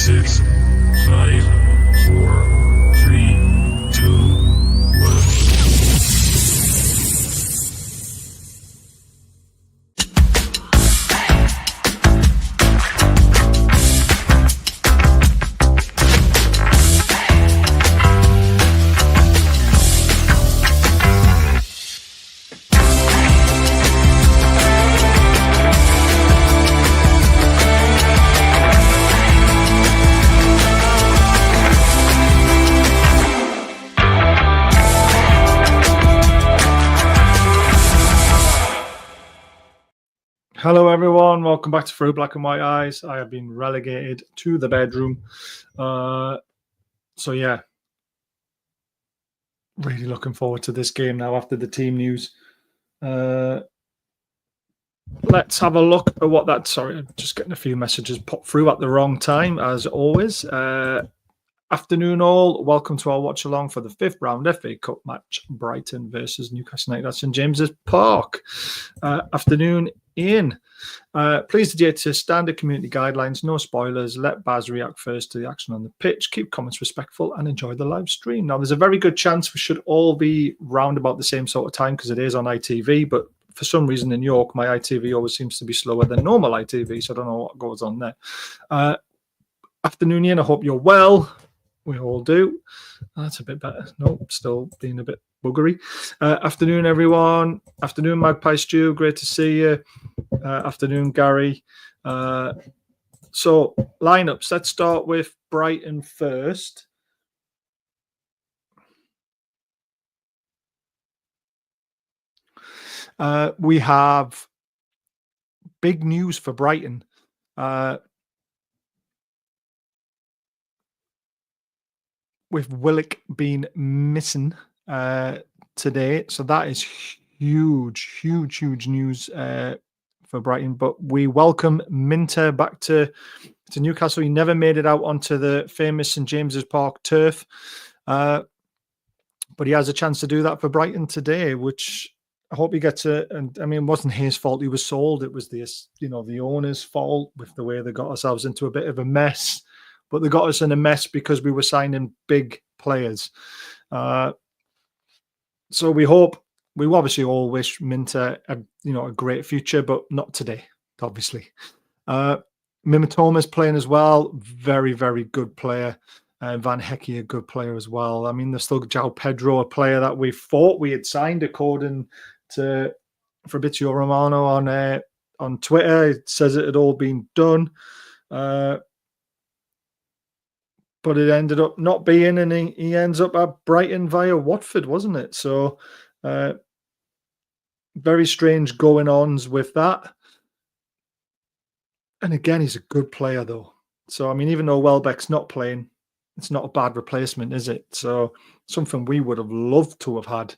6, 5, 4, 3, 2, 1. Hello everyone, welcome back to Through Black and White Eyes. I have been relegated to the bedroom. So yeah, really looking forward to this game now after the team news. Let's have a look at what that... Sorry, I'm just getting a few messages popped through at the wrong time, as always. Afternoon all, welcome to our watch along for the 5th round FA Cup match, Brighton versus Newcastle United at St James's Park. Afternoon, Ian. Please adhere to standard community guidelines, no spoilers, let Baz react first to the action on the pitch, keep comments respectful and enjoy the live stream. Now there's a very good chance we should all be round about the same sort of time because it is on ITV, but for some reason in York my ITV always seems to be slower than normal ITV, so I don't know what goes on there. Afternoon Ian, I hope you're well. We all do. That's a bit better. No, still being a bit buggery. Afternoon, everyone. Afternoon, Magpie Stew. Great to see you. Afternoon, Gary. So, lineups. Let's start with Brighton first. We have big news for Brighton. With Willock being missing today. So that is huge news for Brighton. But we welcome Minter back to Newcastle. He never made it out onto the famous St James's Park turf. But he has a chance to do that for Brighton today, which I hope he gets it. And I mean, it wasn't his fault he was sold. It was the owner's fault with the way they got ourselves into a bit of a mess. But they got us in a mess because we were signing big players. So we obviously all wish Minter a great future, but not today, obviously. Mimitoma's playing as well. Very, very good player. Van Hecke, a good player as well. I mean, there's still João Pedro, a player that we thought we had signed according to Fabrizio Romano on Twitter. It says it had all been done. But it ended up not being, and he ends up at Brighton via Watford, wasn't it? So very strange going-ons with that. And again, he's a good player, though. So, I mean, even though Welbeck's not playing, it's not a bad replacement, is it? So something we would have loved to have had.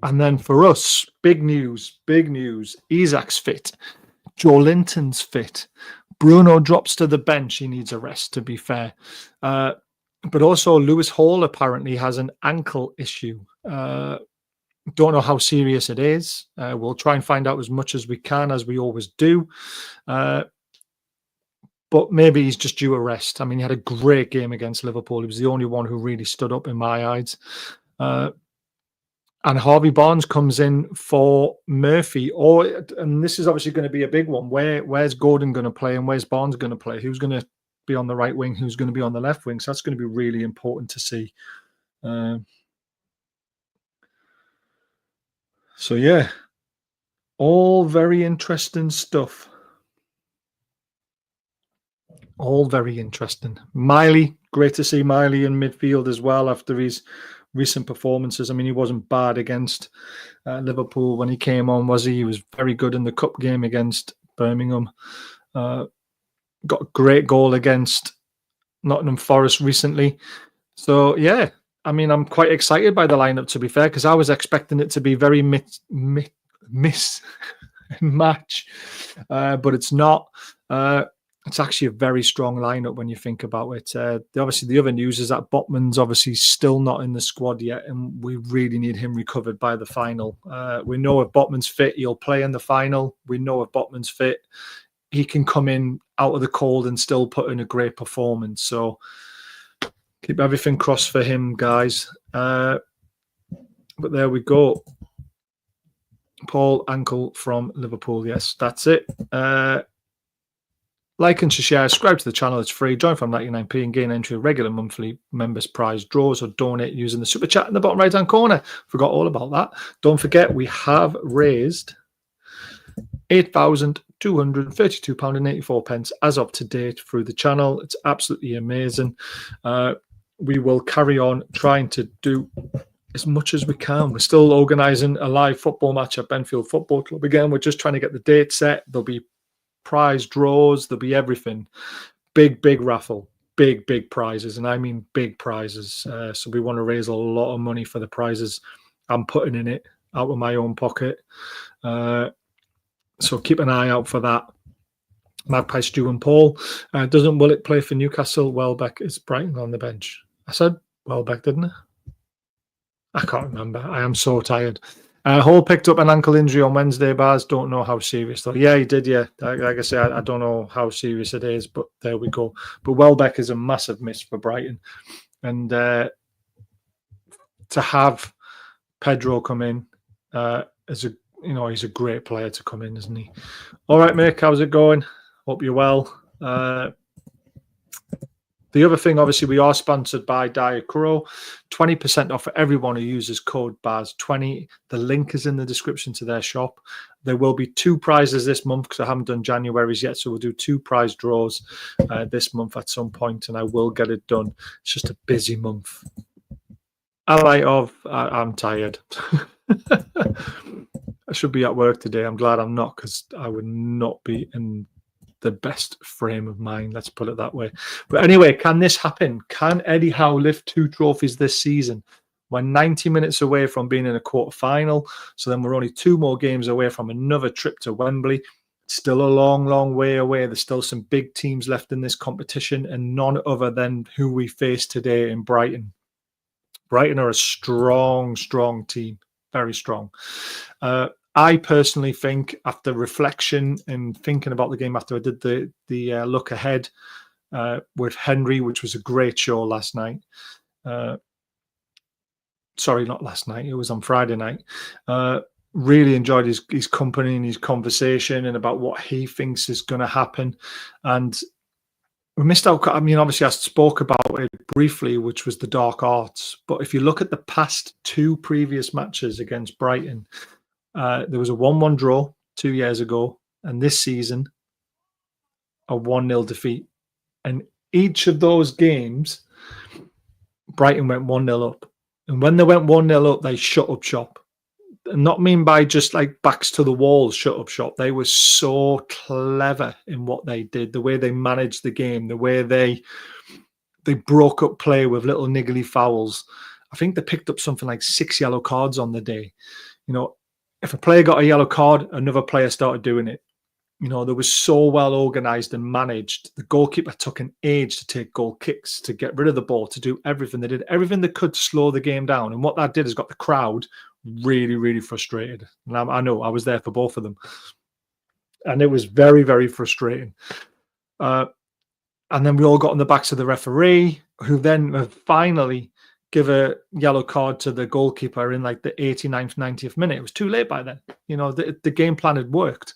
And then for us, big news. Isak's fit. Joe Linton's fit. Bruno drops to the bench. He needs a rest, to be fair. But also Lewis Hall apparently has an ankle issue. Don't know how serious it is. We'll try and find out as much as we can, as we always do. But maybe he's just due a rest. I mean, he had a great game against Liverpool. He was the only one who really stood up in my eyes. And Harvey Barnes comes in for Murphy. And this is obviously going to be a big one. Where's Gordon going to play and where's Barnes going to play? Who's going to be on the right wing? Who's going to be on the left wing? So that's going to be really important to see. So, yeah, all very interesting stuff. All very interesting. Miley, great to see Miley in midfield as well after his recent performances. I mean, he wasn't bad against Liverpool when he came on, was he? He was very good in the cup game against Birmingham. Got a great goal against Nottingham Forest recently. So, yeah, I mean, I'm quite excited by the lineup, to be fair, because I was expecting it to be very miss match, but it's not. it's actually a very strong lineup when you think about it. Obviously, the other news is that Botman's obviously still not in the squad yet, and we really need him recovered by the final. We know if Botman's fit, he'll play in the final. We know if Botman's fit, he can come in out of the cold and still put in a great performance. So keep everything crossed for him, guys. But there we go. Paul Ankle from Liverpool. Yes, that's it. Like and share, subscribe to the channel, it's free. Join from 99p and gain entry to regular monthly members prize draws or donate using the super chat in the bottom right hand corner. Forgot all about that. Don't forget, we have raised £8,232.84 as of to date through the channel. It's absolutely amazing. We will carry on trying to do as much as we can. We're still organising a live football match at Benfield Football Club. Again, we're just trying to get the date set. There'll be prize draws, there'll be everything. Big raffle, big prizes, and I mean big prizes. So we want to raise a lot of money for the prizes I'm putting in it out of my own pocket. So keep an eye out for that. Magpies, Stu and Paul. Doesn't Willock play for Newcastle? Welbeck is Brighton on the bench. I said Welbeck, didn't I? I can't remember. I am so tired. Hall picked up an ankle injury on Wednesday, Bars. Don't know how serious, though. Yeah, he did, yeah. Like I say, I don't know how serious it is, but there we go. But Welbeck is a massive miss for Brighton. And to have Pedro come in as a, he's a great player to come in, isn't he? All right, Mick, how's it going? Hope you're well. The other thing, obviously, we are sponsored by Diacro. 20% off for everyone who uses code BARS20. The link is in the description to their shop. There will be 2 prizes this month because I haven't done January's yet. So we'll do 2 prize draws this month at some point, and I will get it done. It's just a busy month. I'm tired. I should be at work today. I'm glad I'm not, because I would not be in the best frame of mind, let's put it that way. But anyway, can this happen? Can Eddie Howe lift 2 trophies this season? We're 90 minutes away from being in a quarter-final, so then we're only 2 more games away from another trip to Wembley. It's still a long way away. There's still some big teams left in this competition, and none other than who we face today in Brighton. Brighton are a strong team, very strong. I personally think, after reflection and thinking about the game after I did the look ahead with Henry, which was a great show last night. Sorry, not last night. It was on Friday night. Really enjoyed his company and his conversation and about what he thinks is going to happen. And we missed out. I mean, obviously, I spoke about it briefly, which was the dark arts. But if you look at the past 2 previous matches against Brighton, there was a 1-1 draw 2 years ago, and this season a 1-0 defeat. And each of those games, Brighton went 1-0 up. And when they went 1-0 up, they shut up shop. And not mean by just like backs to the walls, shut up shop. They were so clever in what they did, the way they managed the game, the way they broke up play with little niggly fouls. I think they picked up something like 6 yellow cards on the day. If a player got a yellow card, another player started doing it. They were so well organised and managed. The goalkeeper took an age to take goal kicks, to get rid of the ball, to do everything. They did everything they could to slow the game down. And what that did is got the crowd really frustrated. And I know, I was there for both of them. And it was very frustrating. And then we all got on the backs of the referee, who then finally give a yellow card to the goalkeeper in like the 89th, 90th minute. It was too late by then. The game plan had worked,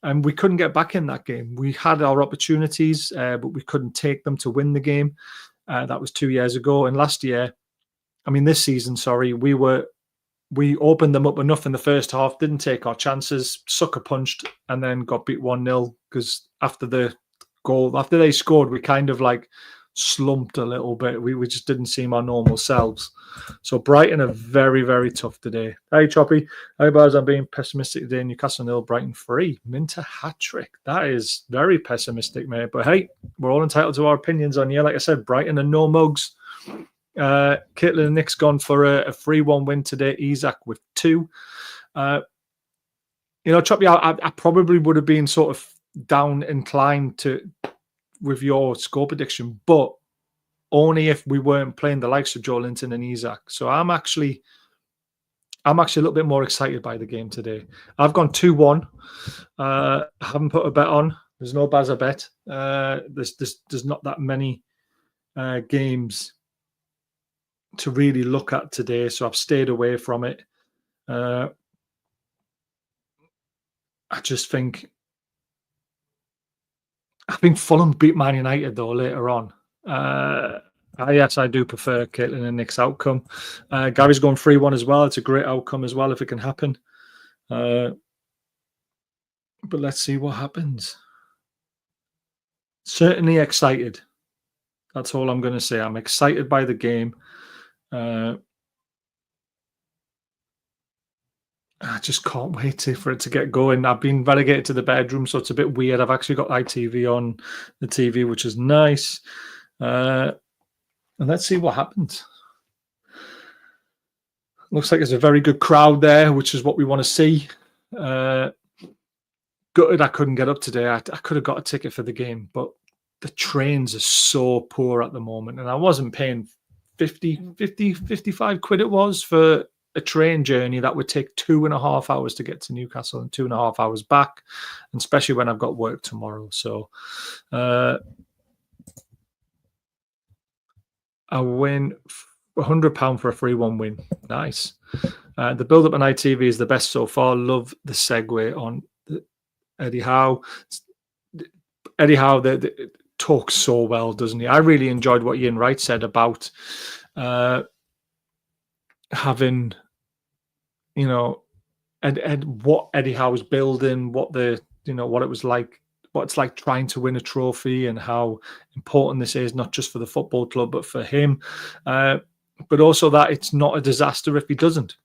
and we couldn't get back in that game. We had our opportunities, but we couldn't take them to win the game. That was 2 years ago. And this season, we opened them up enough in the first half, didn't take our chances, sucker punched, and then got beat 1-0 because after they scored, we kind of like slumped a little bit. We just didn't seem our normal selves. So Brighton are very tough today. Hey Choppy, hey Bars, I'm being pessimistic today. Newcastle 0, Brighton 3. Minter hat-trick. That is very pessimistic, mate. But hey, we're all entitled to our opinions on you. Like I said, Brighton are no mugs. Caitlin and Nick's gone for a 3-1 win today. Isaac with 2. Choppy, I probably would have been sort of down inclined to with your score prediction, but only if we weren't playing the likes of Joe Linton and Isaac. So I'm actually a little bit more excited by the game today. I've gone 2-1. I haven't put a bet on. There's no Bazza bet. There's not that many games to really look at today, so I've stayed away from it. I just think Fulham beat Man United though later on. Yes, I do prefer Caitlin and Nick's outcome. Gary's going 3-1 as well. It's a great outcome as well if it can happen. But let's see what happens. Certainly excited. That's all I'm going to say. I'm excited by the game. I just can't wait for it to get going. I've been relegated to the bedroom, so it's a bit weird. I've actually got ITV on the TV, which is nice. And let's see what happens. Looks like there's a very good crowd there, which is what we want to see. Gutted I couldn't get up today. I could have got a ticket for the game, but the trains are so poor at the moment. And I wasn't paying 55 quid it was for a train journey that would take 2.5 hours to get to Newcastle and 2.5 hours back, and especially when I've got work tomorrow. So I win £100 for a 3-1 win. Nice. The build-up on ITV is the best so far. Love the segue on Eddie Howe. Eddie Howe talks so well, doesn't he? I really enjoyed what Ian Wright said about having, and what Eddie Howe's building, what it was like, what it's like trying to win a trophy, and how important this is, not just for the football club, but for him. But also that it's not a disaster if he doesn't.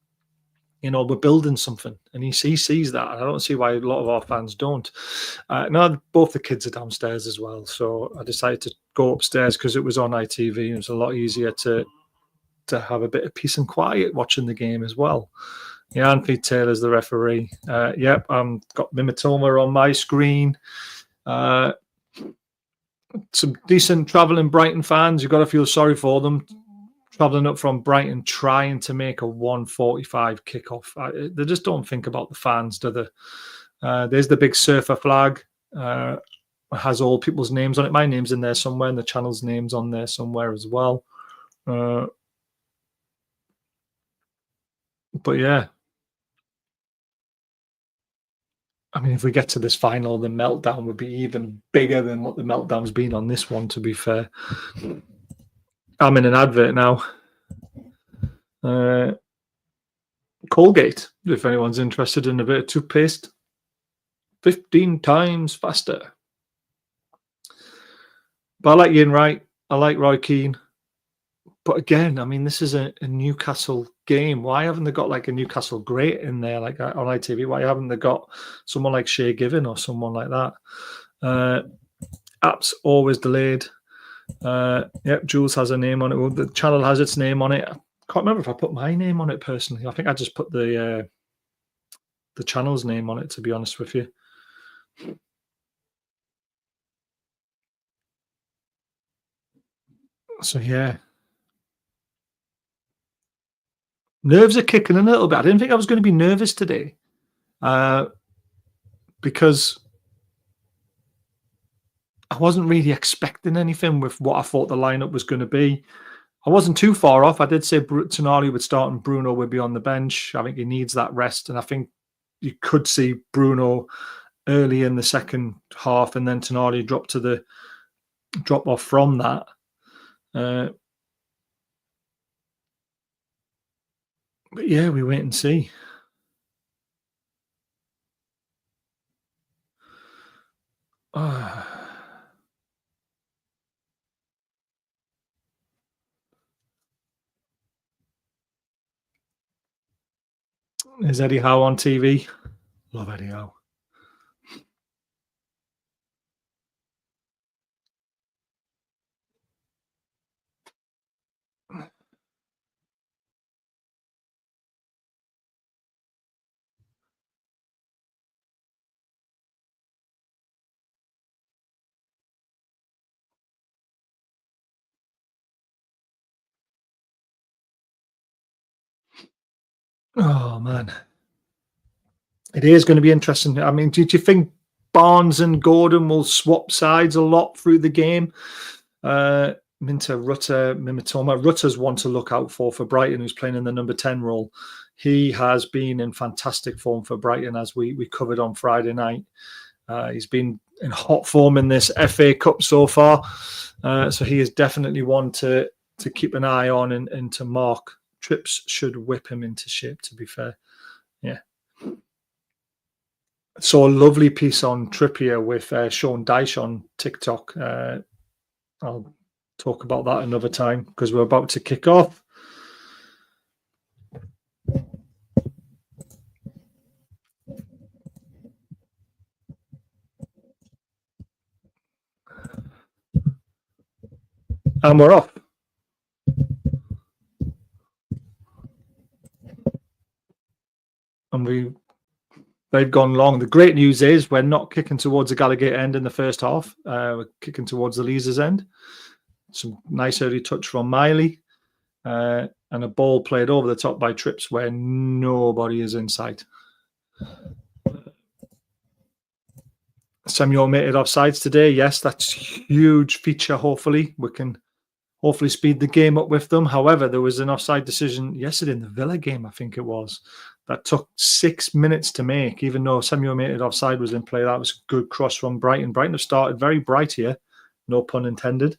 We're building something, and he sees that. And I don't see why a lot of our fans don't. Now, both the kids are downstairs as well, so I decided to go upstairs because it was on ITV, and it was a lot easier to have a bit of peace and quiet watching the game as well. Yeah, Anthony Taylor's the referee. Yep, got Mimatoma on my screen. Some decent travelling Brighton fans. You've got to feel sorry for them. Travelling up from Brighton, trying to make a 1:45 kickoff. They just don't think about the fans, do they? There's the big surfer flag. It has all people's names on it. My name's in there somewhere, and the channel's name's on there somewhere as well. But yeah. I mean, if we get to this final, the meltdown would be even bigger than what the meltdown's been on this one, to be fair. I'm in an advert now. Colgate, if anyone's interested in a bit of toothpaste. 15 times faster. But I like Ian Wright. I like Roy Keane. But again, I mean, this is a Newcastle game. Why haven't they got like a Newcastle great in there, like on ITV? Why haven't they got someone like Shea Given or someone like that? Apps always delayed. Yep, Jules has a name on it. Well, the channel has its name on it. I can't remember if I put my name on it personally. I think I just put the channel's name on it, to be honest with you. So yeah, nerves are kicking in a little bit. I didn't think I was going to be nervous today, because I wasn't really expecting anything with what I thought the lineup was going to be. I wasn't too far off. I did say Tonali would start and Bruno would be on the bench. I think he needs that rest, and I think you could see Bruno early in the second half, and then Tonali drop off from that. But yeah, we wait and see. Is Eddie Howe on TV? Love Eddie Howe. Oh, man. It is going to be interesting. I mean, do you think Barnes and Gordon will swap sides a lot through the game? Minter, Rutter, Mimitoma. Rutter's one to look out for Brighton, who's playing in the number 10 role. He has been in fantastic form for Brighton, as we covered on Friday night. He's been in hot form in this FA Cup so far. So he is definitely one to keep an eye on and to mark. Trips should whip him into shape, to be fair. Yeah. Saw a lovely piece on Trippier with Sean Dyche on TikTok. I'll talk about that another time because we're about to kick off. And we're off. And they've gone long. The great news is we're not kicking towards the Gallagher end in the first half. We're kicking towards the Leazers end. Some nice early touch from Miley. And a ball played over the top by Trips where nobody is in sight. Semi-automated offsides today. Yes, that's a huge feature. Hopefully, we can speed the game up with them. However, there was an offside decision yesterday in the Villa game, I think it was, that took 6 minutes to make, even though semi-automated offside was in play. That was a good cross from Brighton. Brighton have started very bright here, no pun intended.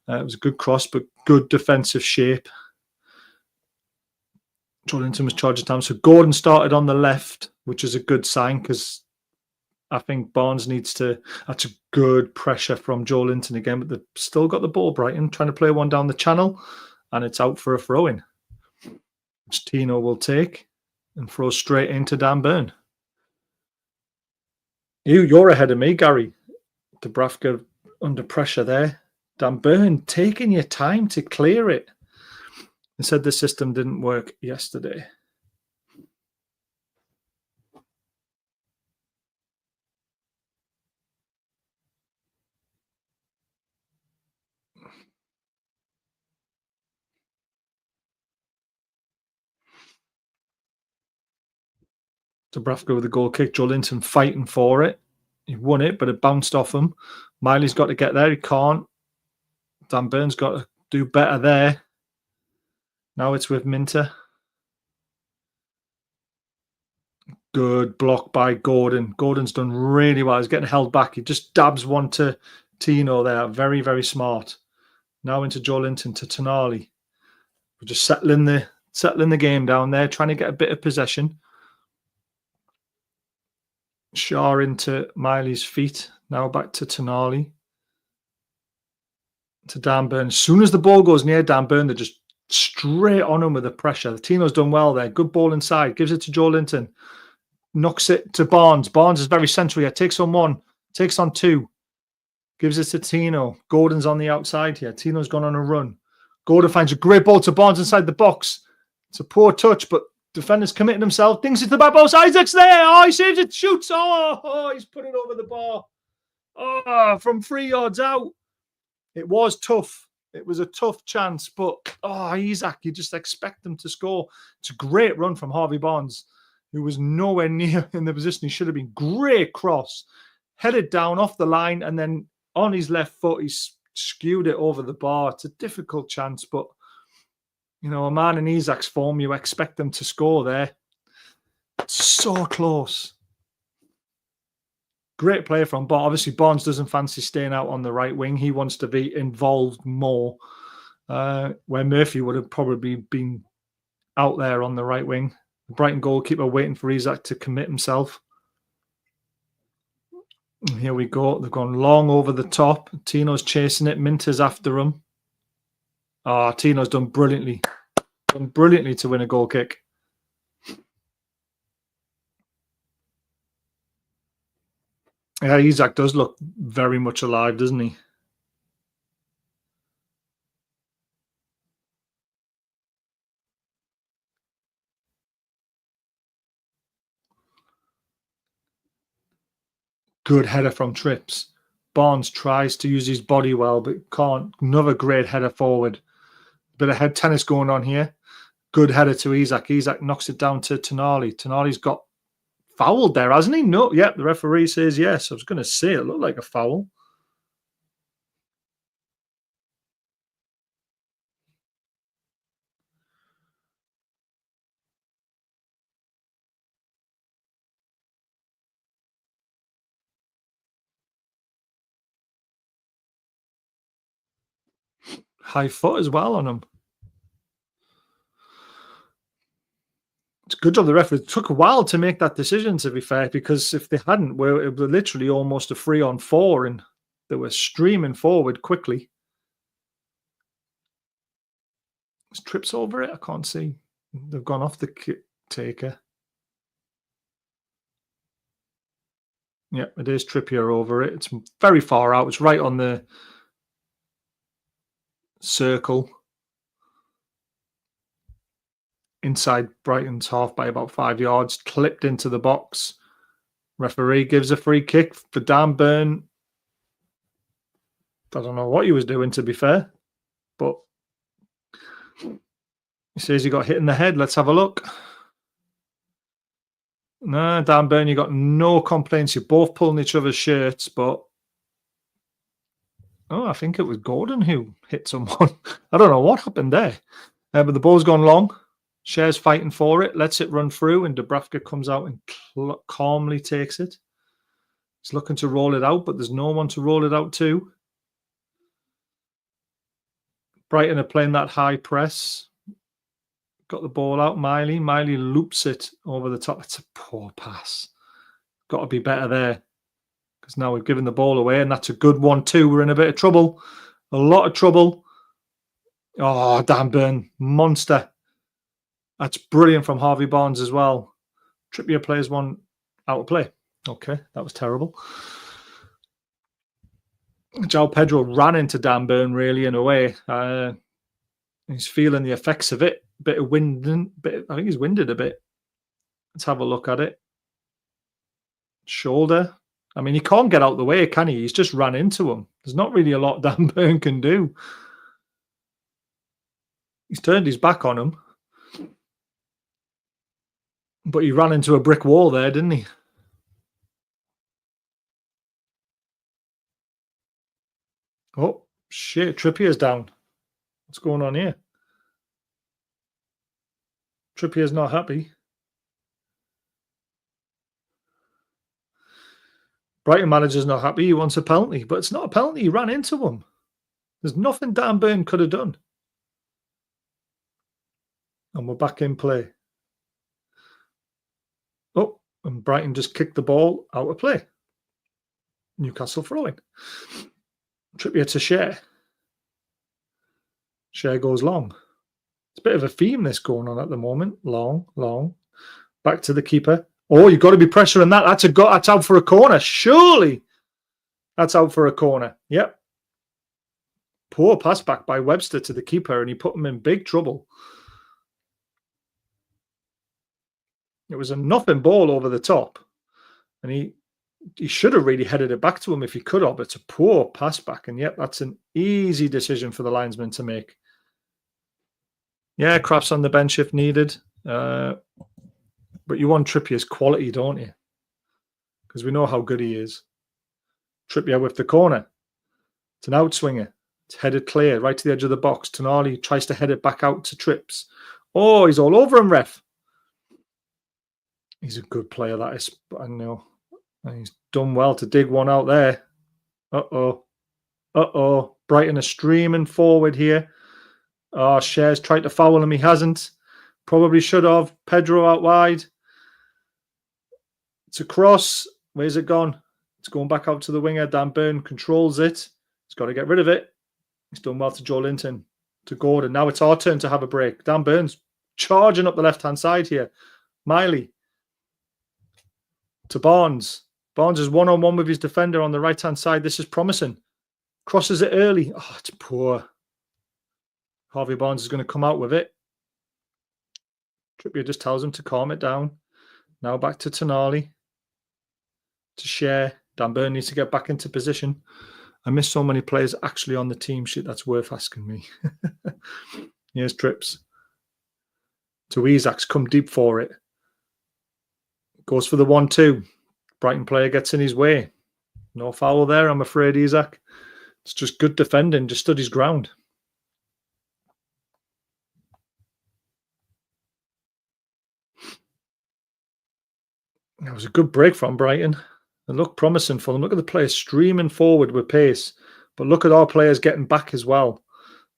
It was a good cross, but good defensive shape. Joelinton was charged down. So Gordon started on the left, which is a good sign because I think Barnes needs to. That's a good pressure from Joelinton again, but they've still got the ball, Brighton, trying to play one down the channel, and it's out for a throw-in, which Tino will take and throw straight into Dan Burn. You're ahead of me, Gary. Dubravka under pressure there. Dan Burn taking your time to clear it. They said the system didn't work yesterday. Dubravka with a goal kick. Joelinton fighting for it. He won it, but it bounced off him. Miley's got to get there. He can't. Dan Burn's got to do better there. Now it's with Minter. Good block by Gordon. Gordon's done really well. He's getting held back. He just dabs one to Tino there. Very, very smart. Now into Joelinton to Tonali. We're just settling the game down there, trying to get a bit of possession. Shaw into Miley's feet. Now back to Tonali. To Dan Burn. As soon as the ball goes near Dan Burn, they're just straight on him with the pressure. Tino's done well there. Good ball inside. Gives it to Joelinton. Knocks it to Barnes. Barnes is very central here. Takes on one. Takes on two. Gives it to Tino. Gordon's on the outside here. Tino's gone on a run. Gordon finds a great ball to Barnes inside the box. It's a poor touch, but defender's committing himself. Thinks it's the back post. Isaac's there. Oh, he saves it. Shoots. Oh, he's put it over the bar. Oh, from 3 yards out. It was tough. It was a tough chance, but Isaac, you just expect them to score. It's a great run from Harvey Barnes, who was nowhere near in the position he should have been. Great cross. Headed down off the line, and then on his left foot, he's skewed it over the bar. It's a difficult chance, but, you know, a man in Isaac's form, you expect them to score there. So close. Great play from Barnes. Obviously, Barnes doesn't fancy staying out on the right wing. He wants to be involved more, where Murphy would have probably been out there on the right wing. The Brighton goalkeeper waiting for Isaac to commit himself. And here we go. They've gone long over the top. Tino's chasing it. Minter's after him. Tino's done brilliantly. Done brilliantly to win a goal kick. Yeah, Isaac does look very much alive, doesn't he? Good header from Trips. Barnes tries to use his body well, but can't. Another great header forward. Bit of head tennis going on here. Good header to Isak. Isak knocks it down to Tonali. Tonali's got fouled there, hasn't he? No, yep, the referee says yes. I was going to say it looked like a foul. High foot as well on him. It's a good job the referee. It took a while to make that decision, to be fair, because if they hadn't, it was literally almost a 3-on-4 and they were streaming forward quickly. Is Trips over it? I can't see. They've gone off the kick taker. Yeah, it is Trippier over it. It's very far out. It's right on the circle. Inside Brighton's half by about 5 yards. Clipped into the box. Referee gives a free kick for Dan Burn. I don't know what he was doing, to be fair. But he says he got hit in the head. Let's have a look. No, Dan Burn, you got no complaints. You're both pulling each other's shirts, but I think it was Gordon who hit someone. I don't know what happened there. But the ball's gone long. Cher's fighting for it, lets it run through, and Bhfc comes out and calmly takes it. He's looking to roll it out, but there's no one to roll it out to. Brighton are playing that high press. Got the ball out, Miley. Miley loops it over the top. It's a poor pass. Got to be better there. Because now we've given the ball away, and that's a good one too. We're in a bit of trouble. A lot of trouble. Oh, Dan Burn. Monster. That's brilliant from Harvey Barnes as well. Trippier plays one out of play. Okay, that was terrible. João Pedro ran into Dan Burn really in a way. He's feeling the effects of it. Bit of wind. I think he's winded a bit. Let's have a look at it. Shoulder. I mean, he can't get out the way, can he? He's just ran into him. There's not really a lot Dan Burn can do. He's turned his back on him. But he ran into a brick wall there, didn't he? Oh, shit. Trippier's down. What's going on here? Trippier's not happy. Brighton manager's not happy. He wants a penalty. But it's not a penalty. He ran into him. There's nothing Dan Burn could have done. And we're back in play. Oh, and Brighton just kicked the ball out of play. Newcastle throwing. Trippier to Cher. Cher goes long. It's a bit of a theme this going on at the moment. Long, long. Back to the keeper. Oh, you've got to be pressuring that. That's out for a corner. Surely that's out for a corner. Yep. Poor pass back by Webster to the keeper, and he put him in big trouble. It was a nothing ball over the top, and he should have really headed it back to him if he could have. It's a poor pass back, and yep, that's an easy decision for the linesman to make. Yeah, Kraft's on the bench if needed, but you want Trippier's quality, don't you? Because we know how good he is. Trippier with the corner. It's an outswinger. It's headed clear right to the edge of the box. Tonali tries to head it back out to Trips. Oh, he's all over him, ref. He's a good player, that is. I know. And he's done well to dig one out there. Uh-oh. Uh-oh. Brighton are streaming forward here. Oh, Cher's tried to foul him. He hasn't. Probably should have. Pedro out wide. It's a cross. Where's it gone? It's going back out to the winger. Dan Burn controls it. He's got to get rid of it. He's done well to Joe Linton. To Gordon. Now it's our turn to have a break. Dan Burn's charging up the left-hand side here. Miley. To Barnes. Barnes is one-on-one with his defender on the right-hand side. This is promising. Crosses it early. Oh, it's poor. Harvey Barnes is going to come out with it. Trippier just tells him to calm it down. Now back to Tonali. To Cher. Dan Burn needs to get back into position. I miss so many players actually on the team sheet. That's worth asking me. Here's Trips. to Isak's, come deep for it. Goes for the 1-2. Brighton player gets in his way. No foul there, I'm afraid, Isak. It's just good defending, just stood his ground. That was a good break from Brighton. It looked promising for them. Look at the players streaming forward with pace. But look at our players getting back as well.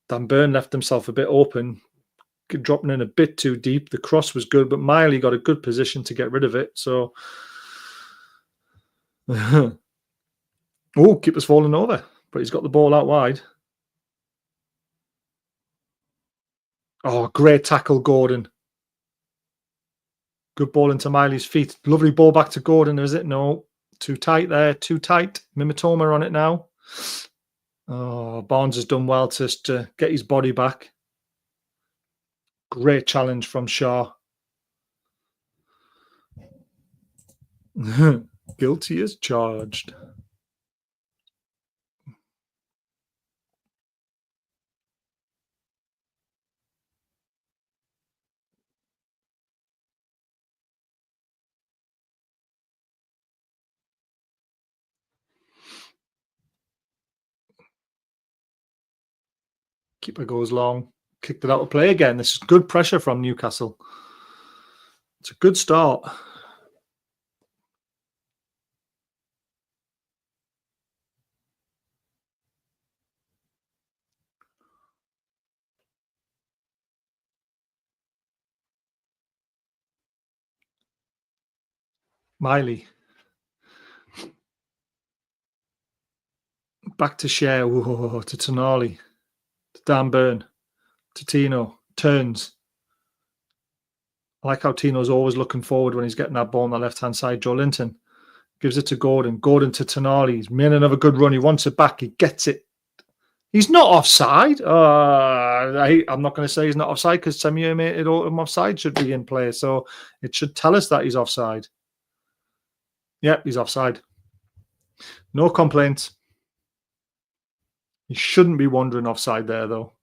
Dan Burn left himself a bit open, dropping in a bit too deep. The cross was good, but Miley got a good position to get rid of it. So, oh, keeper's falling over, but he's got the ball out wide. Oh, great tackle, Gordon. Good ball into Miley's feet. Lovely ball back to Gordon, is it? No. Too tight there. Too tight. Mimitoma on it now. Oh, Barnes has done well to get his body back. Great challenge from Shaw. Guilty as charged. Keeper goes long. Kicked it out of play again. This is good pressure from Newcastle. It's a good start. Miley. Back to Shea. Whoa, to Tonali. To Dan Burn. To Tino. Turns. I like how Tino's always looking forward when he's getting that ball on the left-hand side. Joe Linton gives it to Gordon. Gordon to Tonali. He's made another good run. He wants it back. He gets it. He's not offside. I'm not going to say he's not offside because Samuel made it offside should be in play. So it should tell us that he's offside. Yep, he's offside. No complaints. He shouldn't be wandering offside there, though.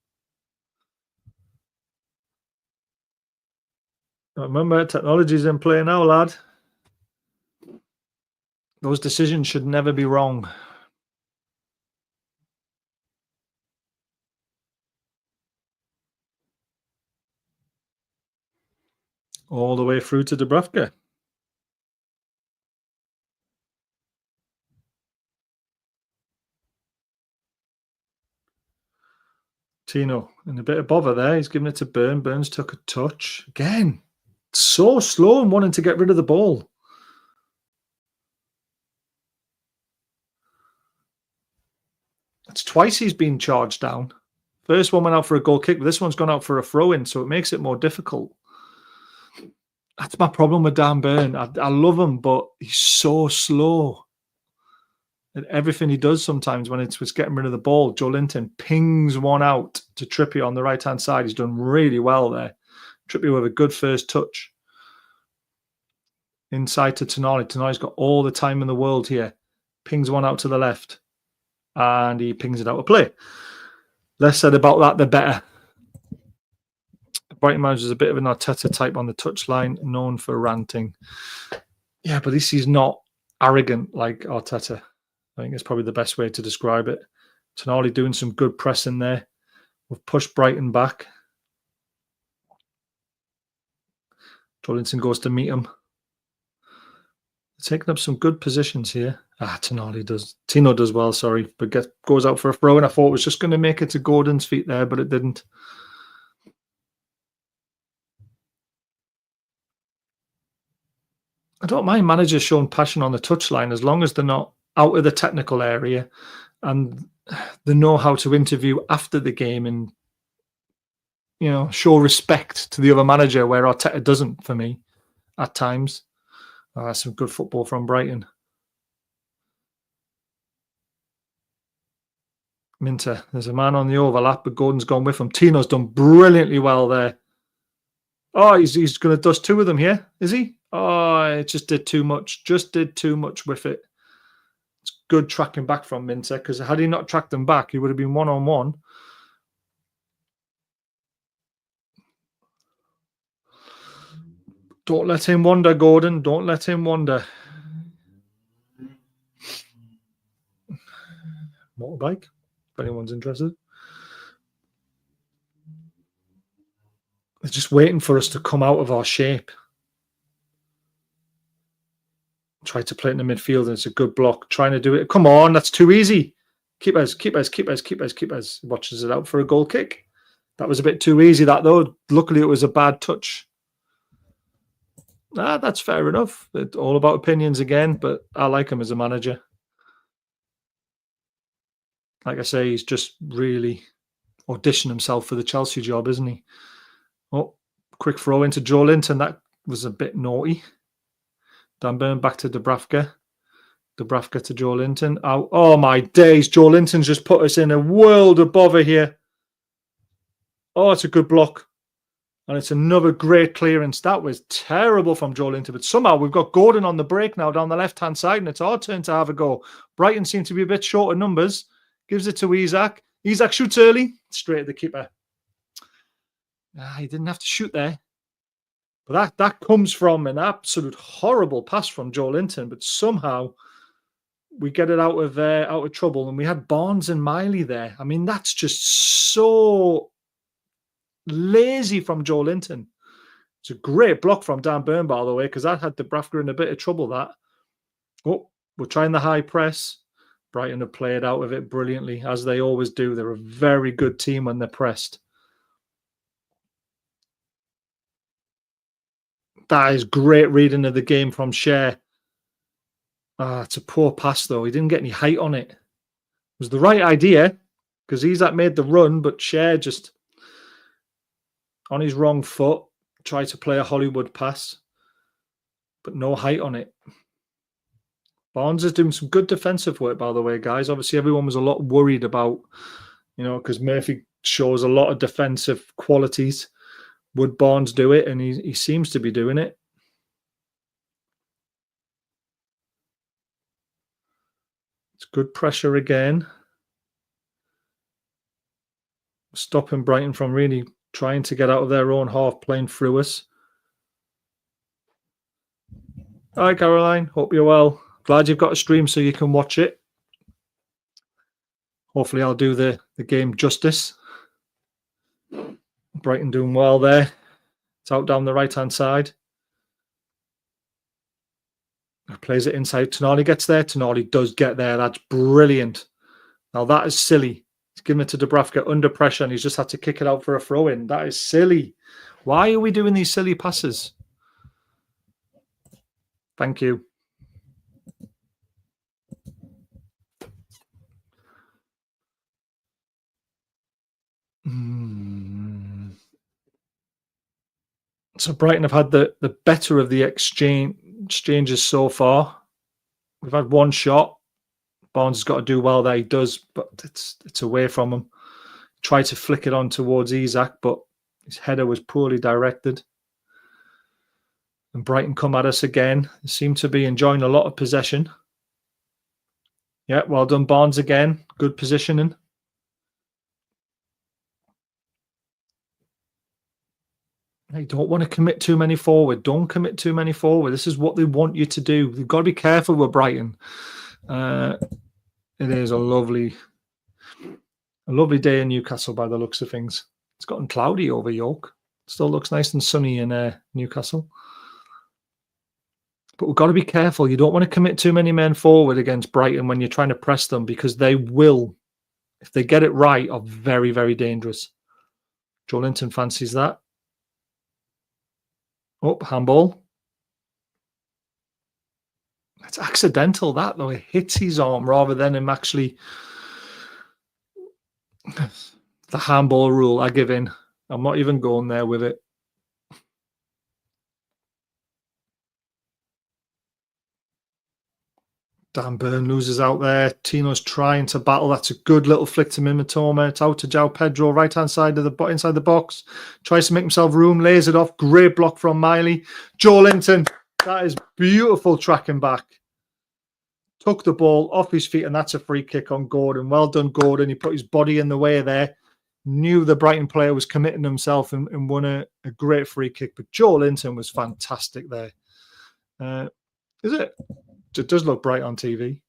Remember, technology's in play now, lad. Those decisions should never be wrong. All the way through to Bhfc. Tino in a bit of bother there. He's giving it to Burn. Burns took a touch. Again, so slow and wanting to get rid of the ball. It's twice he's been charged down. First one went out for a goal kick, but this one's gone out for a throw-in, so it makes it more difficult. That's my problem with Dan Burn. I love him, but he's so slow. And everything he does sometimes when it's getting rid of the ball, Joe Linton pings one out to Trippier on the right-hand side. He's done really well there. Trippier with a good first touch. Inside to Tonali. Tonali's got all the time in the world here. Pings one out to the left. And he pings it out of play. Less said about that, the better. Brighton manager is a bit of an Arteta type on the touchline, known for ranting. Yeah, but this is not arrogant like Arteta. I think it's probably the best way to describe it. Tonali doing some good pressing there. We've pushed Brighton back. Jolinson goes to meet him. Taking up some good positions here. Tonali does. Tino does well, sorry, but goes out for a throw, and I thought it was just going to make it to Gordon's feet there, but it didn't. I don't mind managers showing passion on the touchline as long as they're not out of the technical area and they know how to interview after the game and, you know, show respect to the other manager, where Arteta doesn't for me at times. Some good football from Brighton. Minter, there's a man on the overlap, but Gordon's gone with him. Tino's done brilliantly well there. Oh, he's going to dust two of them here, is he? Oh, it just did too much. Just did too much with it. It's good tracking back from Minter, because had he not tracked them back, he would have been one-on-one. Don't let him wander, Gordon. Don't let him wander. Motorbike, if anyone's interested. They're just waiting for us to come out of our shape. Try to play it in the midfield, and it's a good block. Trying to do it. Come on, that's too easy. Keepers. Watches it out for a goal kick. That was a bit too easy, that though. Luckily, it was a bad touch. That's fair enough. It's all about opinions again, but I like him as a manager. Like I say, he's just really auditioned himself for the Chelsea job, isn't he? Oh, quick throw into Joe Linton. That was a bit naughty. Dan Burn back to Dubravka. Dubravka to Joe Linton. Oh my days. Joe Linton's just put us in a world of bother here. Oh, it's a good block. And it's another great clearance. That was terrible from Joe Linton. But somehow we've got Gordon on the break now down the left-hand side, and it's our turn to have a go. Brighton seem to be a bit short of numbers. Gives it to Isak. Isak shoots early. Straight at the keeper. He didn't have to shoot there. But that comes from an absolute horrible pass from Joe Linton. But somehow we get it out of trouble. And we had Barnes and Miley there. I mean, that's just so lazy from Joe Linton. It's a great block from Dan Burn, by the way, because that had Dubravka in a bit of trouble. Oh, we're trying the high press. Brighton have played out of it brilliantly, as they always do. They're a very good team when they're pressed. That is great reading of the game from Cher. It's a poor pass, though. He didn't get any height on it. It was the right idea, because Isak made the run, but Cher just, on his wrong foot, tried to play a Hollywood pass, but no height on it. Barnes is doing some good defensive work, by the way, guys. Obviously, everyone was a lot worried about, because Murphy shows a lot of defensive qualities. Would Barnes do it? And he seems to be doing it. It's good pressure again. Stopping Brighton from really trying to get out of their own half, playing through us. Hi, Caroline. Hope you're well. Glad you've got a stream so you can watch it. Hopefully I'll do the game justice. Brighton doing well there. It's out down the right-hand side. Plays it inside. Tonali gets there. Tonali does get there. That's brilliant. Now that is silly. He's given it to Dubravka under pressure and he's just had to kick it out for a throw-in. That is silly. Why are we doing these silly passes? Thank you. So Brighton have had the better of the exchanges so far. We've had one shot. Barnes has got to do well there. He does, but it's away from him. Tried to flick it on towards Isak, but his header was poorly directed. And Brighton come at us again. They seem to be enjoying a lot of possession. Yeah, well done, Barnes again. Good positioning. You don't want to commit too many forward. Don't commit too many forward. This is what they want you to do. You've got to be careful with Brighton. It is a lovely day in Newcastle by the looks of things. It's gotten cloudy over York. Still looks nice and sunny in Newcastle. But we've got to be careful. You don't want to commit too many men forward against Brighton when you're trying to press them, because they will, if they get it right, are very, very dangerous. Joe Linton fancies that. Oh, handball. It's accidental, that, though. It hits his arm rather than him actually. The handball rule, I give in. I'm not even going there with it. Dan Burn loses out there. Tino's trying to battle. That's a good little flick to Mimitoma. It's out to João Pedro, right-hand side of the inside the box. Tries to make himself room, lays it off. Great block from Miley. Joe Linton, that is beautiful tracking back. Took the ball off his feet, and that's a free kick on Gordon. Well done, Gordon. He put his body in the way there. Knew the Brighton player was committing himself and won a great free kick. But Joe Linton was fantastic there. Is it? It does look bright on TV.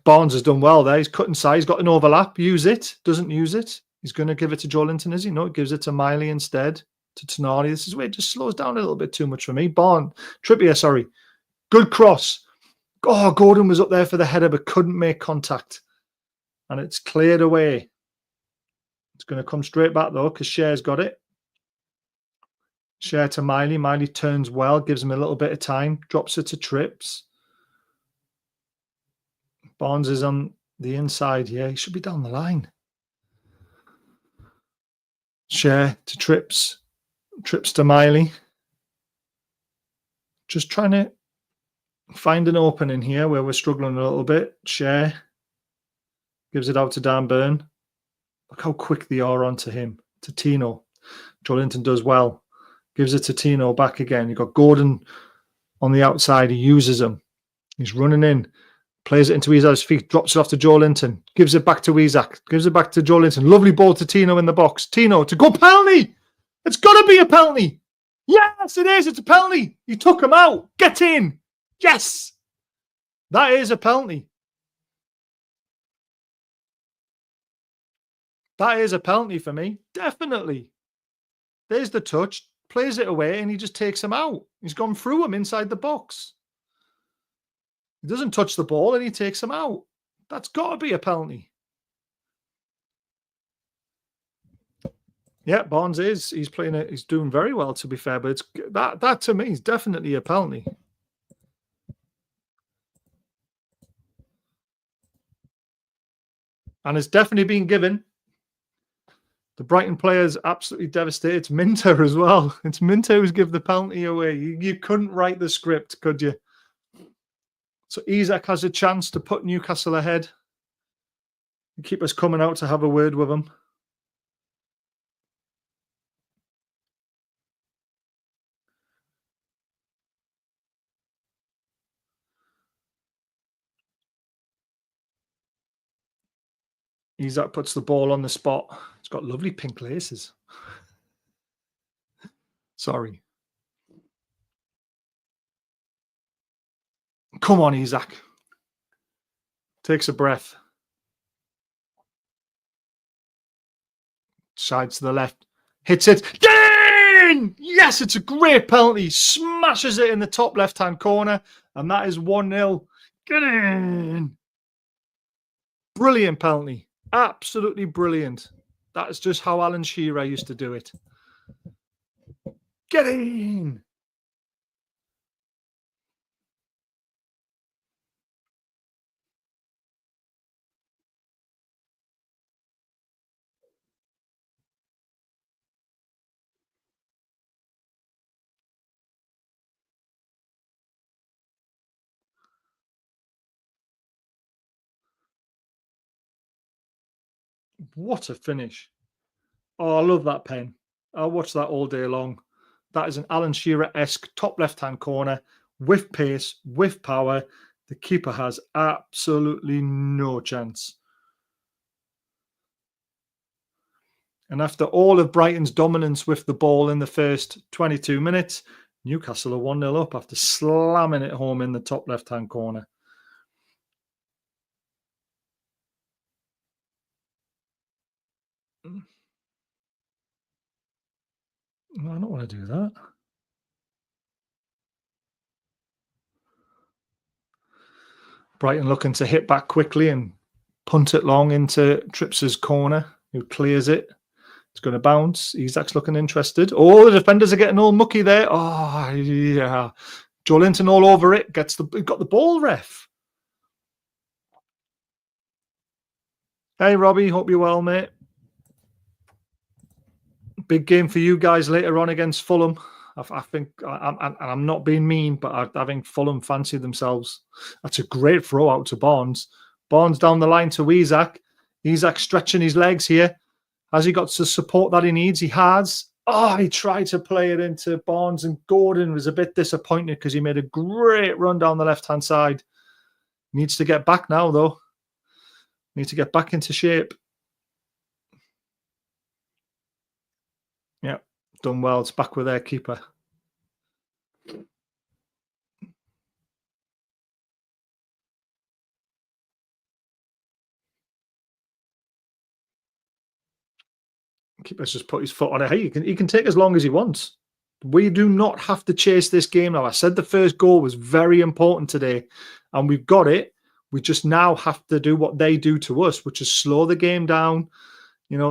Barnes has done well there. He's cut inside. He's got an overlap. Use it. Doesn't use it. He's going to give it to Joe Linton, is he? No, it gives it to Miley instead. To Tonali. This is where it just slows down a little bit too much for me. Trippier, sorry. Good cross. Oh, Gordon was up there for the header but couldn't make contact. And it's cleared away. It's going to come straight back though because Cher's got it. Cher to Miley. Miley turns well, gives him a little bit of time, drops it to Trips. Barnes is on the inside here. He should be down the line. Cher to Trips. Trips to Miley. Just trying to find an opening here where we're struggling a little bit. Cher gives it out to Dan Burn. Look how quick they are onto him. To Tino. Joe Linton does well. Gives it to Tino back again. You've got Gordon on the outside. He uses him. He's running in. Plays it into Isak's feet. Drops it off to Joe Linton. Gives it back to Isak. Gives it back to Joe Linton. Lovely ball to Tino in the box. Tino to go penalty. It's got to be a penalty. Yes, it is. It's a penalty. He took him out. Get in. Yes. That is a penalty. That is a penalty for me. Definitely. There's the touch. Plays it away and he just takes him out. He's gone through him inside the box. He doesn't touch the ball and he takes him out. That's got to be a penalty. Yeah, Barnes is. He's playing it. He's doing very well, to be fair. But it's that to me is definitely a penalty. And it's definitely been given. The Brighton player's absolutely devastated. It's Minter as well. It's Minter who's given the penalty away. You couldn't write the script, could you? So Isak has a chance to put Newcastle ahead. Keep us coming out to have a word with him. Isak puts the ball on the spot. It's got lovely pink laces. Sorry. Come on, Isak. Takes a breath. Side to the left. Hits it. Get in! Yes, it's a great penalty. Smashes it in the top left-hand corner. And that is 1-0. Get in! Brilliant penalty. Absolutely brilliant. That is just how Alan Shearer used to do it. Get in! What a finish. Oh, I love that pen. I'll watch that all day long. That is an Alan Shearer-esque top left-hand corner with pace, with power. The keeper has absolutely no chance. And after all of Brighton's dominance with the ball in the first 22 minutes, Newcastle are 1-0 up after slamming it home in the top left-hand corner. I don't want to do that. Brighton looking to hit back quickly and punt it long into Tripps's corner, who clears it. It's going to bounce. Isak's looking interested. Oh, the defenders are getting all mucky there. Oh, yeah. Joe Linton all over it. Got the ball, ref. Hey, Robbie. Hope you're well, mate. Big game for you guys later on against Fulham. I think, I'm not being mean, but I think Fulham fancy themselves. That's a great throw out to Barnes. Barnes down the line to Isak. Isak stretching his legs here. Has he got the support that he needs? He has. Oh, he tried to play it into Barnes, and Gordon was a bit disappointed because he made a great run down the left-hand side. Needs to get back now, though. Needs to get back into shape. Done well. It's back with their keeper. Keeper's just put his foot on it. Hey, he can take as long as he wants. We do not have to chase this game now. I said the first goal was very important today, and we've got it. We just now have to do what they do to us, which is slow the game down,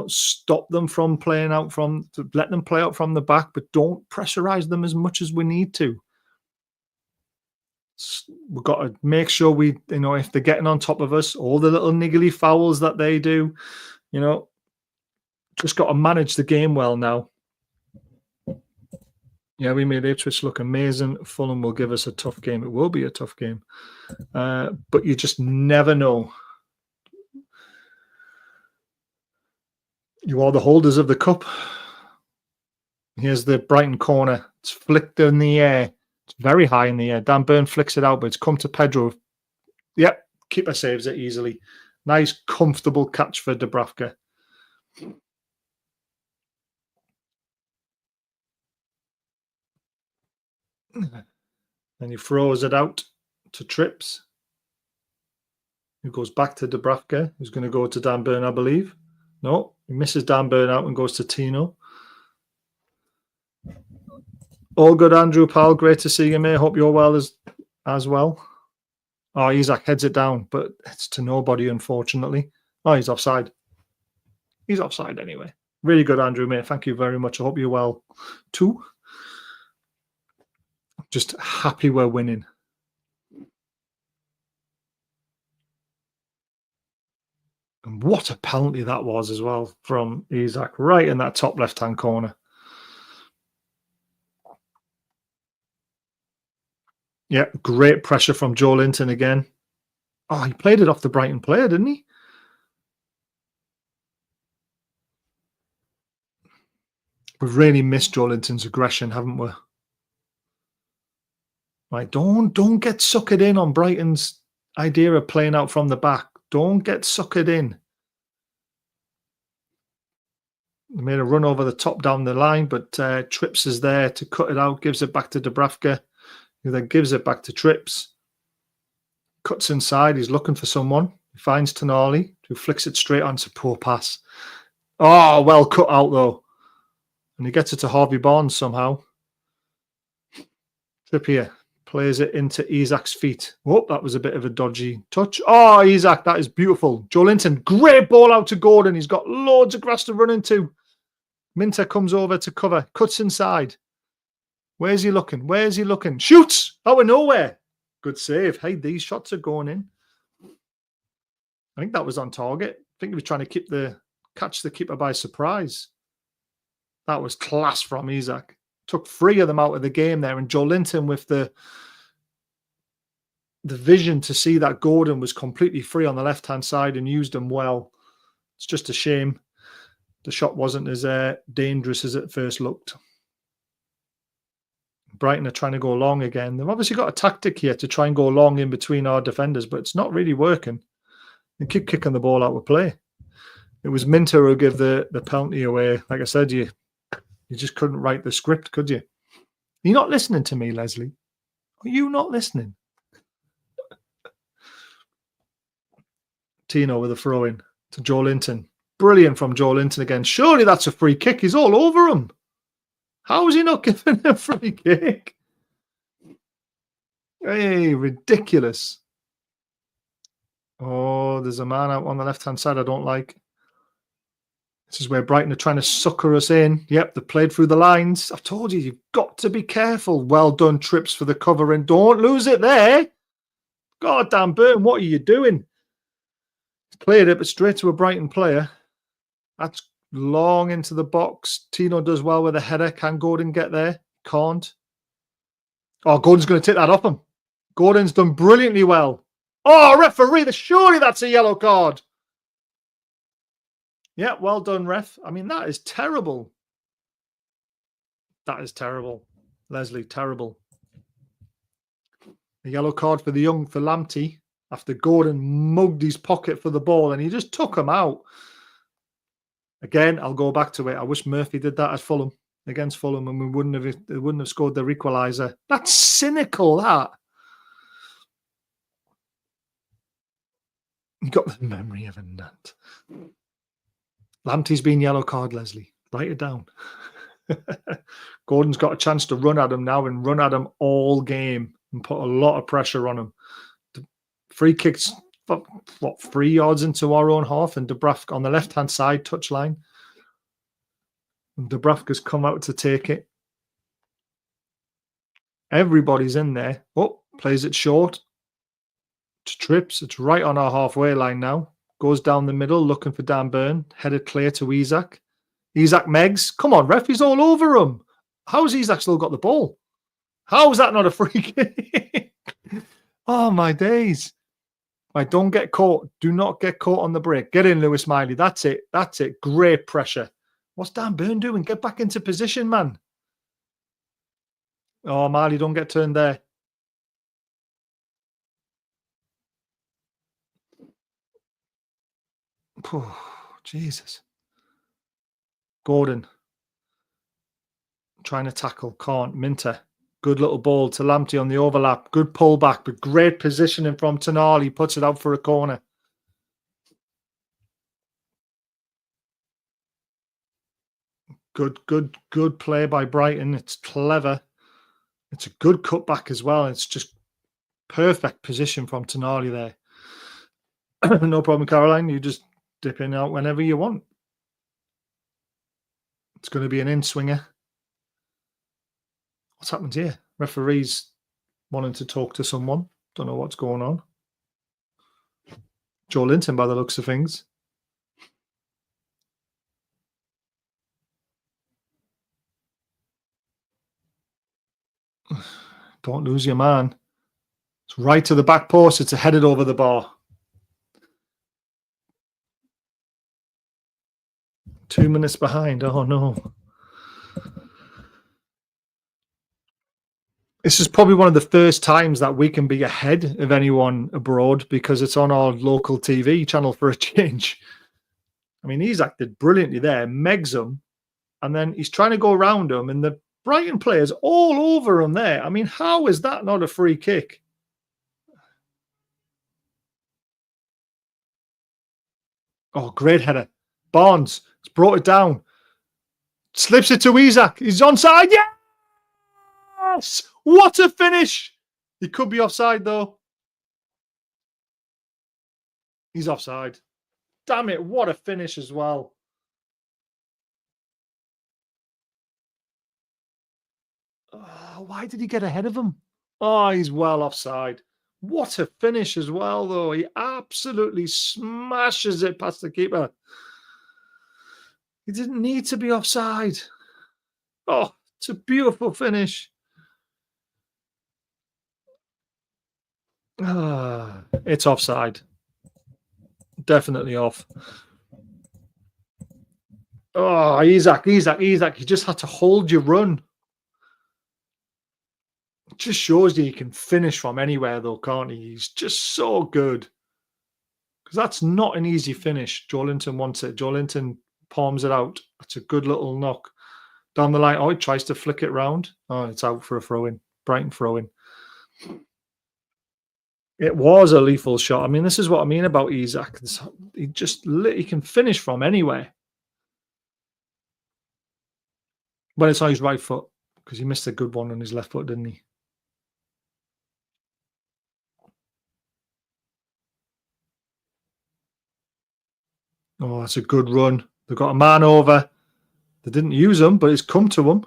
stop them from playing out let them play out from the back, but don't pressurize them as much as we need to. We've got to make sure if they're getting on top of us, all the little niggly fouls that they do, just got to manage the game well now. Yeah, we made Ipswich look amazing. Fulham will give us a tough game. It will be a tough game. But you just never know. You are the holders of the cup. Here's the Brighton corner. It's flicked in the air. It's very high in the air. Dan Burn flicks it out, but it's come to Pedro. Yep, keeper saves it easily. Nice, comfortable catch for Bhfc. Then he throws it out to Trips, who goes back to Bhfc, who's going to go to Dan Burn, I believe. No, he misses Dan Burn out and goes to Tino. All good, Andrew, pal. Great to see you, mate. Hope you're well as well. Oh, Isaac heads it down, but it's to nobody, unfortunately. Oh, he's offside. He's offside anyway. Really good, Andrew, mate. Thank you very much. I hope you're well too. Just happy we're winning. And what a penalty that was as well from Isaac, right in that top left-hand corner. Yeah, great pressure from Joe Linton again. Oh, he played it off the Brighton player, didn't he? We've really missed Joe Linton's aggression, haven't we? Right, don't get suckered in on Brighton's idea of playing out from the back. Don't get suckered in. They made a run over the top down the line, but Trips is there to cut it out, gives it back to Bhfc, who then gives it back to Trips. Cuts inside, he's looking for someone. He finds Tonali, who flicks it straight onto poor pass. Oh, well cut out though. And he gets it to Harvey Barnes somehow. Trippier plays it into Isaac's feet. Oh, that was a bit of a dodgy touch. Oh, Isaac, that is beautiful. Joe Linton, great ball out to Gordon. He's got loads of grass to run into. Minter comes over to cover, cuts inside. Where's he looking? Where's he looking? Shoots out of nowhere. Good save. Hey, these shots are going in. I think that was on target. I think he was trying to catch the keeper by surprise. That was class from Isaac. Took 3 of them out of the game there, and Joe Linton with the vision to see that Gordon was completely free on the left-hand side and used them well. It's just a shame the shot wasn't as dangerous as it first looked. Brighton are trying to go long again. They've obviously got a tactic here to try and go long in between our defenders, but it's not really working. They keep kicking the ball out of play. It was Minter who gave the penalty away. Like I said, you just couldn't write the script, could you? You're not listening to me, Leslie. Are you not listening? Tino with a throw-in to Joe Linton. Brilliant from Joe Linton again. Surely that's a free kick. He's all over him. How is he not giving a free kick? Hey, ridiculous. Oh, there's a man out on the left-hand side I don't like. This is where Brighton are trying to sucker us in. Yep, they played through the lines. I've told you, you've got to be careful. Well done, Trips, for the cover, and don't lose it there. God damn, Burton, what are you doing? Cleared it, but straight to a Brighton player. That's long into the box. Tino does well with a header. Can Gordon get there? Can't. Oh, Gordon's going to take that off him. Gordon's done brilliantly well. Oh, referee, surely that's a yellow card. Yeah, well done, ref. I mean, that is terrible. That is terrible. Leslie, terrible. A yellow card for Lamptey after Gordon mugged his pocket for the ball and he just took him out. Again, I'll go back to it. I wish Murphy did that at Fulham. against Fulham, and they wouldn't have scored their equaliser. That's cynical, that. You got the memory of a nut. Lamptey's been yellow card, Leslie. Write it down. Gordon's got a chance to run at him now and run at him all game and put a lot of pressure on him. The free kicks, what, 3 yards into our own half, and Dubravka on the left-hand side touchline. And Dubravka's come out to take it. Everybody's in there. Oh, plays it short. Trips. It's right on our halfway line now. Goes down the middle, looking for Dan Burn. Headed clear to Isak. Isak Meggs. Come on, ref. He's all over him. How's Isak still got the ball? How is that not a free kick? Oh, my days. Right, don't get caught. Do not get caught on the break. Get in, Lewis Miley. That's it. That's it. Great pressure. What's Dan Burn doing? Get back into position, man. Oh, Miley, don't get turned there. Oh, Jesus. Gordon. Trying to tackle. Can't. Minter. Good little ball to Lamptey on the overlap. Good pull back, but great positioning from Tonali. Puts it out for a corner. Good play by Brighton. It's clever. It's a good cutback as well. It's just perfect position from Tonali there. No problem, Caroline. You just dip in and out whenever you want. It's going to be an in-swinger. What's happened here? Referees wanting to talk to someone. Don't know what's going on. Joe Linton, by the looks of things. Don't lose your man. It's right to the back post. It's headed over the bar. 2 minutes behind. Oh, no. This is probably one of the first times that we can be ahead of anyone abroad because it's on our local TV channel for a change. I mean, he's acted brilliantly there. Megs him, and then he's trying to go around him, and the Brighton players all over him there. I mean, how is that not a free kick? Oh, great header. Barnes has brought it down. Slips it to Isak. He's onside. Yes! What a finish! He could be offside, though. He's offside. Damn it, what a finish as well. Oh, why did he get ahead of him? Oh, he's well offside. What a finish as well, though. He absolutely smashes it past the keeper. He didn't need to be offside. Oh, it's a beautiful finish. It's offside. Definitely off. Oh, Isak. You just had to hold your run. It just shows you can finish from anywhere, though, can't he? He's just so good. Because that's not an easy finish. Joelinton wants it. Joelinton palms it out. That's a good little knock. Down the line. Oh, he tries to flick it round. Oh, it's out for a throw-in. Brighton throw-in. It was a lethal shot. I mean, this is what I mean about Isak. He can finish from anywhere. Well, it's on his right foot because he missed a good one on his left foot, didn't he? Oh, that's a good run. They've got a man over. They didn't use him, but it's come to him.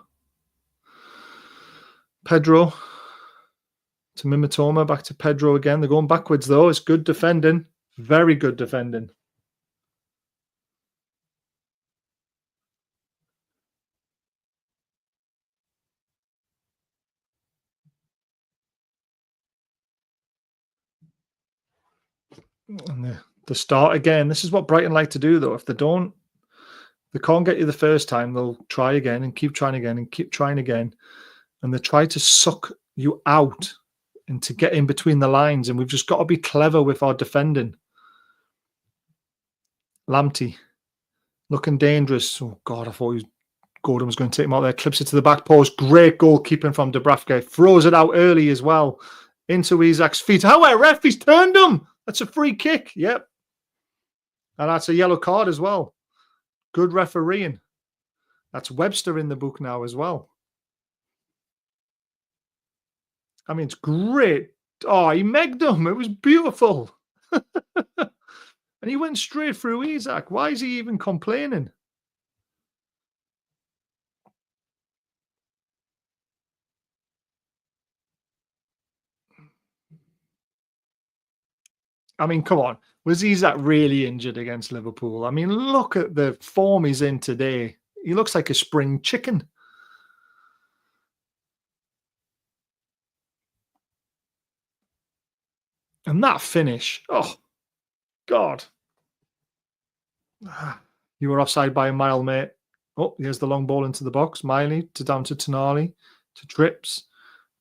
Pedro to Mimitoma, back to Pedro again. They're going backwards, though. It's good defending. Very good defending. And the start again. This is what Brighton like to do, though. If they can't get you the first time, they'll try again and keep trying again and keep trying again. And they try to suck you out and to get in between the lines. And we've just got to be clever with our defending. Lamptey looking dangerous. Oh, God, I thought he was Gordon was going to take him out there, clips it to the back post. Great goalkeeping from Bhfc. Throws it out early as well into Isak's feet. However, ref, he's turned him. That's a free kick. Yep. And that's a yellow card as well. Good refereeing. That's Webster in the book now as well. I mean, it's great. Oh, he megged him. It was beautiful. And he went straight through Isak. Why is he even complaining? I mean, come on. Was Isak really injured against Liverpool? I mean, look at the form he's in today. He looks like a spring chicken. And that finish. Oh, God. You were offside by a mile, mate. Oh, here's the long ball into the box. Miley to down to Tonali to Trips.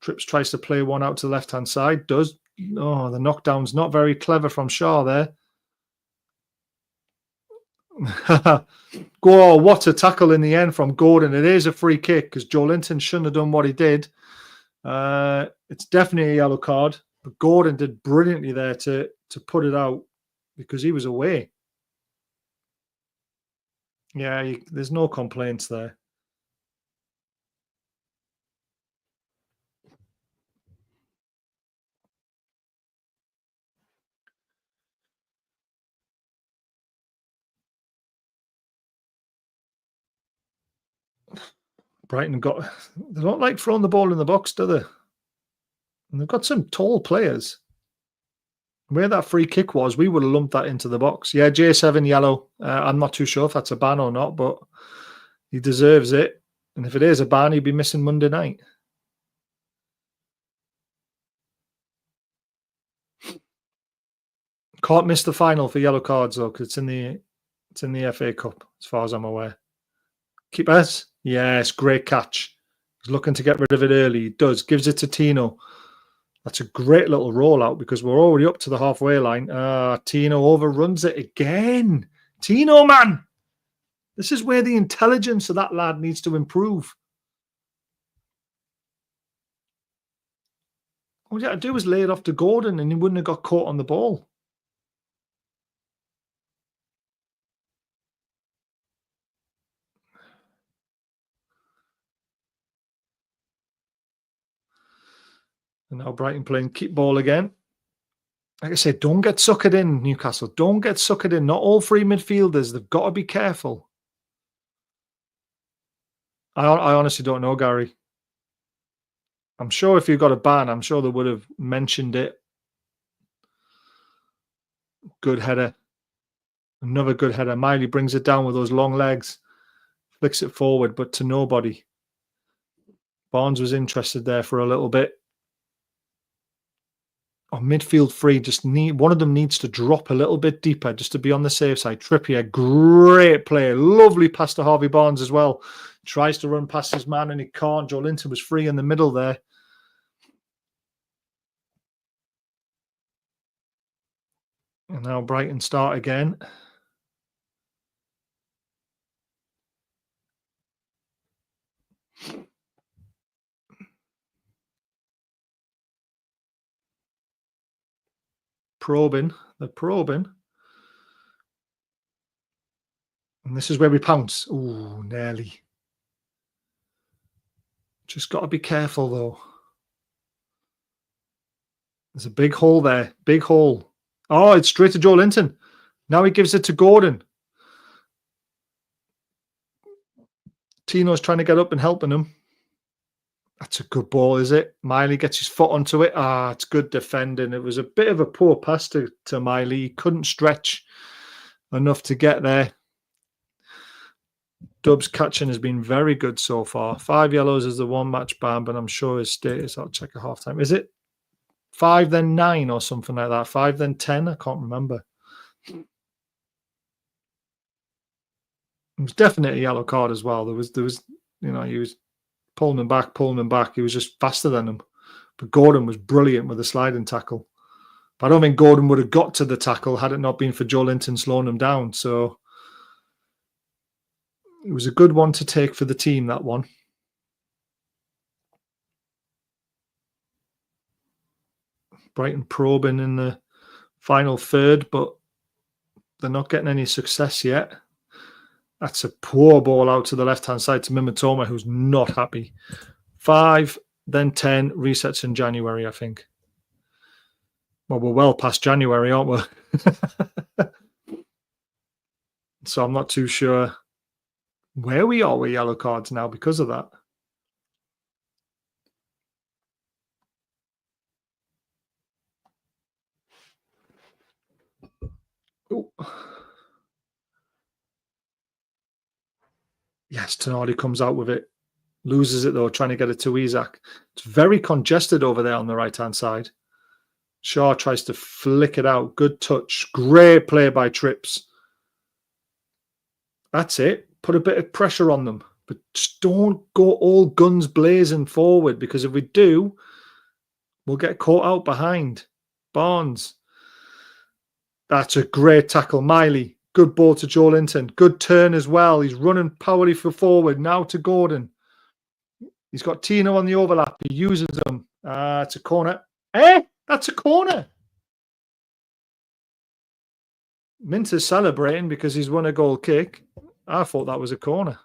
Trips tries to play one out to the left-hand side. Does. Oh, the knockdown's not very clever from Shaw there. Oh, what a tackle in the end from Gordon. It is a free kick because Joelinton shouldn't have done what he did. It's definitely a yellow card. But Gordon did brilliantly there to put it out because he was away. Yeah, there's no complaints there. Brighton they don't like throwing the ball in the box, do they? And they've got some tall players. Where that free kick was, we would have lumped that into the box. Yeah, J7 yellow. I'm not too sure if that's a ban or not, but he deserves it. And if it is a ban, he'd be missing Monday night. Can't miss the final for yellow cards though, because it's in the FA Cup, as far as I'm aware. Keepers, yes, great catch. He's looking to get rid of it early. He does. Gives it to Tino. That's a great little rollout because we're already up to the halfway line. Tino overruns it again. Tino, man. This is where the intelligence of that lad needs to improve. All you had to do was lay it off to Gordon and he wouldn't have got caught on the ball. And now Brighton playing keep ball again. Like I said, don't get suckered in, Newcastle. Don't get suckered in. Not all three midfielders. They've got to be careful. I honestly don't know, Gary. I'm sure if you got a ban, I'm sure they would have mentioned it. Good header. Another good header. Miley brings it down with those long legs. Flicks it forward, but to nobody. Barnes was interested there for a little bit. Oh, midfield free, one of them needs to drop a little bit deeper just to be on the safe side. Trippier, great play. Lovely pass to Harvey Barnes as well. Tries to run past his man and he can't. Joelinton was free in the middle there. And now Brighton start again. They're probing. And this is where we pounce. Ooh, nearly. Just got to be careful, though. There's a big hole there. Big hole. Oh, it's straight to Joelinton. Now he gives it to Gordon. Tino's trying to get up and helping him. That's a good ball, is it? Miley gets his foot onto it. It's good defending. It was a bit of a poor pass to Miley. He couldn't stretch enough to get there. Dub's catching has been very good so far. 5 yellows is the one match ban, but I'm sure his status. I'll check at halftime. Is it 5 then 9 or something like that? 5 then 10? I can't remember. It was definitely a yellow card as well. There was, he was pulling him back. He was just faster than him. But Gordon was brilliant with the sliding tackle. But I don't think Gordon would have got to the tackle had it not been for Joelinton slowing him down. So It was a good one to take for the team, that one. Brighton probing in the final third, but they're not getting any success yet. That's a poor ball out to the left-hand side to Mimitoma, who's not happy. 5, then 10, resets in January, I think. Well, we're well past January, aren't we? So I'm not too sure where we are with yellow cards now because of that. Ooh. Yes, Tonali comes out with it. Loses it, though, trying to get it to Isak. It's very congested over there on the right-hand side. Shaw tries to flick it out. Good touch. Great play by Trips. That's it. Put a bit of pressure on them. But just don't go all guns blazing forward, because if we do, we'll get caught out behind. Barnes. That's a great tackle. Miley. Good ball to Joelinton. Good turn as well. He's running powerfully for forward. Now to Gordon. He's got Tino on the overlap. He uses them. It's a corner. That's a corner. Minter's celebrating because he's won a goal kick. I thought that was a corner.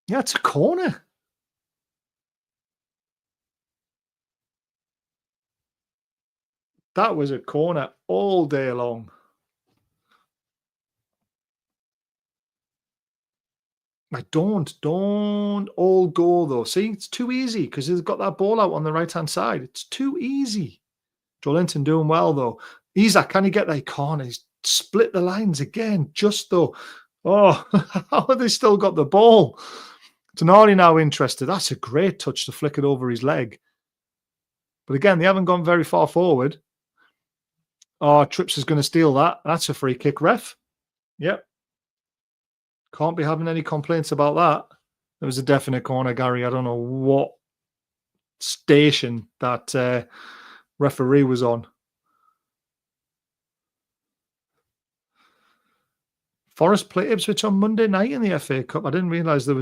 Yeah, it's a corner. That was a corner all day long. I don't all go though. See, it's too easy because he's got that ball out on the right-hand side. It's too easy. Joelinton doing well though. Isak, can he get that corner? He's split the lines again, just though. Oh, how have they still got the ball? Tonali now interested. That's a great touch to flick it over his leg. But again, they haven't gone very far forward. Oh, Trips is going to steal that. That's a free kick, ref. Yep. Can't be having any complaints about that. There was a definite corner, Gary. I don't know what station that referee was on. Forest play Ipswich on Monday night in the FA Cup. I didn't realise they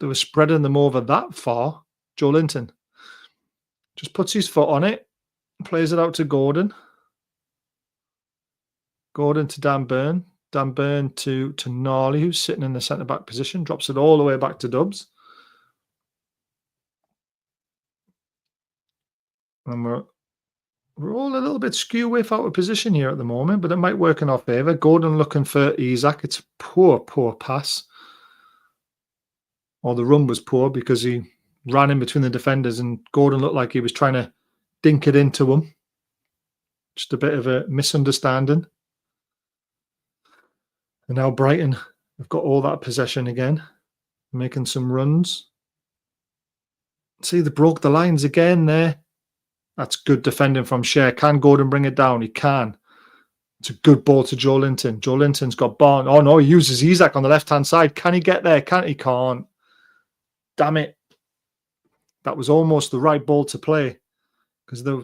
were spreading them over that far. Joelinton just puts his foot on it, plays it out to Gordon. Gordon to Dan Burn. Dan Burn to Tonali, who's sitting in the centre-back position. Drops it all the way back to Dubs. And we're all a little bit skew whiff out of position here at the moment, but it might work in our favour. Gordon looking for Isak. It's a poor pass. Or the run was poor because he ran in between the defenders and Gordon looked like he was trying to dink it into him. Just a bit of a misunderstanding. And now Brighton have got all that possession again, making some runs. See, they broke the lines again there. That's good defending from Shea. Can Gordon bring it down? He can. It's a good ball to Joelinton. Joelinton's got Barnes. Oh, no, he uses Isak on the left-hand side. Can he get there? He can't. Damn it. That was almost the right ball to play because they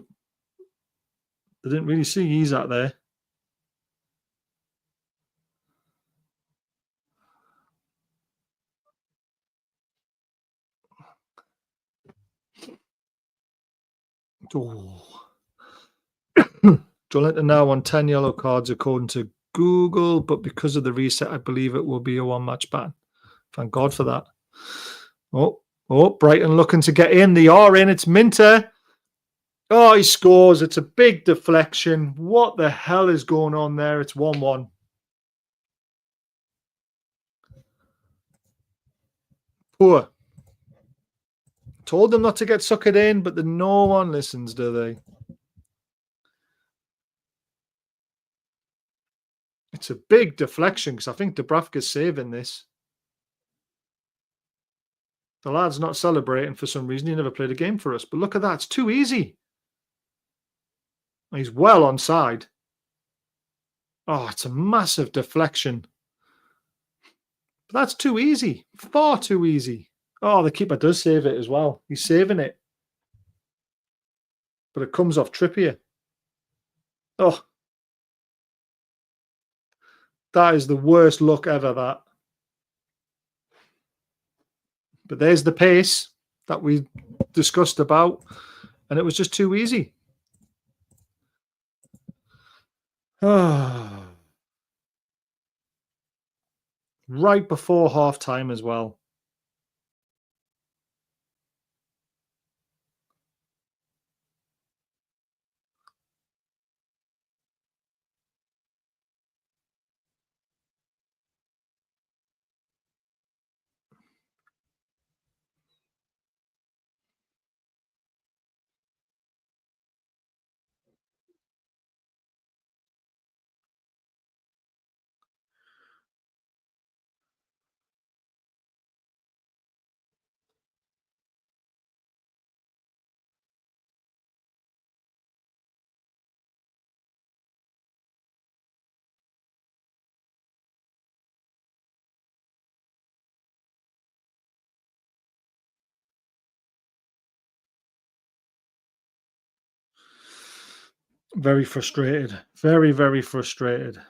didn't really see Isak there. Oh. Joelinton now on 10 yellow cards according to Google, but because of the reset, I believe it will be a one-match ban. Thank God for that. Oh, Brighton looking to get in. They are in. It's Minter. Oh, he scores. It's a big deflection. What the hell is going on there? It's 1-1. Poor. Told them not to get suckered in, but no one listens, do they? It's a big deflection because I think Bhfc's saving this. The lad's not celebrating for some reason. He never played a game for us. But look at that. It's too easy. He's well onside. Oh, it's a massive deflection. But that's too easy. Far too easy. Oh, the keeper does save it as well. He's saving it. But it comes off Trippier. Oh. That is the worst look ever, that. But there's the pace that we discussed about, and it was just too easy. Right before half time as well. Very frustrated. Very, very frustrated.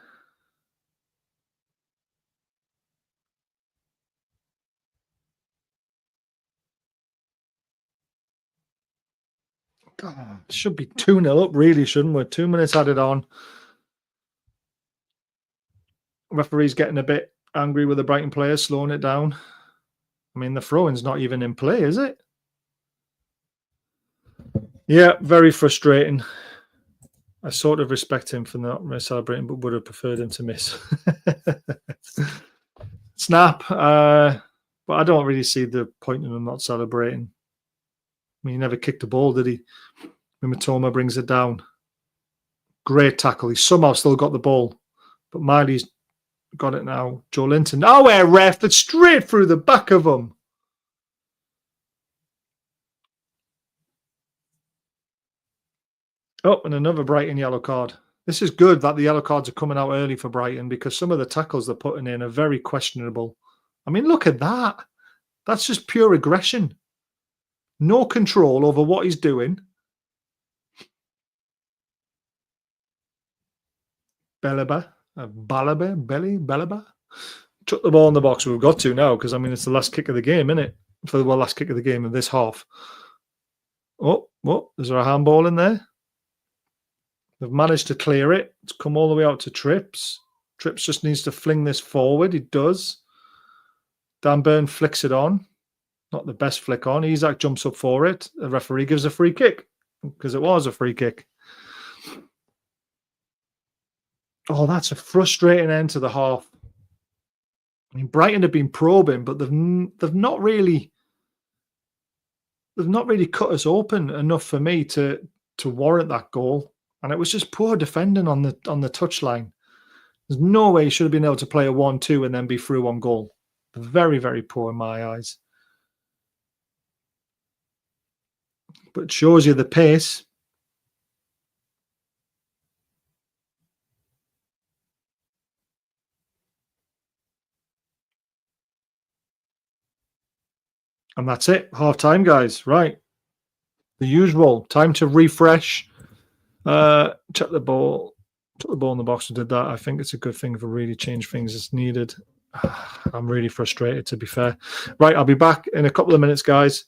God, should be 2-0 up, really, shouldn't we? 2 minutes added on. Referee's getting a bit angry with the Brighton players, slowing it down. I mean, the throw-in's not even in play, is it? Yeah, very frustrating. I sort of respect him for not celebrating, but would have preferred him to miss. Snap. But I don't really see the point in him not celebrating. I mean, he never kicked the ball, did he? When Matoma brings it down. Great tackle. He's somehow still got the ball. But Miley's got it now. Joe Linton. Oh, ref. That's straight through the back of him. Oh, and another Brighton yellow card. This is good that the yellow cards are coming out early for Brighton, because some of the tackles they're putting in are very questionable. I mean, look at that. That's just pure aggression. No control over what he's doing. Belaba. Belaba. Chuck the ball in the box. We've got to now, because, I mean, it's the last kick of the game, isn't it? For the last kick of the game of this half. Oh, is there a handball in there? They've managed to clear it. It's come all the way out to Trips. Trips just needs to fling this forward. He does. Dan Burn flicks it on. Not the best flick on. Isak jumps up for it. The referee gives a free kick, because it was a free kick. Oh, that's a frustrating end to the half. I mean, Brighton have been probing, but they've not really cut us open enough for me to warrant that goal. And it was just poor defending on the touchline. There's no way he should have been able to play a 1-2 and then be through on goal. Very, very poor in my eyes. But it shows you the pace. And that's it. Half time, guys. Right. The usual. Time to refresh. Check the ball. Took the ball in the box and did that. I think it's a good thing if we really change things as needed. I'm really frustrated, to be fair. Right, I'll be back in a couple of minutes, guys.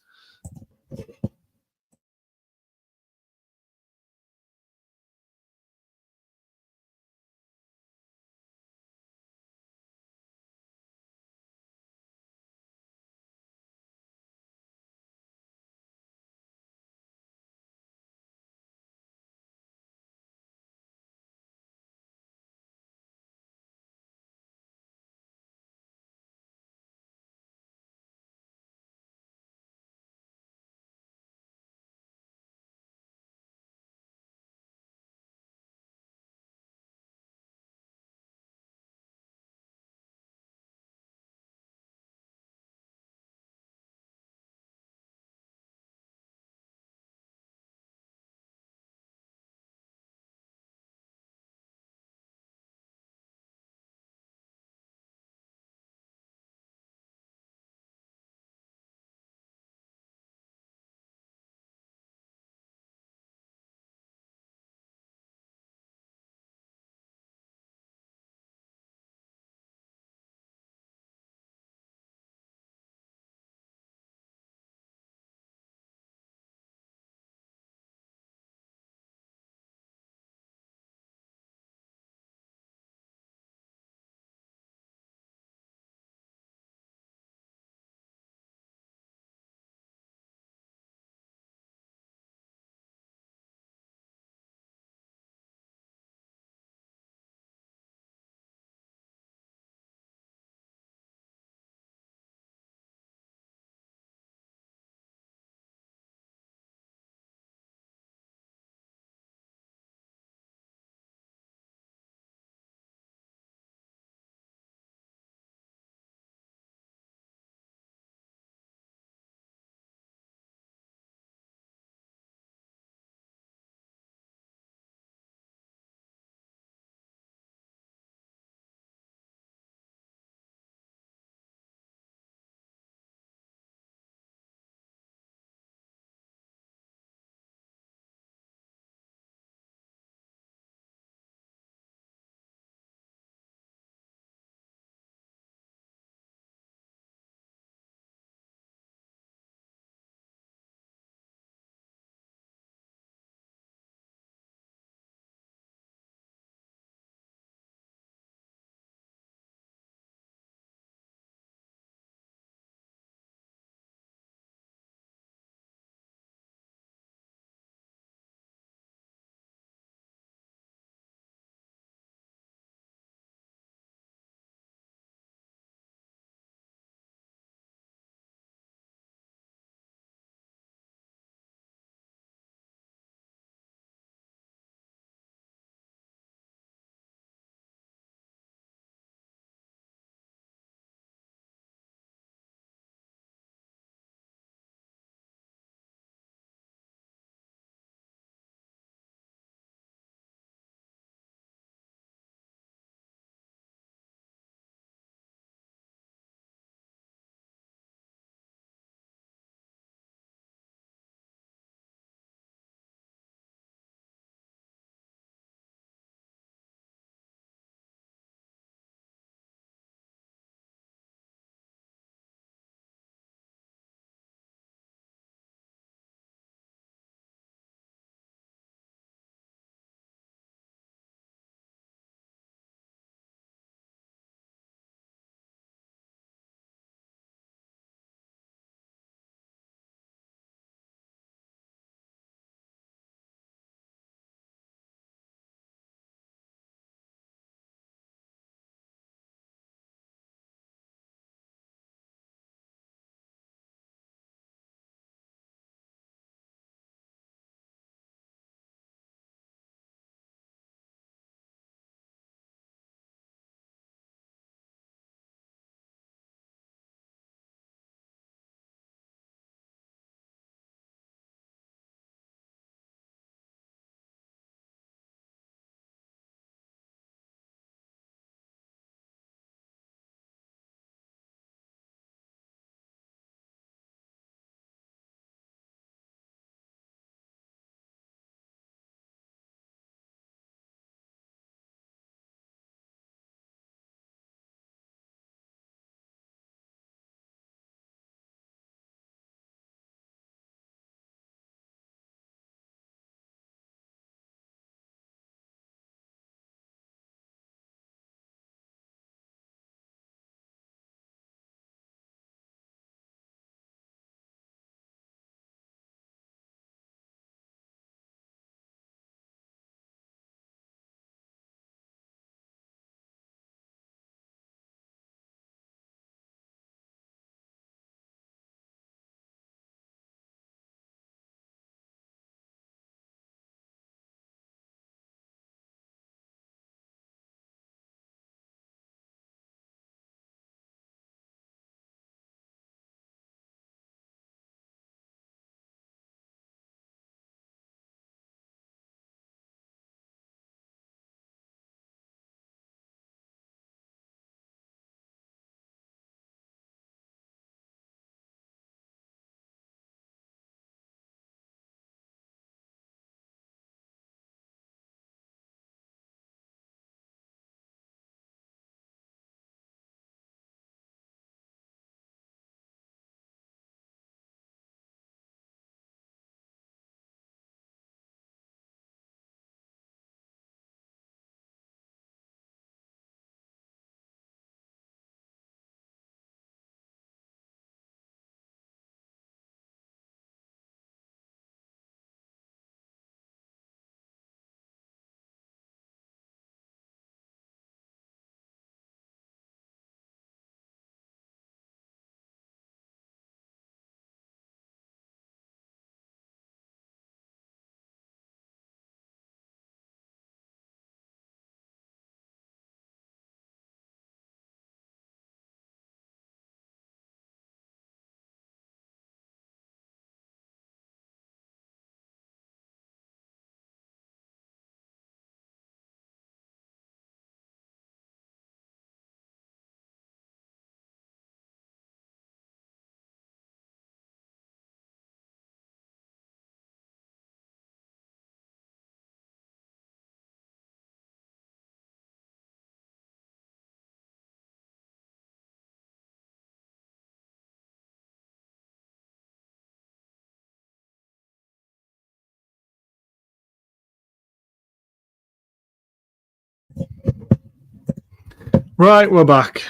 Right, we're back.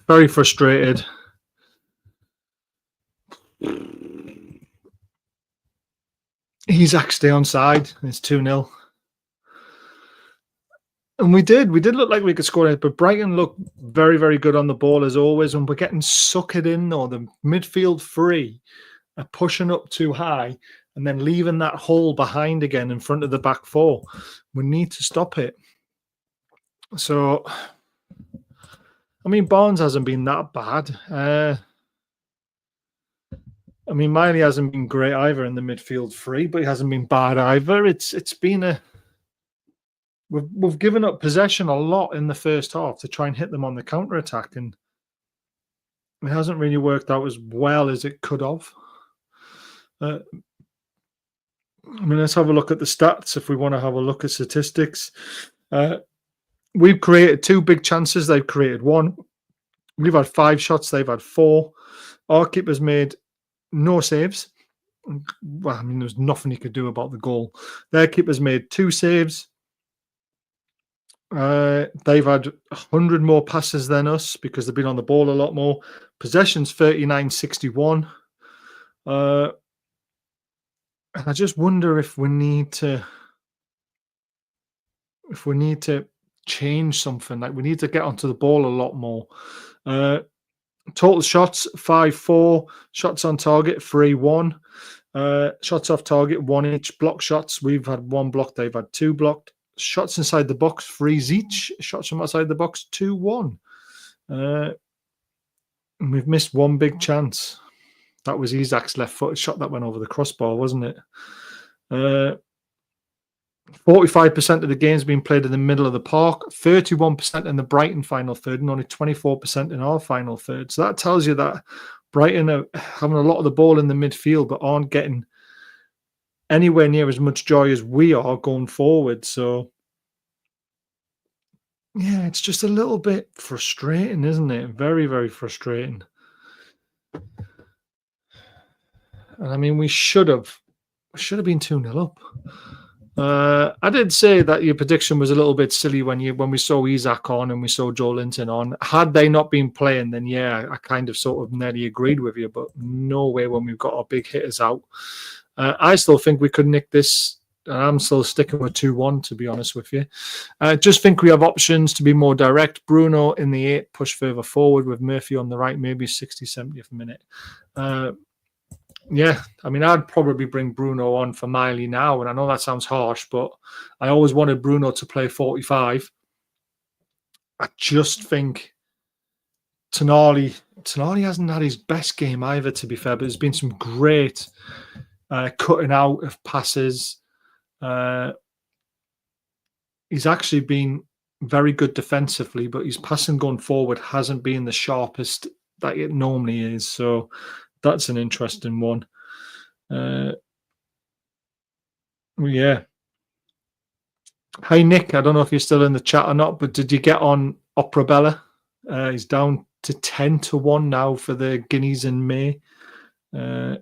Very frustrated. Isak stay onside. It's 2-0. And we did look like we could score it, but Brighton looked very, very good on the ball as always. And we're getting suckered in, though. The midfield three are pushing up too high and then leaving that hole behind again in front of the back four. We need to stop it. So, I mean, Barnes hasn't been that bad. I mean, Miley hasn't been great either in the midfield three, but he hasn't been bad either. It's been a we've given up possession a lot in the first half to try and hit them on the counter attack, and it hasn't really worked out as well as it could have. I mean, let's have a look at the stats if we want to have a look at statistics. We've created 2 big chances. They've created 1. We've had 5 shots. They've had 4. Our keeper's made no saves. Well, I mean, there's nothing he could do about the goal. Their keeper's made 2 saves. They've had 100 more passes than us because they've been on the ball a lot more. Possession's 39-61. And I just wonder if we need to change something. Like, we need to get onto the ball a lot more. Total shots 5-4. Shots on target 3-1. Shots off target 1 each. Block shots, we've had 1 block. They've had 2 blocked. Shots inside the box 3 each. Shots from outside the box 2-1. And we've missed 1 big chance. That was Isak's left-footed shot that went over the crossbar, wasn't it? 45% of the game's been played in the middle of the park, 31% in the Brighton final third, and only 24% in our final third. So that tells you that Brighton are having a lot of the ball in the midfield, but aren't getting anywhere near as much joy as we are going forward. So, yeah, it's just a little bit frustrating, isn't it? Very, very frustrating. And I mean, we should have been 2-0 up. I did say that your prediction was a little bit silly when we saw Isak on and we saw Joe Linton on. Had they not been playing, then yeah, I kind of sort of nearly agreed with you, but no way when we've got our big hitters out. I still think we could nick this. I'm still sticking with 2-1, to be honest with you. I just think we have options to be more direct. Bruno in the 8, push further forward with Murphy on the right, maybe 60, 70th minute. Yeah, I mean, I'd probably bring Bruno on for Miley now, and I know that sounds harsh, but I always wanted Bruno to play 45. I just think Tonali hasn't had his best game either, to be fair, but there's been some great cutting out of passes. He's actually been very good defensively, but his passing going forward hasn't been the sharpest that it normally is. So that's an interesting one. Yeah. Hey, Nick, I don't know if you're still in the chat or not, but did you get on Opera Bella? He's down to 10-1 now for the Guineas in May. I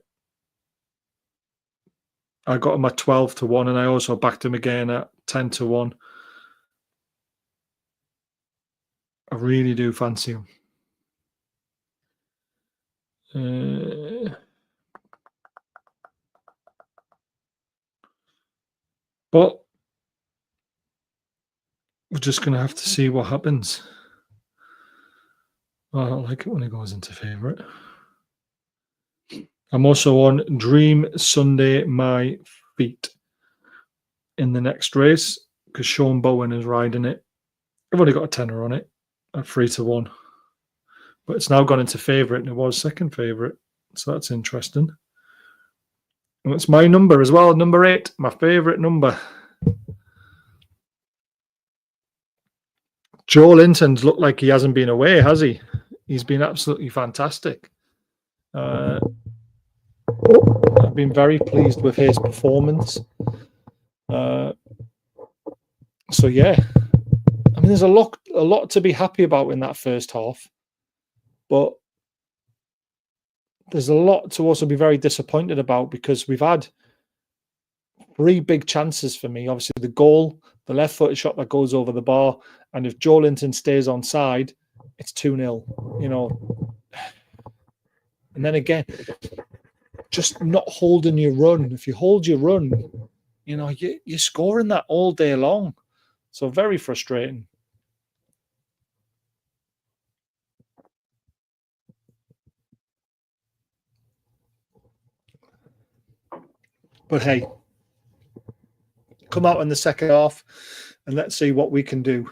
got him at 12-1, and I also backed him again at 10-1. I really do fancy him. But we're just going to have to see what happens. I don't like it when it goes into favourite. I'm also on Dream Sunday My Feet in the next race because Sean Bowen is riding it. I've only got a tenner on it at 3-1. But it's now gone into favourite, and it was second favourite. So that's interesting. And it's my number as well, number 8, my favourite number. Joe Linton's looked like he hasn't been away, has he? He's been absolutely fantastic. I've been very pleased with his performance. So yeah, I mean, there's a lot to be happy about in that first half, but there's a lot to also be very disappointed about because we've had 3 big chances for me. Obviously, the goal, the left-footed shot that goes over the bar, and if Joe Linton stays onside, it's 2-0, you know. And then again, just not holding your run. If you hold your run, you know, you're scoring that all day long. So very frustrating. But hey, come out in the second half and let's see what we can do.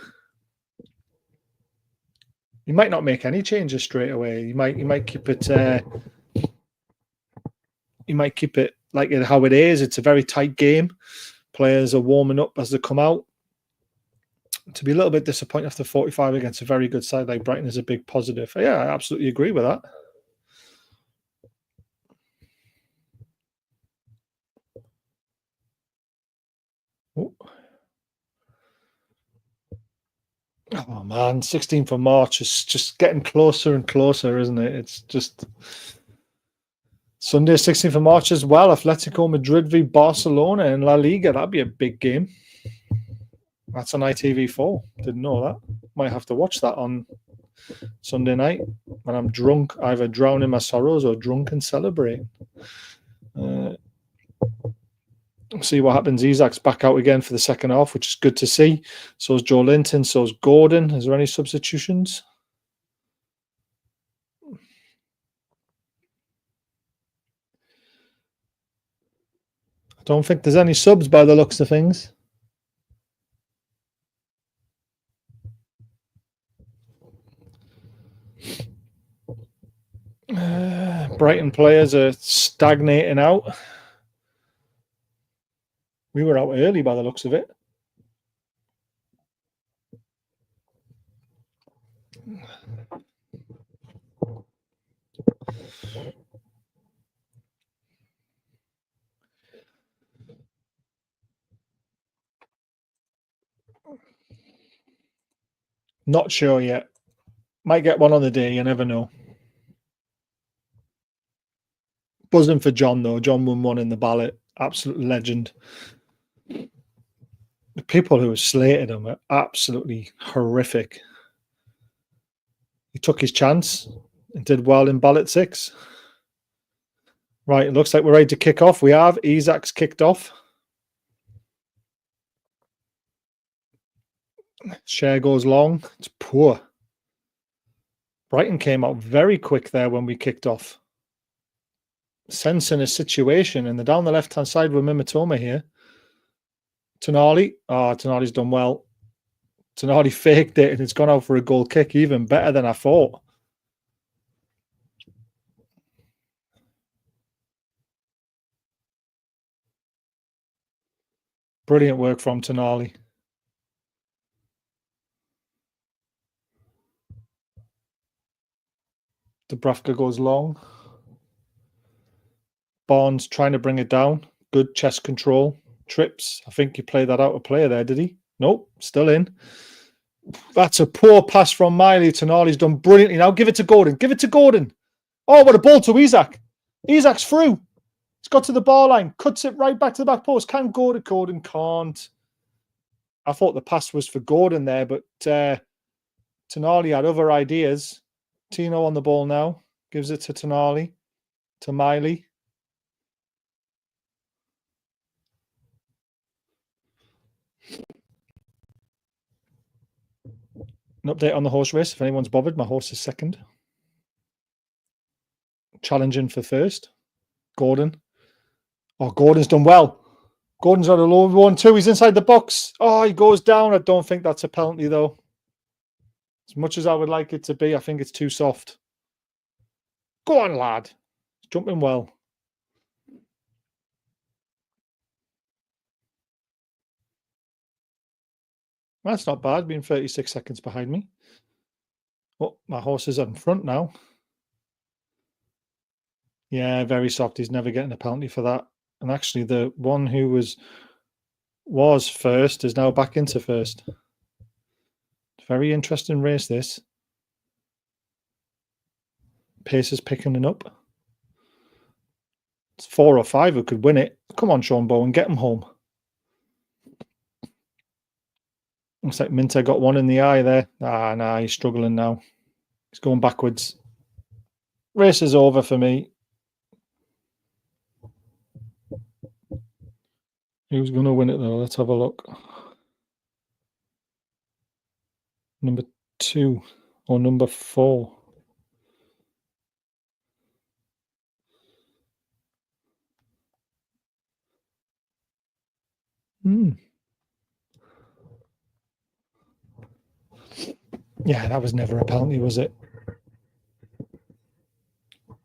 You might not make any changes straight away. You might keep it like how it is. It's a very tight game. Players are warming up as they come out. To be a little bit disappointed after 45 against a very good side like Brighton is a big positive. Yeah, I absolutely agree with that. Oh man, 16th of March is just getting closer and closer, isn't it? It's just Sunday, 16th of March as well. Atletico Madrid v Barcelona in La Liga. That'd be a big game. That's on ITV4. Didn't know that. Might have to watch that on Sunday night when I'm drunk, either drowning my sorrows or drunk and celebrating. See what happens. Isak's back out again for the second half, which is good to see. So is Joe Linton. So is Gordon. Is there any substitutions? I don't think there's any subs by the looks of things. Brighton players are stagnating out. We were out early by the looks of it. Not sure yet. Might get one on the day. You never know. Buzzing for John, though. John won one in the ballot. Absolute legend. The people who slated him are absolutely horrific. He took his chance and did well in ballot 6. Right, it looks like we're ready to kick off. We have. Isak's kicked off. Share goes long. It's poor. Brighton came out very quick there when we kicked off. Sensing a situation, and they're down the left-hand side with Mimitoma here. Tonali. Oh, Tonali's done well. Tonali faked it, and it's gone out for a goal kick. Even better than I thought. Brilliant work from Tonali. Dubravka goes long. Barnes trying to bring it down. Good chest control. Trips. I think he played that out of player there, did he? Nope, still in. That's a poor pass from Miley. Tonali's done brilliantly. Now give it to Gordon. Give it to Gordon. Oh, what a ball to Isak. Isak's through. He's got to the bar line. Cuts it right back to the back post. Can Gordon? Gordon can't. I thought the pass was for Gordon there, but Tonali had other ideas. Tino on the ball now. Gives it to Tonali. To Miley. An update on the horse race, if anyone's bothered. My horse is second. Challenging for first. Gordon. Oh, Gordon's done well. Gordon's on a low 1-2. He's inside the box. Oh, he goes down. I don't think that's a penalty, though. As much as I would like it to be, I think it's too soft. Go on, lad. He's jumping well. That's not bad, being 36 seconds behind me. Oh, my horse is in front now. Yeah, very soft. He's never getting a penalty for that. And actually, the one who was first is now back into first. Very interesting race, this. Pace is picking it up. It's 4 or 5 who could win it. Come on, Sean Bowen, get him home. Looks like Minter got one in the eye there. Nah, he's struggling now. He's going backwards. Race is over for me. Who's going to win it, though? Let's have a look. Number 2 or number 4? Yeah, that was never a penalty, was it?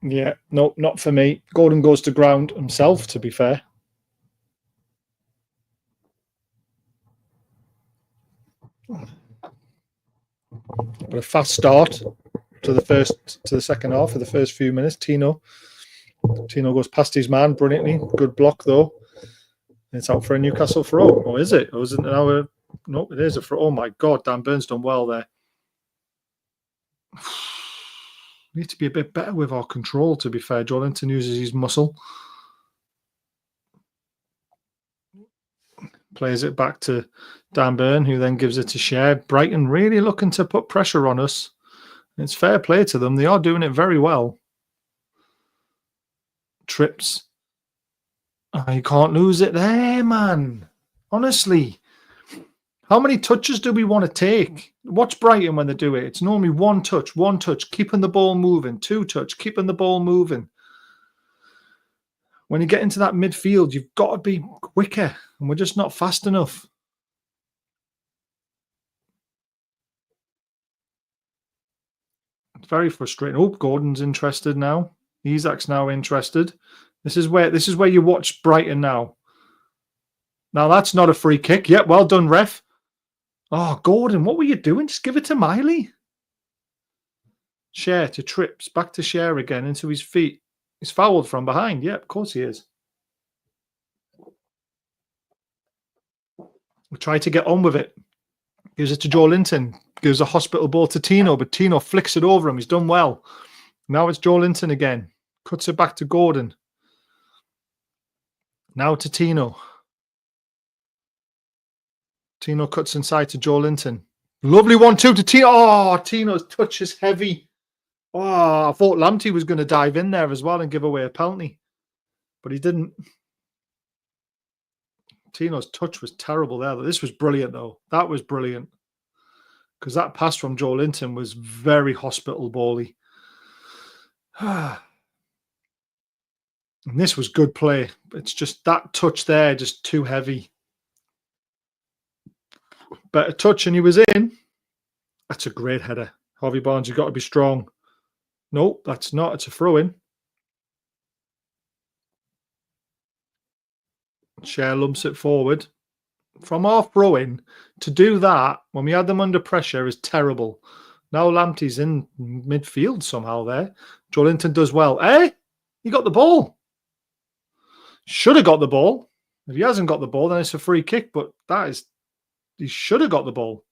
Yeah, no, not for me. Gordon goes to ground himself, to be fair. But a fast start to the second half for the first few minutes. Tino goes past his man brilliantly. Good block though. It's out for a Newcastle throw. Or is it? Or is it now? No, it is a throw. Oh my God, Dan Burns done well there. We need to be a bit better with our control, to be fair. Joelinton uses his muscle. Plays it back to Dan Burn, who then gives it to Share. Brighton really looking to put pressure on us. It's fair play to them. They are doing it very well. Trips. Oh, you can't lose it there, man. Honestly. How many touches do we want to take? Watch Brighton when they do it. It's normally one touch, keeping the ball moving. 2 touch, keeping the ball moving. When you get into that midfield, you've got to be quicker, and we're just not fast enough. It's very frustrating. Oh, Gordon's interested now. Isak's now interested. This is where you watch Brighton now. Now that's not a free kick. Yep, well done, ref. Oh, Gordon, what were you doing? Just give it to Miley. Share to Trips. Back to Share again into his feet. He's fouled from behind. Yeah, of course he is. We try to get on with it. Gives it to Joelinton. Gives a hospital ball to Tino, but Tino flicks it over him. He's done well. Now it's Joelinton again. Cuts it back to Gordon. Now to Tino. Tino cuts inside to Joelinton. Lovely 1-2 to Tino. Oh, Tino's touch is heavy. Oh, I thought Lamptey was going to dive in there as well and give away a penalty, but he didn't. Tino's touch was terrible there. This was brilliant, though. That was brilliant. Because that pass from Joelinton was very hospital bally. And this was good play. It's just that touch there, just too heavy. Better touch and he was in. That's a great header. Harvey Barnes, you've got to be strong. Nope, that's not. It's a throw-in. Share lumps it forward. From our throw-in, to do that when we had them under pressure is terrible. Now Lamptey's in midfield somehow there. Joelinton does well. Eh? He got the ball. Should have got the ball. If he hasn't got the ball, then it's a free kick, but he should have got the ball.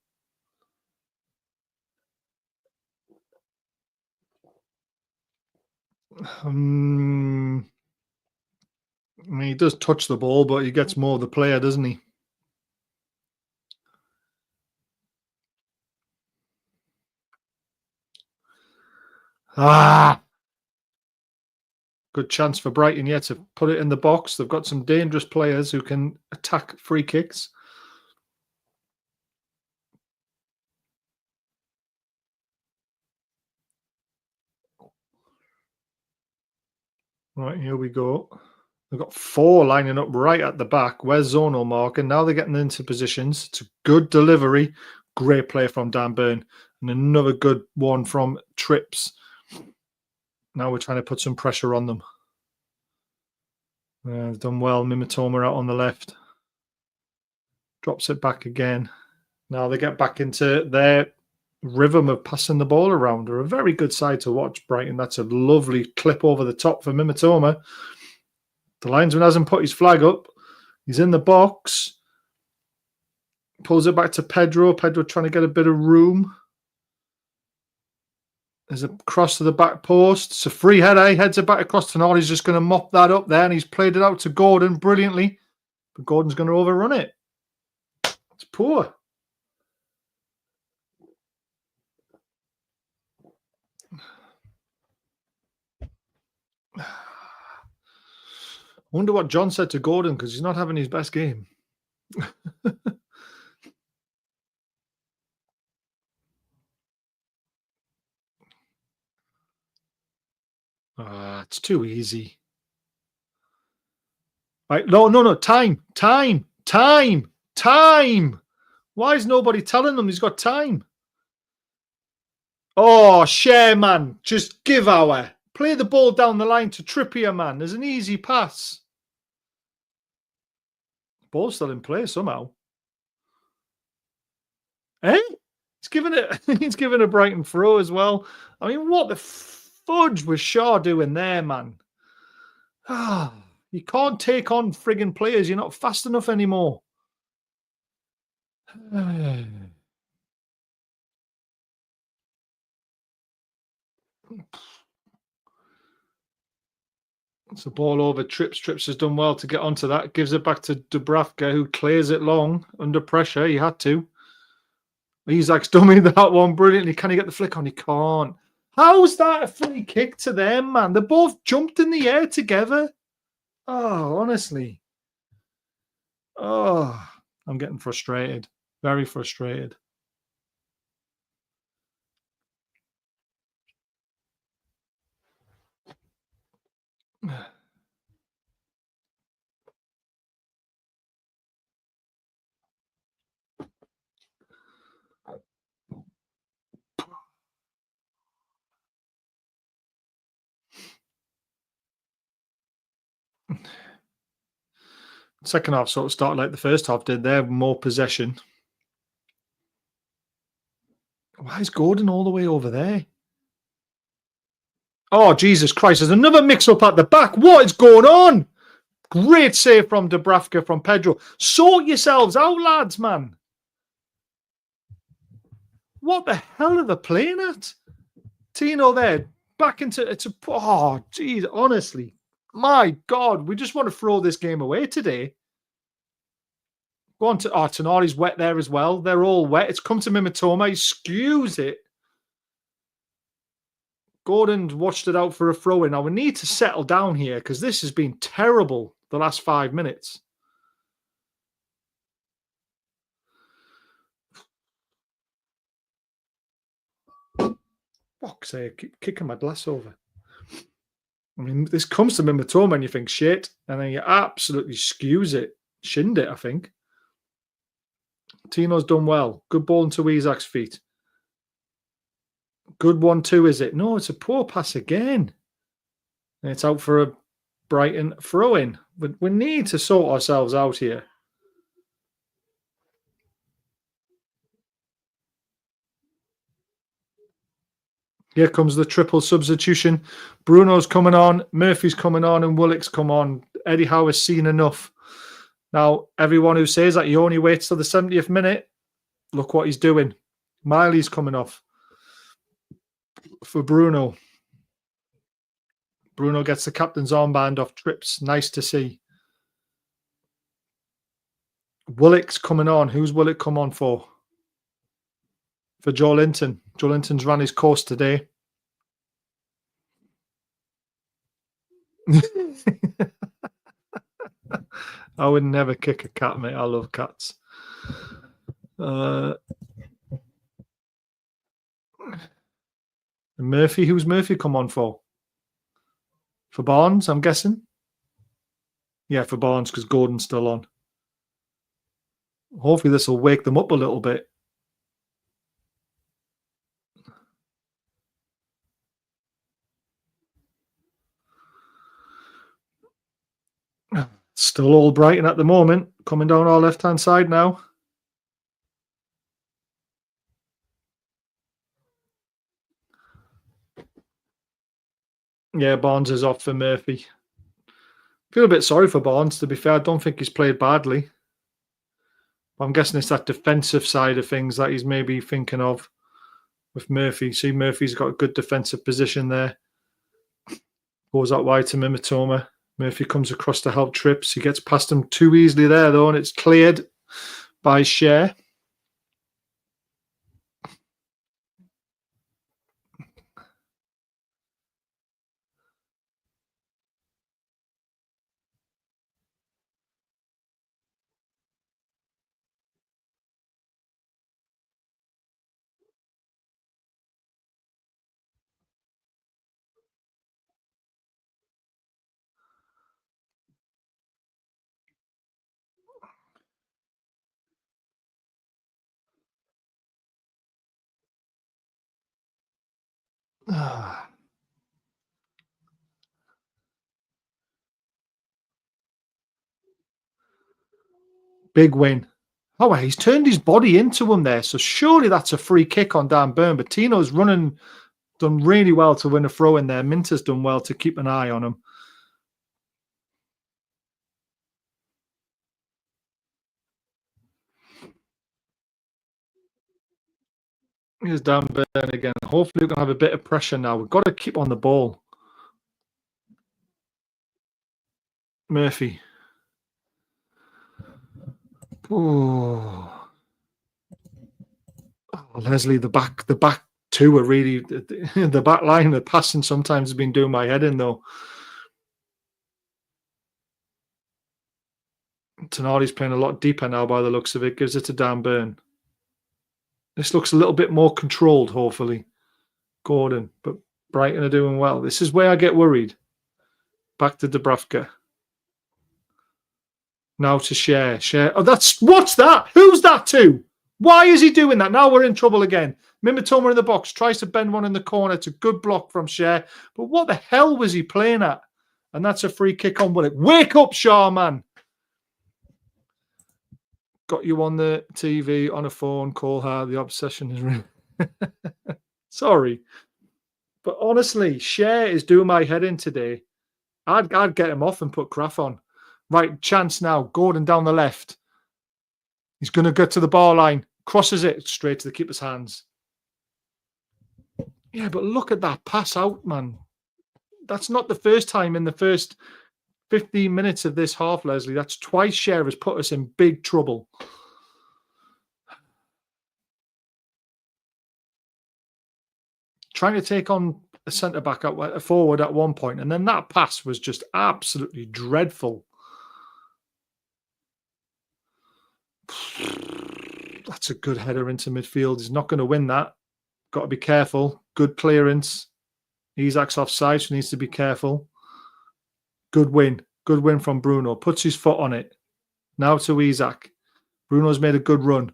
I mean, he does touch the ball, but he gets more of the player, doesn't he? Good chance for Brighton yet to put it in the box. They've got some dangerous players who can attack free kicks. Right, here we go. They've got 4 lining up right at the back. Where's zonal marking? Now they're getting into positions. It's a good delivery. Great play from Dan Burn. And another good one from Trips. Now we're trying to put some pressure on them. They've done well. Mimitoma out on the left. Drops it back again. Now they get back into their rhythm of passing the ball around. They're a very good side to watch, Brighton. That's a lovely clip over the top for Mimitoma. The linesman hasn't put his flag up. He's in the box. Pulls it back to Pedro. Pedro trying to get a bit of room. There's a cross to the back post. It's a free header. He heads it back across to Nord. He's just going to mop that up there, and he's played it out to Gordon brilliantly. But Gordon's going to overrun it. It's poor. Wonder what John said to Gordon because he's not having his best game. It's too easy. Right? No. Time. Why is nobody telling them he's got time? Oh, share, man. Just give our. Play the ball down the line to Trippier, man. There's an easy pass. Ball's still in play somehow. Eh? He's given it. He's given a Brighton throw as well. I mean, what the fudge was Shaw doing there, man? You can't take on friggin' players. You're not fast enough anymore. It's a ball over Trips. Trips has done well to get onto that. Gives it back to Dubravka, who clears it long under pressure. He had to. Isaac's dummy that one brilliantly. Can he get the flick on? He can't. How's that a free kick to them, man? They both jumped in the air together. Oh, honestly. Oh, I'm getting frustrated. Very frustrated. Second half sort of started like the first half did. They have more possession. Why is Gordon all the way over there? Oh, Jesus Christ. There's another mix-up at the back. What is going on? Great save from Dubravka, from Pedro. Sort yourselves out, lads, man. What the hell are they playing at? Tino there. Back into... Oh, geez, honestly. My God, we just want to throw this game away today. Go on to... Oh, Tonali's wet there as well. They're all wet. It's come to Mimitoma. He skews it. Gordon watched it out for a throw-in. Now, we need to settle down here because this has been terrible the last 5 minutes. Fuck's sake, keep kicking my glass over. I mean, this comes to Mimitoma and you think, shit, and then you absolutely skews it. Shinned it, I think. Tino's done well. Good ball into Isaac's feet. Good 1-2, is it? No, it's a poor pass again. And it's out for a Brighton throw-in. But we need to sort ourselves out here. Here comes the triple substitution. Bruno's coming on, Murphy's coming on, and Willock's come on. Eddie Howe has seen enough. Now, everyone who says that he only waits till the 70th minute, look what he's doing. Miley's coming off for Bruno. Bruno gets the captain's armband off Trips. Nice to see. Willock's coming on. Who's Willock come on for? For Joe Linton. Joe Linton's ran his course today. I would never kick a cat, mate. I love cats. Murphy, who's Murphy come on for? For Barnes, I'm guessing. Yeah, for Barnes, because Gordon's still on. Hopefully this will wake them up a little bit. Still all Brighton at the moment. Coming down our left-hand side now. Yeah, Barnes is off for Murphy. Feel a bit sorry for Barnes, to be fair. I don't think he's played badly. I'm guessing it's that defensive side of things that he's maybe thinking of with Murphy. See, Murphy's got a good defensive position there. Goes out wide to Mimitoma. Murphy comes across to help Trips. He gets past him too easily there, though, and it's cleared by Cher. Big win. Oh, he's turned his body into him there. So surely that's a free kick on Dan Burn. But Tino's done really well to win a throw in there. Minter's done well to keep an eye on him. Here's Dan Burn again. Hopefully we're going to have a bit of pressure now. We've got to keep on the ball. Murphy. Oh, Leslie, the back two are really the back line. The passing sometimes has been doing my head in though. Tonali's playing a lot deeper now by the looks of it. Gives it to Dan Burn. This looks a little bit more controlled, hopefully. Gordon, but Brighton are doing well. This is where I get worried. Back to Bhfc. Now to Share. Oh, what's that? Who's that to? Why is he doing that? Now we're in trouble again. Mimitoma in the box, tries to bend one in the corner. It's a good block from Share. But what the hell was he playing at? And that's a free kick on Willock. Wake up, Shaw, man. Got you on the TV, on a phone, call her. The obsession is real. Sorry. But honestly, Share is doing my head in today. I'd get him off and put Kraft on. Right, chance now. Gordon down the left. He's going to get to the bar line. Crosses it straight to the keeper's hands. Yeah, but look at that pass out, man. That's not the first time in the first 15 minutes of this half, Leslie. That's twice Share has put us in big trouble. Trying to take on a centre-back, a forward at one point, and then that pass was just absolutely dreadful. That's a good header into midfield. He's not going to win that. Got to be careful. Good clearance. Isaac's offside, so needs to be careful. Good win. Good win from Bruno. Puts his foot on it. Now to Isaac. Bruno's made a good run.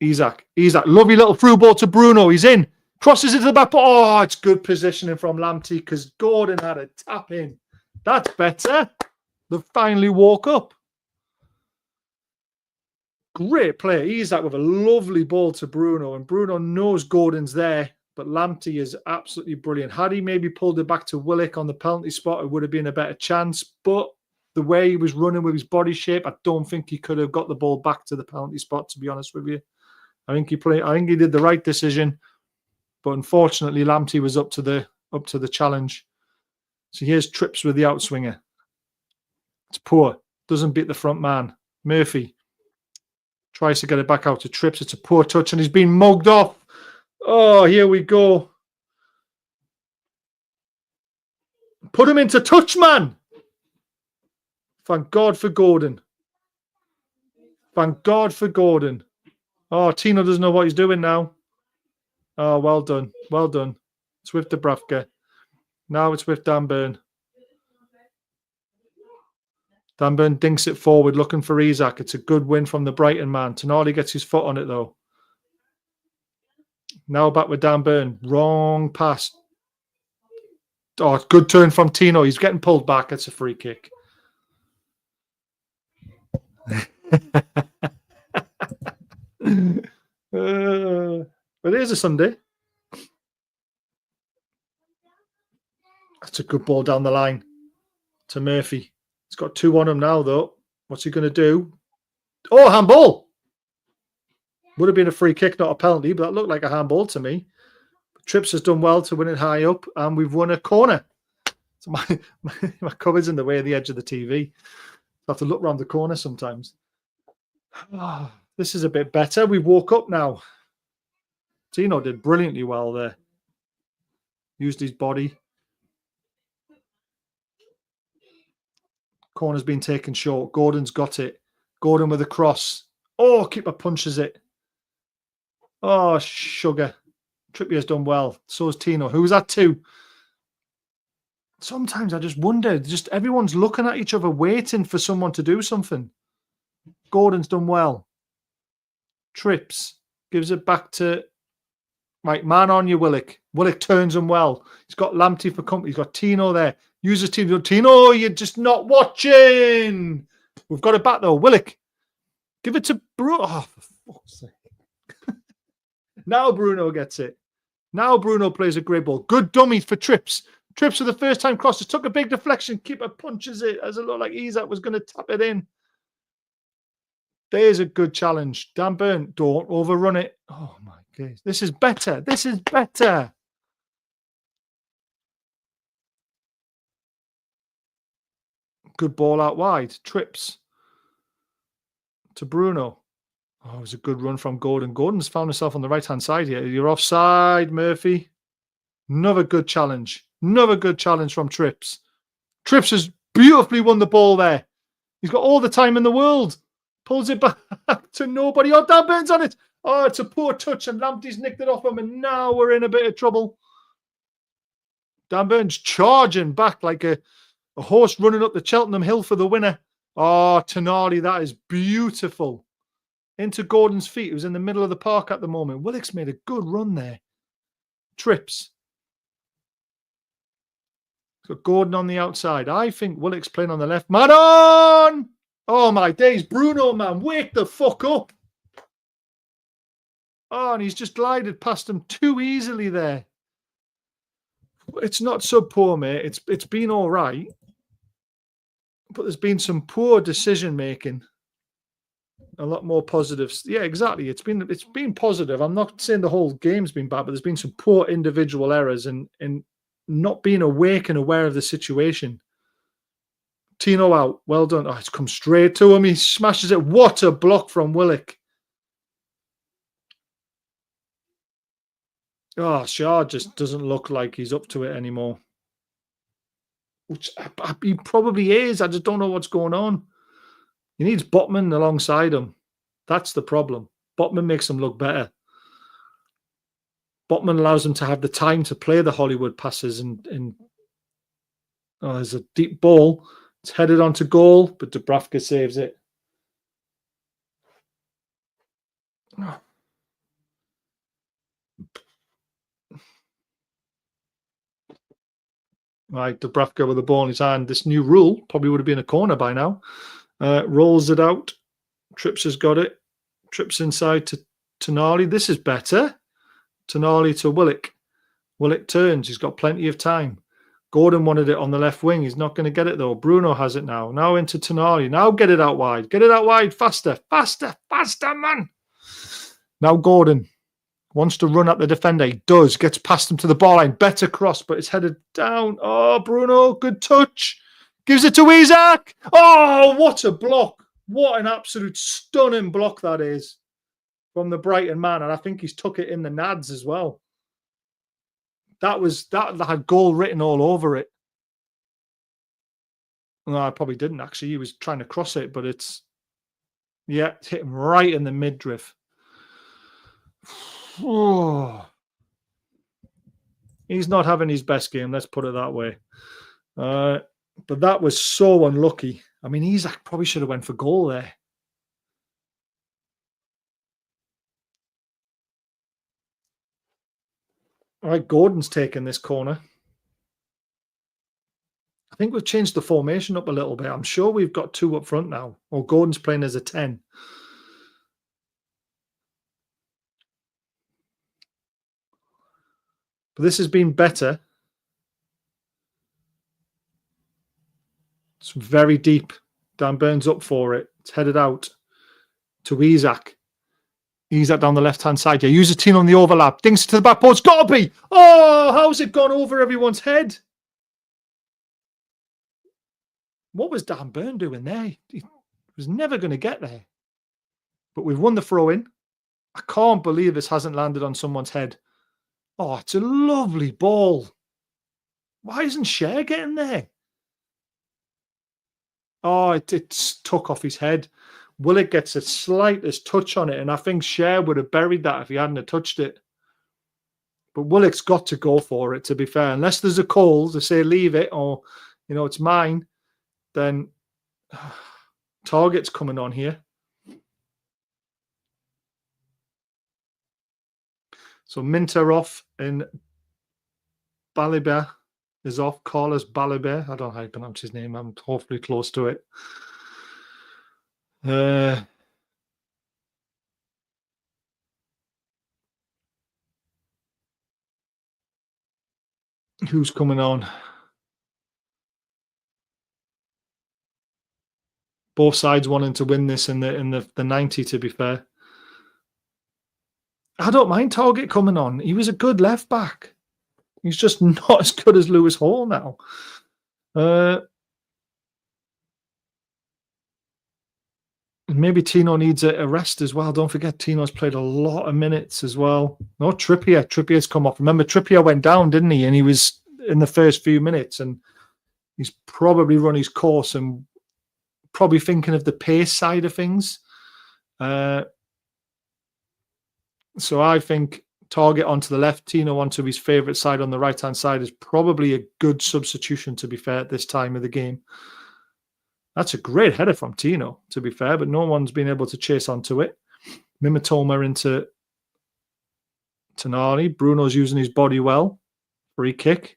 Isaac. Lovely little through ball to Bruno. He's in. Crosses it to the back. Oh, it's good positioning from Lamptey because Gordon had a tap in. That's better. They finally woke up. Great play. Isaac with a lovely ball to Bruno. And Bruno knows Gordon's there. But Lamptey is absolutely brilliant. Had he maybe pulled it back to Willock on the penalty spot, it would have been a better chance. But the way he was running with his body shape, I don't think he could have got the ball back to the penalty spot, to be honest with you. I think he did the right decision. But unfortunately, Lamptey was up to the challenge. So here's Trips with the outswinger. It's poor. Doesn't beat the front man. Murphy tries to get it back out to Trips. It's a poor touch, and he's been mugged off. Oh, here we go. Put him into touch, man. Thank God for Gordon. Thank God for Gordon. Oh, Tino doesn't know what he's doing now. Oh, well done. Well done. It's with Bhfc. Now it's with Dan Burn. Dan Burn dinks it forward, looking for Isaac. It's a good win from the Brighton man. Tonali gets his foot on it, though. Now back with Dan Burn. Wrong pass. Oh, good turn from Tino. He's getting pulled back. It's a free kick. But it is a Sunday. That's a good ball down the line to Murphy. He's got 2 on him now, though. What's he going to do? Oh, handball. Would have been a free kick, not a penalty, but that looked like a handball to me. Trips has done well to win it high up, and we've won a corner. So my cupboard's in the way of the edge of the TV. I have to look around the corner sometimes. Oh, this is a bit better. We woke up now. Tino did brilliantly well there. Used his body. Corner's been taken short. Gordon's got it. Gordon with a cross. Oh, keeper punches it. Oh, sugar. Trippier's done well. So has Tino. Who was that to? Sometimes I just wonder. Just everyone's looking at each other, waiting for someone to do something. Gordon's done well. Trips gives it back to Right, man on you, Willock. Willock turns him well. He's got Lamptey for company. He's got Tino there. Uses Tino. Tino, you're just not watching. We've got it back, though. Willock, give it to Bruno. Oh, for fuck's sake. Now Bruno gets it. Now Bruno plays a great ball. Good dummy for Trips. Trips for the first time crosses. Took a big deflection. Keeper punches it as it looked like Isak was going to tap it in. There's a good challenge. Dan Burn, don't overrun it. Oh, my goodness. This is better. This is better. Good ball out wide. Trips to Bruno. Oh, it was a good run from Gordon. Gordon's found himself on the right-hand side here. You're offside, Murphy. Another good challenge. Another good challenge from Trips. Trips has beautifully won the ball there. He's got all the time in the world. Pulls it back to nobody. Oh, Dan Burns on it. Oh, it's a poor touch, and Lamptey's nicked it off him, and now we're in a bit of trouble. Dan Burns charging back like a horse running up the Cheltenham Hill for the winner. Oh, Tonali, that is beautiful. Into Gordon's feet, who's in the middle of the park at the moment. Willock's made a good run there. Trips. Got Gordon on the outside. I think Willock's playing on the left. Man on! Oh, my days. Bruno, man, wake the fuck up. Oh, and he's just glided past him too easily there. It's not so poor, mate. It's been all right. But there's been some poor decision-making. A lot more positives. Yeah, exactly. It's been positive. I'm not saying the whole game's been bad, but there's been some poor individual errors and not being awake and aware of the situation. Tino out. Well done. Oh, it's come straight to him. He smashes it. What a block from Willock. Oh, Shah just doesn't look like he's up to it anymore. Which he probably is. I just don't know what's going on. He needs Botman alongside him. That's the problem. Botman makes him look better. Botman allows him to have the time to play the Hollywood passes. And oh, there's a deep ball. It's headed onto goal, but Bhfc saves it. Oh. Right, Bhfc with the ball in his hand. This new rule probably would have been a corner by now. Rolls it out. Trips has got it. Trips inside to Tonali. This is better. Tonali to Willock. Willock turns. He's got plenty of time. Gordon wanted it on the left wing. He's not going to get it, though. Bruno has it now. Now into Tonali. Now get it out wide. Get it out wide. Faster. Faster. Faster, man. Now Gordon wants to run at the defender. He does. Gets past him to the ball line. Better cross, but it's headed down. Oh, Bruno. Good touch. Gives it to Isak. Oh, what a block. What an absolute stunning block that is from the Brighton man. And I think he's took it in the nads as well. That had goal written all over it. No, I probably didn't actually. He was trying to cross it, but it's hit him right in the midriff. Oh. He's not having his best game, let's put it that way. But that was so unlucky. I mean, Isak probably should have went for goal there. All right, Gordon's taken this corner. I think we've changed the formation up a little bit. I'm sure we've got two up front now. Or Gordon's playing as a 10. But this has been better. It's very deep. Dan Burns up for it. It's headed out to Isak. Isak down the left-hand side. Yeah, use a team on the overlap. Dinks to the back post. Got to be. Oh, how's it gone over everyone's head? What was Dan Burn doing there? He was never going to get there. But we've won the throw-in. I can't believe this hasn't landed on someone's head. Oh, it's a lovely ball. Why isn't Cher getting there? Oh, it's took off his head. Willock gets the slightest touch on it, and I think Cher would have buried that if he hadn't have touched it. But Willock's got to go for it, to be fair. Unless there's a call to say leave it or, it's mine, then Target's coming on here. So Minter off and Balibert is off. Carlos Balibert. I don't know how you pronounce his name. I'm hopefully close to it. Who's coming on? Both sides wanting to win this in the 90, to be fair. I don't mind Target coming on. He was a good left back. He's just not as good as Lewis Hall now. Maybe Tino needs a rest as well. Don't forget, Tino's played a lot of minutes as well. No, Trippier. Trippier's come off. Remember, Trippier went down, didn't he? And he was in the first few minutes, and he's probably run his course and probably thinking of the pace side of things. So I think Target onto the left, Tino onto his favourite side on the right-hand side is probably a good substitution, to be fair, at this time of the game. That's a great header from Tino, to be fair, but no one's been able to chase onto it. Mimitoma into Tonali. Bruno's using his body well. Free kick.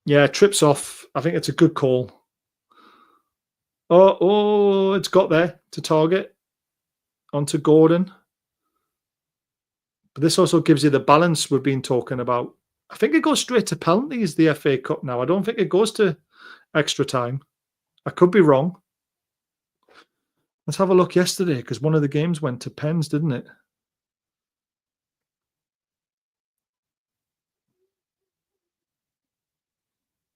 Yeah, trips off. I think it's a good call. Oh, it's got there to Target. Onto Gordon. But this also gives you the balance we've been talking about. I think it goes straight to penalties, the FA Cup now. I don't think it goes to extra time. I could be wrong. Let's have a look yesterday, because one of the games went to pens, didn't it?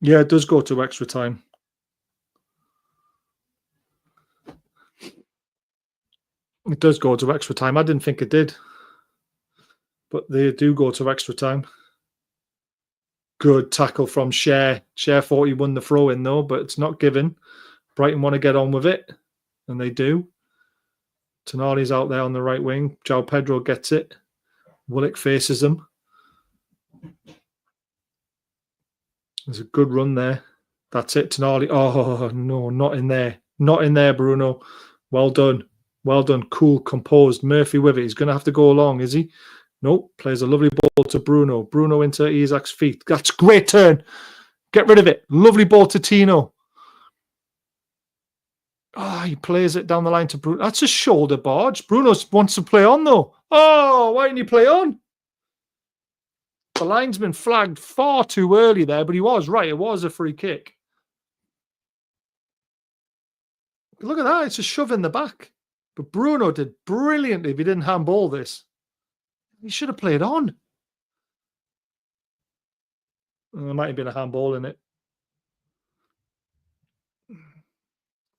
Yeah, it does go to extra time. It does go to extra time. I didn't think it did. But they do go to extra time. Good tackle from Cher. Cher thought he won the throw-in, though, but it's not given. Brighton want to get on with it, and they do. Tonali's out there on the right wing. João Pedro gets it. Willock faces him. There's a good run there. That's it, Tonali. Oh, no, not in there. Not in there, Bruno. Well done. Well done. Cool, composed. Murphy with it. He's going to have to go along, is he? Nope. Plays a lovely ball to Bruno. Bruno into Isaac's feet. That's a great turn. Get rid of it. Lovely ball to Tino. Oh, he plays it down the line to Bruno. That's a shoulder barge. Bruno wants to play on, though. Oh, why didn't he play on? The linesman flagged far too early there, but he was right. It was a free kick. Look at that. It's a shove in the back. But Bruno did brilliantly if he didn't handball this. He should have played on. There might have been a handball in it.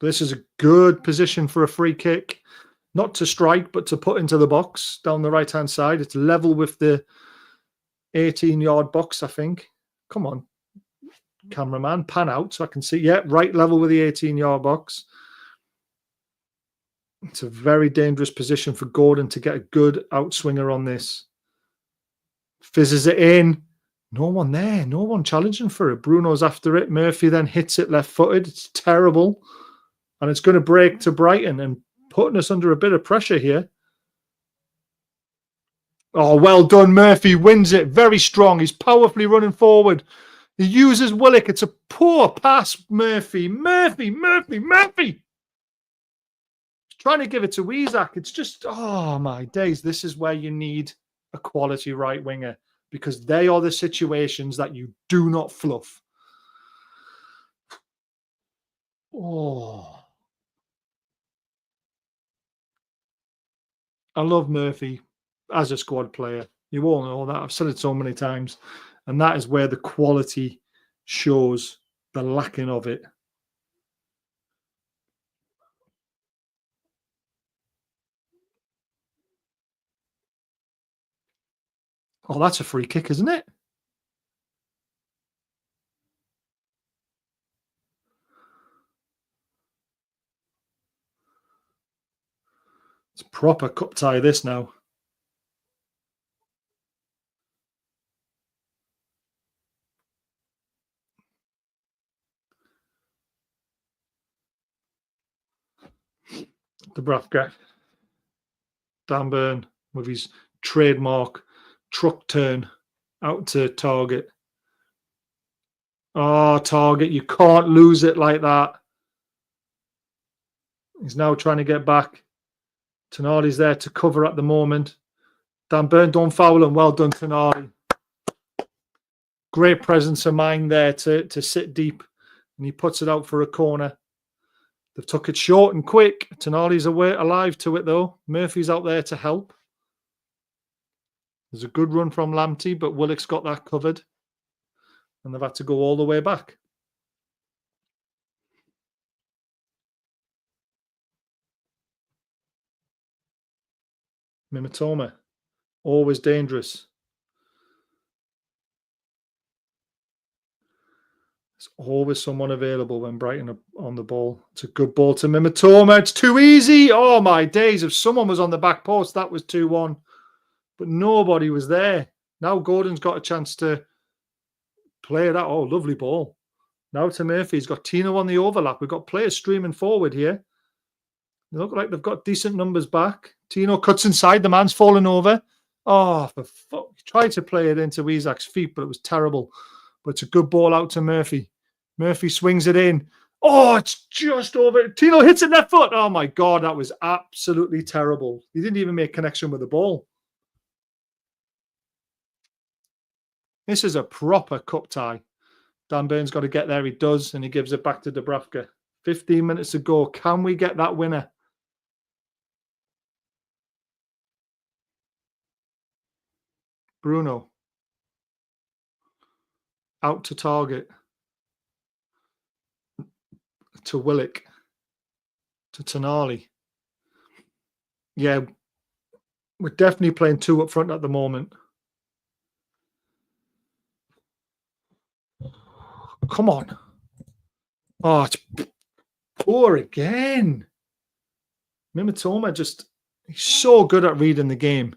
This is a good position for a free kick. Not to strike, but to put into the box down the right-hand side. It's level with the 18-yard box, I think. Come on, cameraman, pan out so I can see. Yeah, right level with the 18-yard box. It's a very dangerous position for Gordon to get a good outswinger on this. Fizzes it in. No one there. No one challenging for it. Bruno's after it. Murphy then hits it left-footed. It's terrible. And it's going to break to Brighton and putting us under a bit of pressure here. Oh, well done. Murphy wins it. Very strong. He's powerfully running forward. He uses Willock. It's a poor pass, Murphy. Murphy. Trying to give it to Isaac. It's just, oh my days. This is where you need a quality right winger, because they are the situations that you do not fluff. Oh. I love Murphy as a squad player. You all know that. I've said it so many times. And that is where the quality shows the lacking of it. Oh, that's a free kick, isn't it? It's proper cup tie, this now. The Bhfc. Dan Burn with his trademark truck turn out to Target. Oh, Target, you can't lose it like that. He's now trying to get back. Tonali's there to cover at the moment. Dan Burn, don't foul him. Well done, Tonali. Great presence of mind there to sit deep. And he puts it out for a corner. They've took it short and quick. Tonali's alive to it, though. Murphy's out there to help. There's a good run from Lamptey, but Willock's got that covered. And they've had to go all the way back. Mimitoma, always dangerous. There's always someone available when Brighton are on the ball. It's a good ball to Mimitoma. It's too easy. Oh, my days. If someone was on the back post, that was 2-1. But nobody was there. Now Gordon's got a chance to play it out. Oh, lovely ball. Now to Murphy. He's got Tino on the overlap. We've got players streaming forward here. They look like they've got decent numbers back. Tino cuts inside. The man's fallen over. Oh, for fuck. He tried to play it into Isak's feet, but it was terrible. But it's a good ball out to Murphy. Murphy swings it in. Oh, it's just over. Tino hits it left foot. Oh, my God. That was absolutely terrible. He didn't even make connection with the ball. This is a proper cup tie. Dan Burn's got to get there. He does, and he gives it back to Bhfc. 15 minutes to go. Can we get that winner? Bruno. Out to Target. To Willock. To Tonali. Yeah, we're definitely playing two up front at the moment. Come on. Oh, it's poor again. Mimitoma he's so good at reading the game.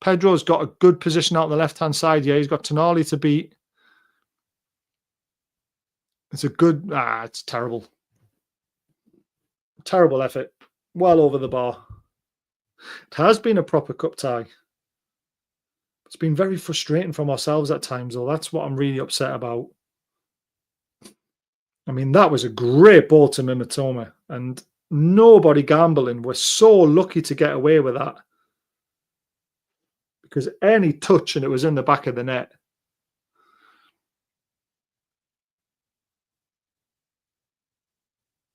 Pedro's got a good position out on the left-hand side. Yeah, he's got Tonali to beat. It's a good... it's terrible. Terrible effort. Well over the bar. It has been a proper cup tie. It's been very frustrating from ourselves at times, though. That's what I'm really upset about. I mean, that was a great ball to Mimitoma, and nobody gambling. We're so lucky to get away with that. Because any touch and it was in the back of the net.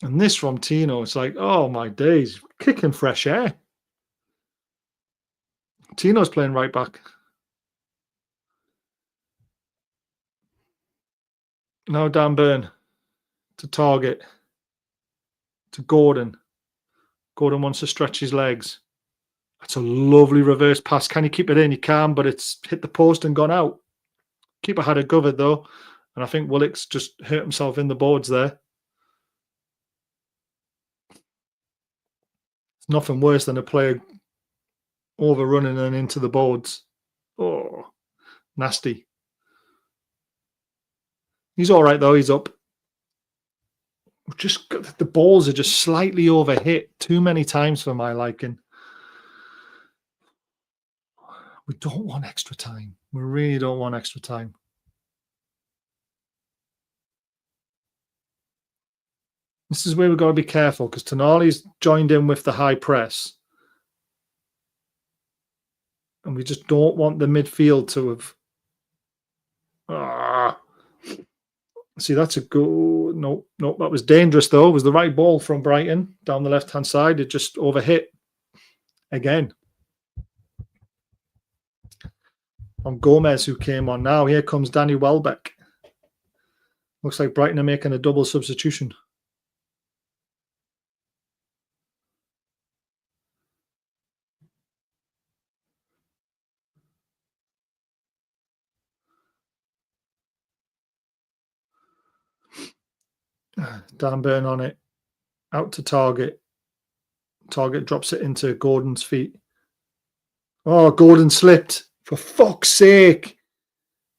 And this from Tino, it's like, oh my days, kicking fresh air. Tino's playing right back. Now Dan Burn to Target. To Gordon. Gordon wants to stretch his legs. That's a lovely reverse pass. Can he keep it in? He can, but it's hit the post and gone out. Keeper had it covered, though. And I think Willock's just hurt himself in the boards there. It's nothing worse than a player overrunning and into the boards. Oh, nasty. He's all right, though. He's up. Just the balls are just slightly overhit too many times for my liking. We don't want extra time. We really don't want extra time. This is where we've got to be careful because Tonali's joined in with the high press. And we just don't want the midfield to have... See, that's a good... No, that was dangerous, though. It was the right ball from Brighton down the left-hand side. It just overhit again. From Gomez, who came on now. Here comes Danny Welbeck. Looks like Brighton are making a double substitution. Dan Burn on it. Out to Target. Target drops it into Gordon's feet. Oh, Gordon slipped. For fuck's sake.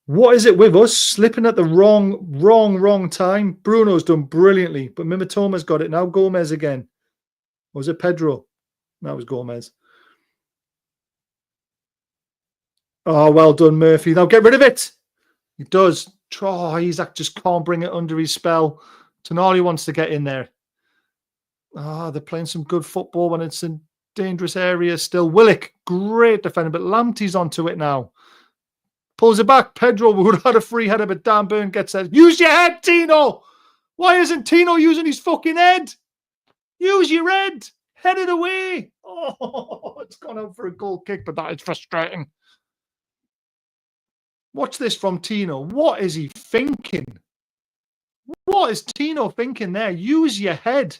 What is it with us? Slipping at the wrong time. Bruno's done brilliantly, but Mimitoma's got it. Now Gomez again. Or was it Pedro? That was Gomez. Oh, well done, Murphy. Now get rid of it. He does. Oh, Isaac just can't bring it under his spell. Tonali wants to get in there. Ah, they're playing some good football when it's in dangerous areas still. Willock, great defender, but Lamptey's onto it now. Pulls it back. Pedro would have had a free header, but Dan Burn gets it. Use your head, Tino. Why isn't Tino using his fucking head? Use your head. Head it away. Oh, it's gone out for a goal kick, but that is frustrating. Watch this from Tino. What is he thinking? What is Tino thinking there? Use your head.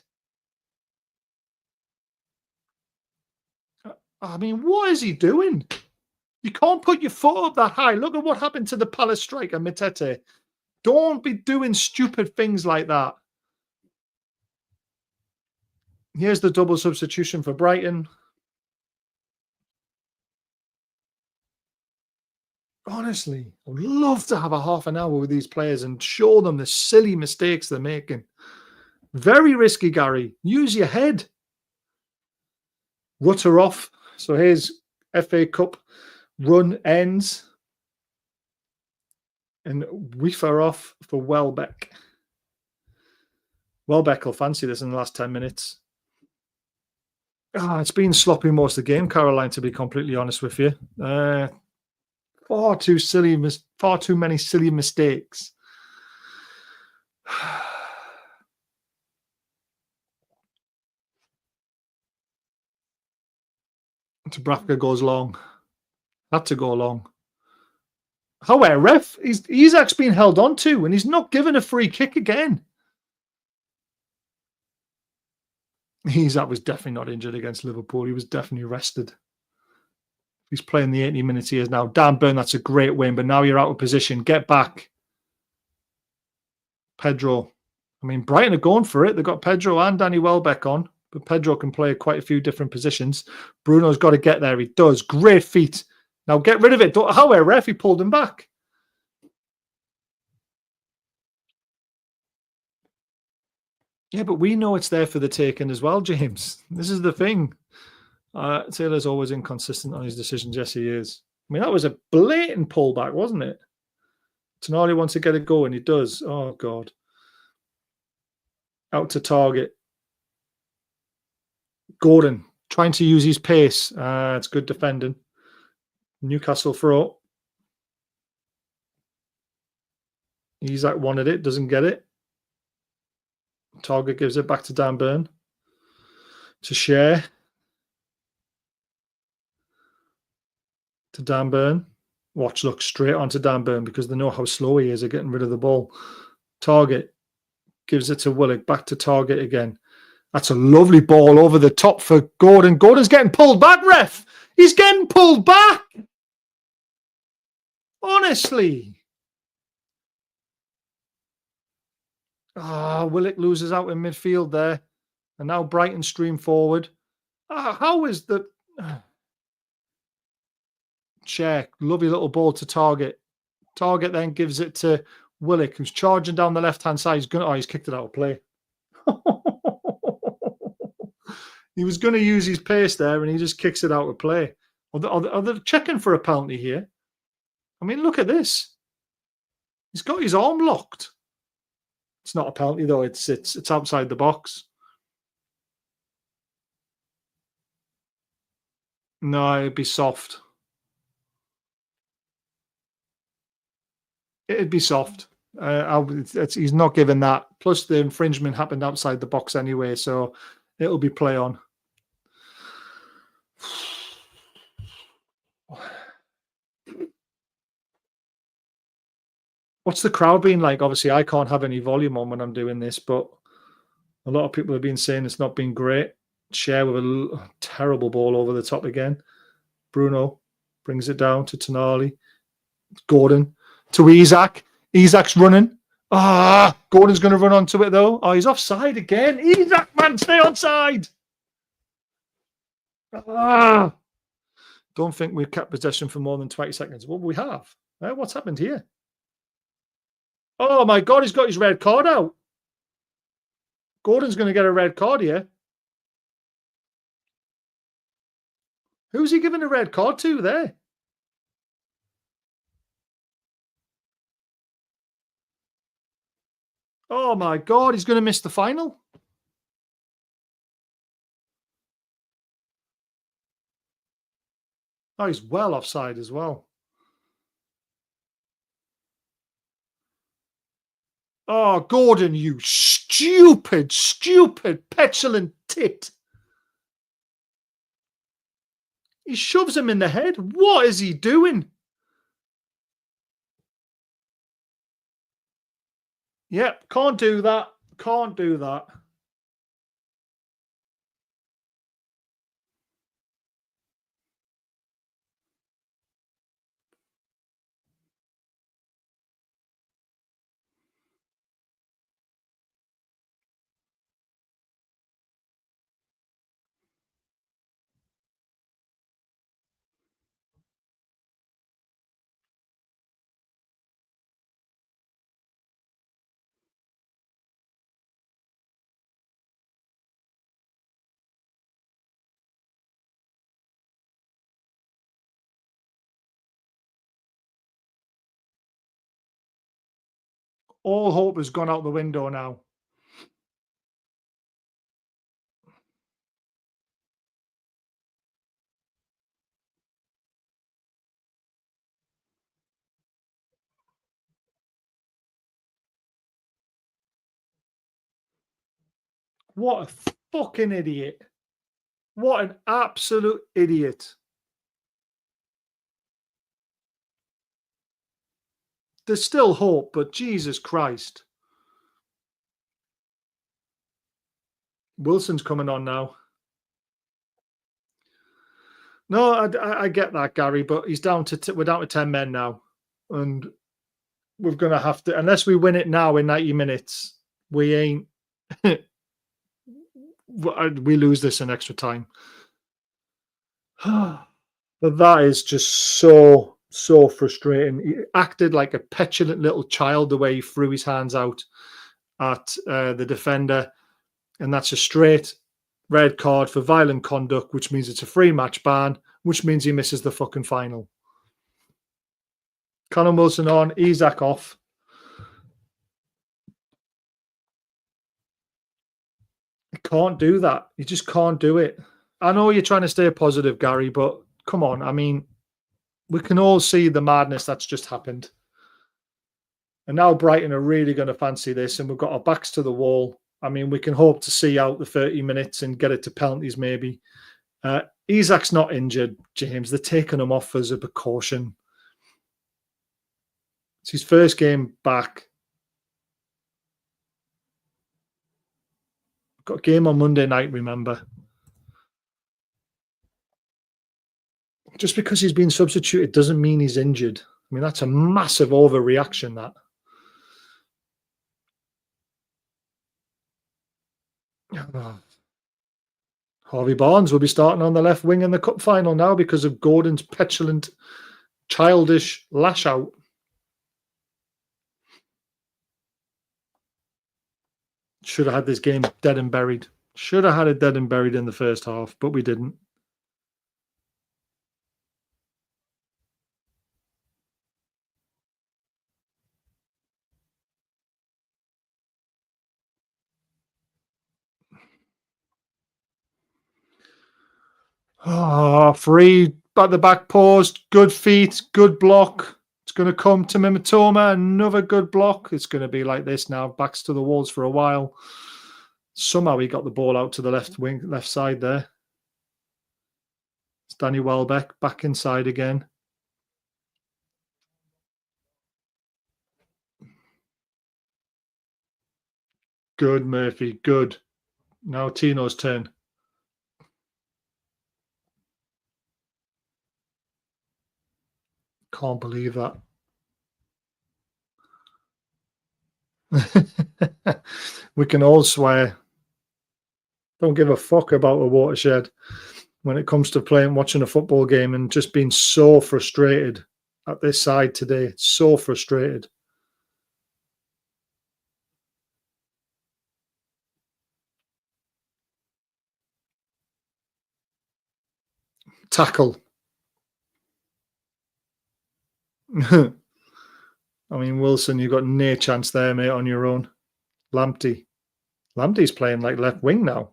I mean, what is he doing? You can't put your foot up that high. Look at what happened to the Palace striker, Mitete. Don't be doing stupid things like that. Here's the double substitution for Brighton. Honestly, I would love to have a half an hour with these players and show them the silly mistakes they're making. Very risky, Gary. Use your head. Rutter off. So here's FA Cup run ends. And Weaver off for Welbeck. Welbeck will fancy this in the last 10 minutes. It's been sloppy most of the game, Caroline, to be completely honest with you. Far too many silly mistakes. Dubravka goes long. Had to go long. However, ref, Isaac's been held on to, and he's not given a free kick again. Isaac was definitely not injured against Liverpool. He was definitely rested. He's playing the 80 minutes he is now. Dan Burn, that's a great win, but now you're out of position. Get back. Pedro. I mean, Brighton are going for it. They've got Pedro and Danny Welbeck on, but Pedro can play quite a few different positions. Bruno's got to get there. He does. Great feet. Now get rid of it. However, ref, he pulled him back. Yeah, but we know it's there for the taking as well, James. This is the thing. Taylor's always inconsistent on his decisions. Yes, he is. I mean, that was a blatant pullback, wasn't it? Tonali wants to get a go, and he does. Oh, God. Out to target. Gordon trying to use his pace. It's good defending. Newcastle throw. Isaac wanted it, doesn't get it. Target gives it back to Dan Burn. To share. To Dan Burn. Watch, look straight onto Dan Burn because they know how slow he is at getting rid of the ball. Target gives it to Willock. Back to Target again. That's a lovely ball over the top for Gordon. Gordon's getting pulled back, ref. He's getting pulled back. Honestly. Willock loses out in midfield there. And now Brighton stream forward. How is the... Check. Lovely little ball to Target. Target then gives it to Willock, who's charging down the left-hand side. He's kicked it out of play. He was going to use his pace there, and he just kicks it out of play. Are they checking for a penalty here? I mean, look at this. He's got his arm locked. It's not a penalty, though. It's outside the box. No, it'd be soft. It'd be soft. He's not given that. Plus, the infringement happened outside the box anyway, so it'll be play on. What's the crowd been like? Obviously, I can't have any volume on when I'm doing this, but a lot of people have been saying it's not been great. Share with a terrible ball over the top again. Bruno brings it down to Tonali. Gordon to Isaac. Isaac's running. Gordon's going to run onto it, though. He's offside again. Isaac, man, stay onside. Don't think we've kept possession for more than 20 seconds. Well, we have. What's happened here? Oh, my God, he's got his red card out. Gordon's going to get a red card here. Who's he giving a red card to there? Oh my God, he's going to miss the final. Oh, he's well offside as well. Oh, Gordon, you stupid, stupid, petulant tit. He shoves him in the head. What is he doing? Yep, can't do that. Can't do that. All hope has gone out the window now. What a fucking idiot. What an absolute idiot. There's still hope, but Jesus Christ. Wilson's coming on now. No, I get that, Gary, but he's down to we're down to 10 men now, and we're going to have to, unless we win it now in 90 minutes, we ain't. We lose this in extra time. But that is just so frustrating. He acted like a petulant little child the way he threw his hands out at the defender, and that's a straight red card for violent conduct, which means it's a free match ban, which means he misses the fucking final. Callum Wilson on, Isak off. You can't do that. You just can't do it. I know you're trying to stay positive, Gary, but come on. I mean, we can all see the madness that's just happened. And now Brighton are really going to fancy this, and we've got our backs to the wall. I mean, we can hope to see out the 30 minutes and get it to penalties, maybe. Isak's not injured, James. They're taking him off as a precaution. It's his first game back. Got a game on Monday night, remember. Just because he's been substituted doesn't mean he's injured. I mean, that's a massive overreaction, that. Harvey Barnes will be starting on the left wing in the cup final now because of Gordon's petulant, childish lash out. Should have had this game dead and buried. Should have had it dead and buried in the first half, but we didn't. Oh, free at the back post. Good feet. Good block. It's going to come to Mimitoma. Another good block. It's going to be like this now. Backs to the walls for a while. Somehow he got the ball out to the left wing, left side there. It's Danny Welbeck back inside again. Good, Murphy. Good. Now Tino's turn. Can't believe that. We can all swear. Don't give a fuck about a watershed when it comes to watching a football game, and just being so frustrated at this side today. So frustrated. Tackle. I mean, Wilson, you've got no chance there, mate, on your own. Lamptey. Lamptey's playing like left wing now.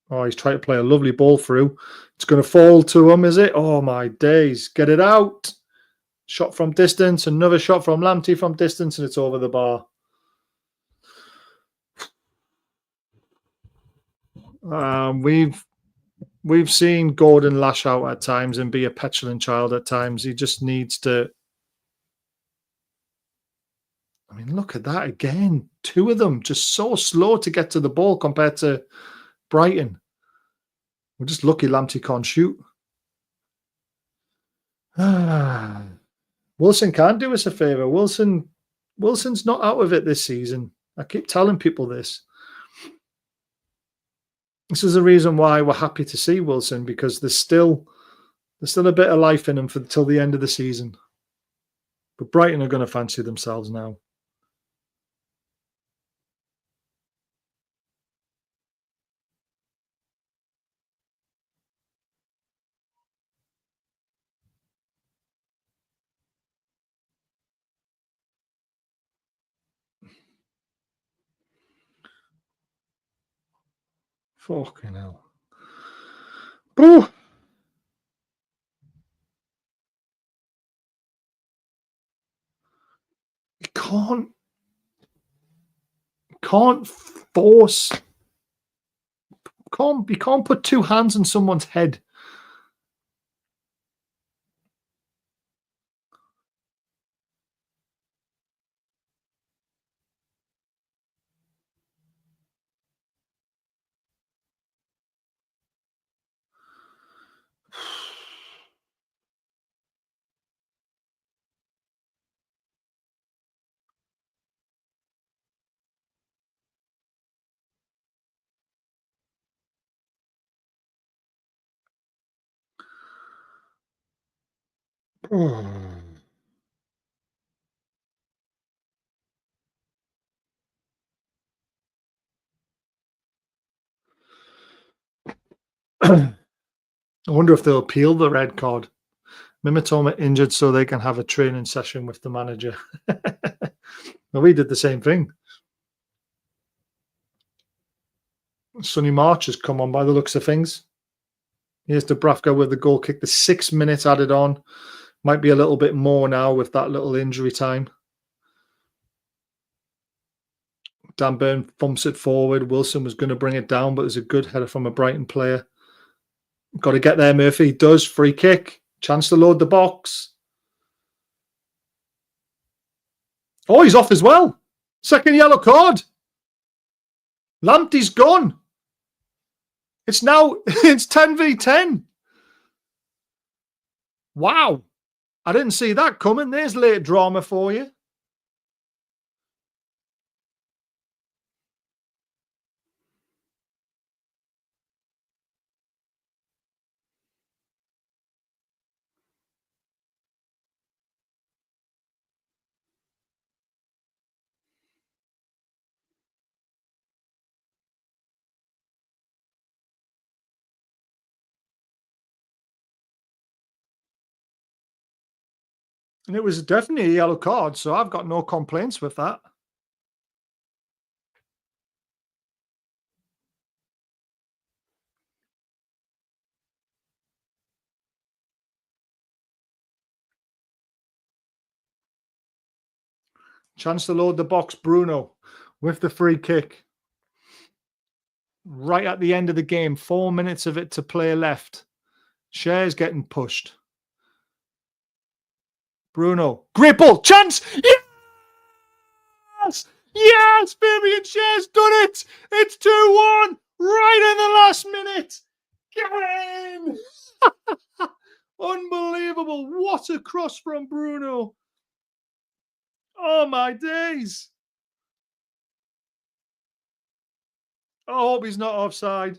Oh, he's trying to play a lovely ball through. It's going to fall to him, is it? Oh, my days. Get it out. Shot from distance. Another shot from Lamptey from distance, and it's over the bar. We've seen Gordon lash out at times and be a petulant child at times. He just needs to. I mean, look at that again. Two of them just so slow to get to the ball compared to Brighton. We're just lucky Lamptey can't shoot. Wilson can't do us a favour. Wilson's not out of it this season. I keep telling people this. This is the reason why we're happy to see Wilson, because there's still a bit of life in him till the end of the season. But Brighton are going to fancy themselves now. Fucking hell. Ooh. You can't force. You can't put two hands on someone's head. I wonder if they'll appeal the red card. Mimitoma injured so they can have a training session with the manager. Well, we did the same thing. Sonny March has come on by the looks of things. Here's Dubravka with the goal kick. The 6 minutes added on. Might be a little bit more now with that little injury time. Dan Burn thumps it forward. Wilson was going to bring it down, but there's a good header from a Brighton player. Got to get there, Murphy. He does. Free kick. Chance to load the box. Oh, he's off as well. Second yellow card. Lamptey's gone. It's 10v10. Wow. I didn't see that coming. There's late drama for you. And it was definitely a yellow card, so I've got no complaints with that. Chance to load the box, Bruno, with the free kick. Right at the end of the game, 4 minutes of it to play left. Share's getting pushed. Bruno, great ball, chance! Yes! Yes, baby, and Share's done it! It's 2-1, right in the last minute! Get in! Unbelievable. What a cross from Bruno. Oh, my days. I hope he's not offside.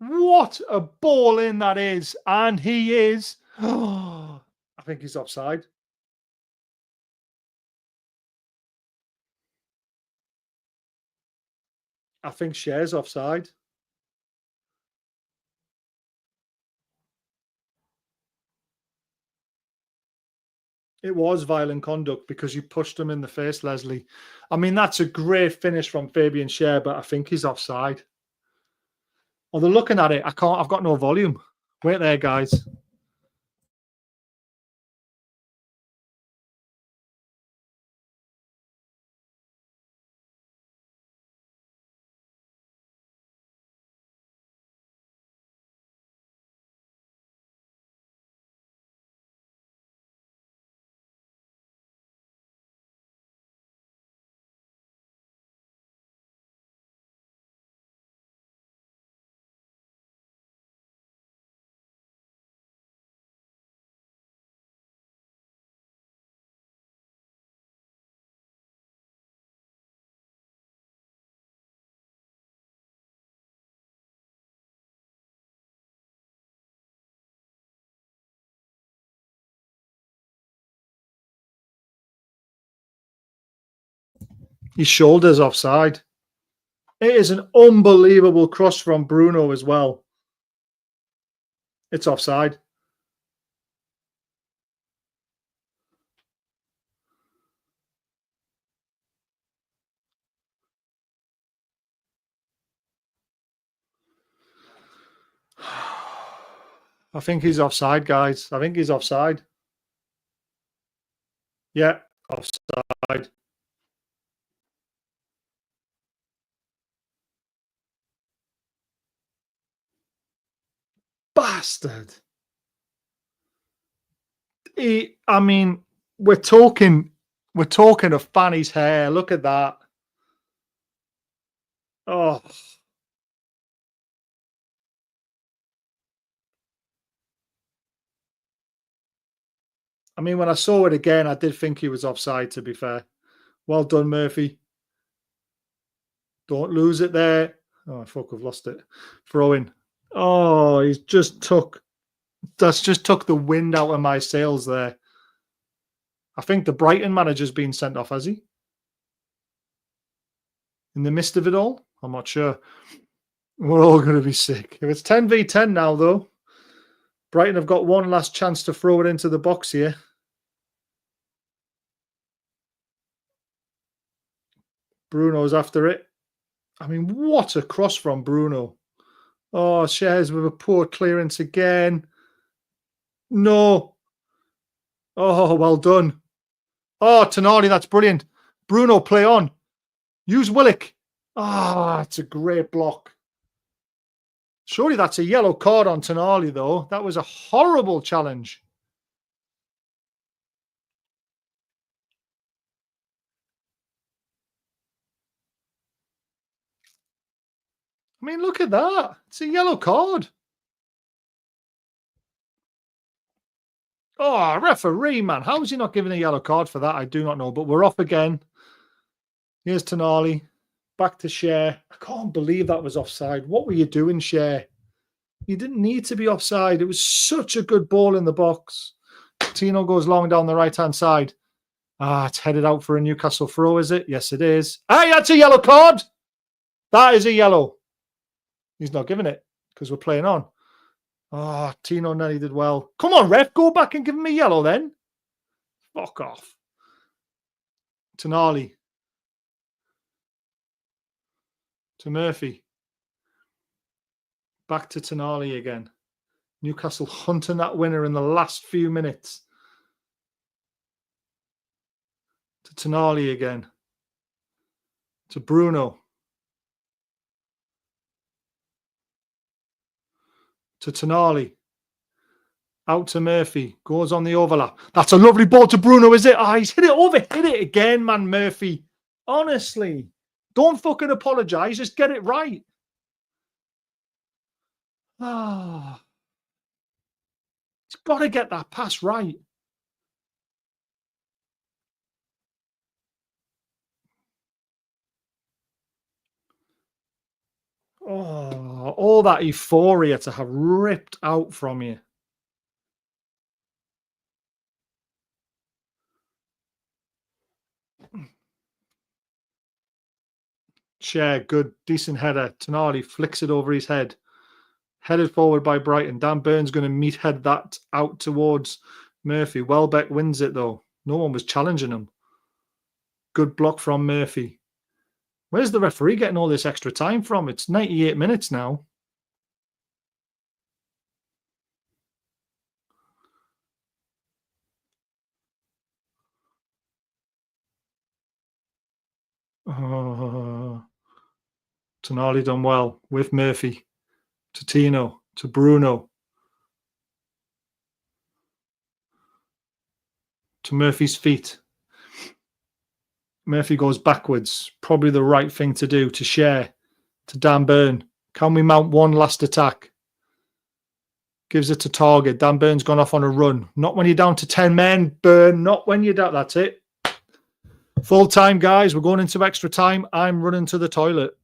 What a ball in that is. And he is. Oh, I think he's offside. I think Share's offside. It was violent conduct because you pushed him in the face, Leslie. I mean, that's a great finish from Fabian Schär, but I think he's offside. Oh, they're looking at it. I can't. I've got no volume. Wait there, guys. His shoulder's offside. It is an unbelievable cross from Bruno as well. It's offside. I think he's offside, guys. I think he's offside. Yeah, offside. Bastard. I mean, we're talking of Fanny's hair. Look at that. Oh. I mean, when I saw it again, I did think he was offside, to be fair. Well done, Murphy. Don't lose it there. Oh, fuck, I've lost it. Throwing. Oh, that's just took the wind out of my sails there. I think the Brighton manager's been sent off, has he? In the midst of it all? I'm not sure. We're all going to be sick. If it's 10v10 now, though, Brighton have got one last chance to throw it into the box here. Bruno's after it. I mean, what a cross from Bruno. Oh, Shares with a poor clearance again. No. Oh, well done. Oh, Tonali, that's brilliant. Bruno, play on. Use Willock. Ah, it's a great block. Surely that's a yellow card on Tonali, though. That was a horrible challenge. I mean, look at that. It's a yellow card. Oh, referee, man. How is he not giving a yellow card for that? I do not know, but we're off again. Here's Tonali. Back to Schär. I can't believe that was offside. What were you doing, Schär? You didn't need to be offside. It was such a good ball in the box. Tino goes long down the right-hand side. Ah, it's headed out for a Newcastle throw, is it? Yes, it is. Hey, that's a yellow card. That is a yellow. He's not giving it because we're playing on. Oh, Tino nearly did well. Come on, ref. Go back and give him a yellow then. Fuck off. Tonali. To Murphy. Back to Tonali again. Newcastle hunting that winner in the last few minutes. To Tonali again. To Bruno. To Tonali. Out to Murphy. Goes on the overlap. That's a lovely ball to Bruno, is it? Ah, he's hit it again, man, Murphy. Honestly. Don't fucking apologise. Just get it right. Ah. He's got to get that pass right. Oh, all that euphoria to have ripped out from you. Schär, good, decent header. Tonali flicks it over his head. Headed forward by Brighton. Dan Burns going to meet head that out towards Murphy. Welbeck wins it, though. No one was challenging him. Good block from Murphy. Where's the referee getting all this extra time from? It's 98 minutes now. Tonali done well with Murphy. To Tino. To Bruno. To Murphy's feet. Murphy goes backwards. Probably the right thing to do. To share. To Dan Burn. Can we mount one last attack? Gives it to Target. Dan Burn's gone off on a run. Not when you're down to 10 men, Burn. Not when you're down. That's it. Full time, guys. We're going into extra time. I'm running to the toilet.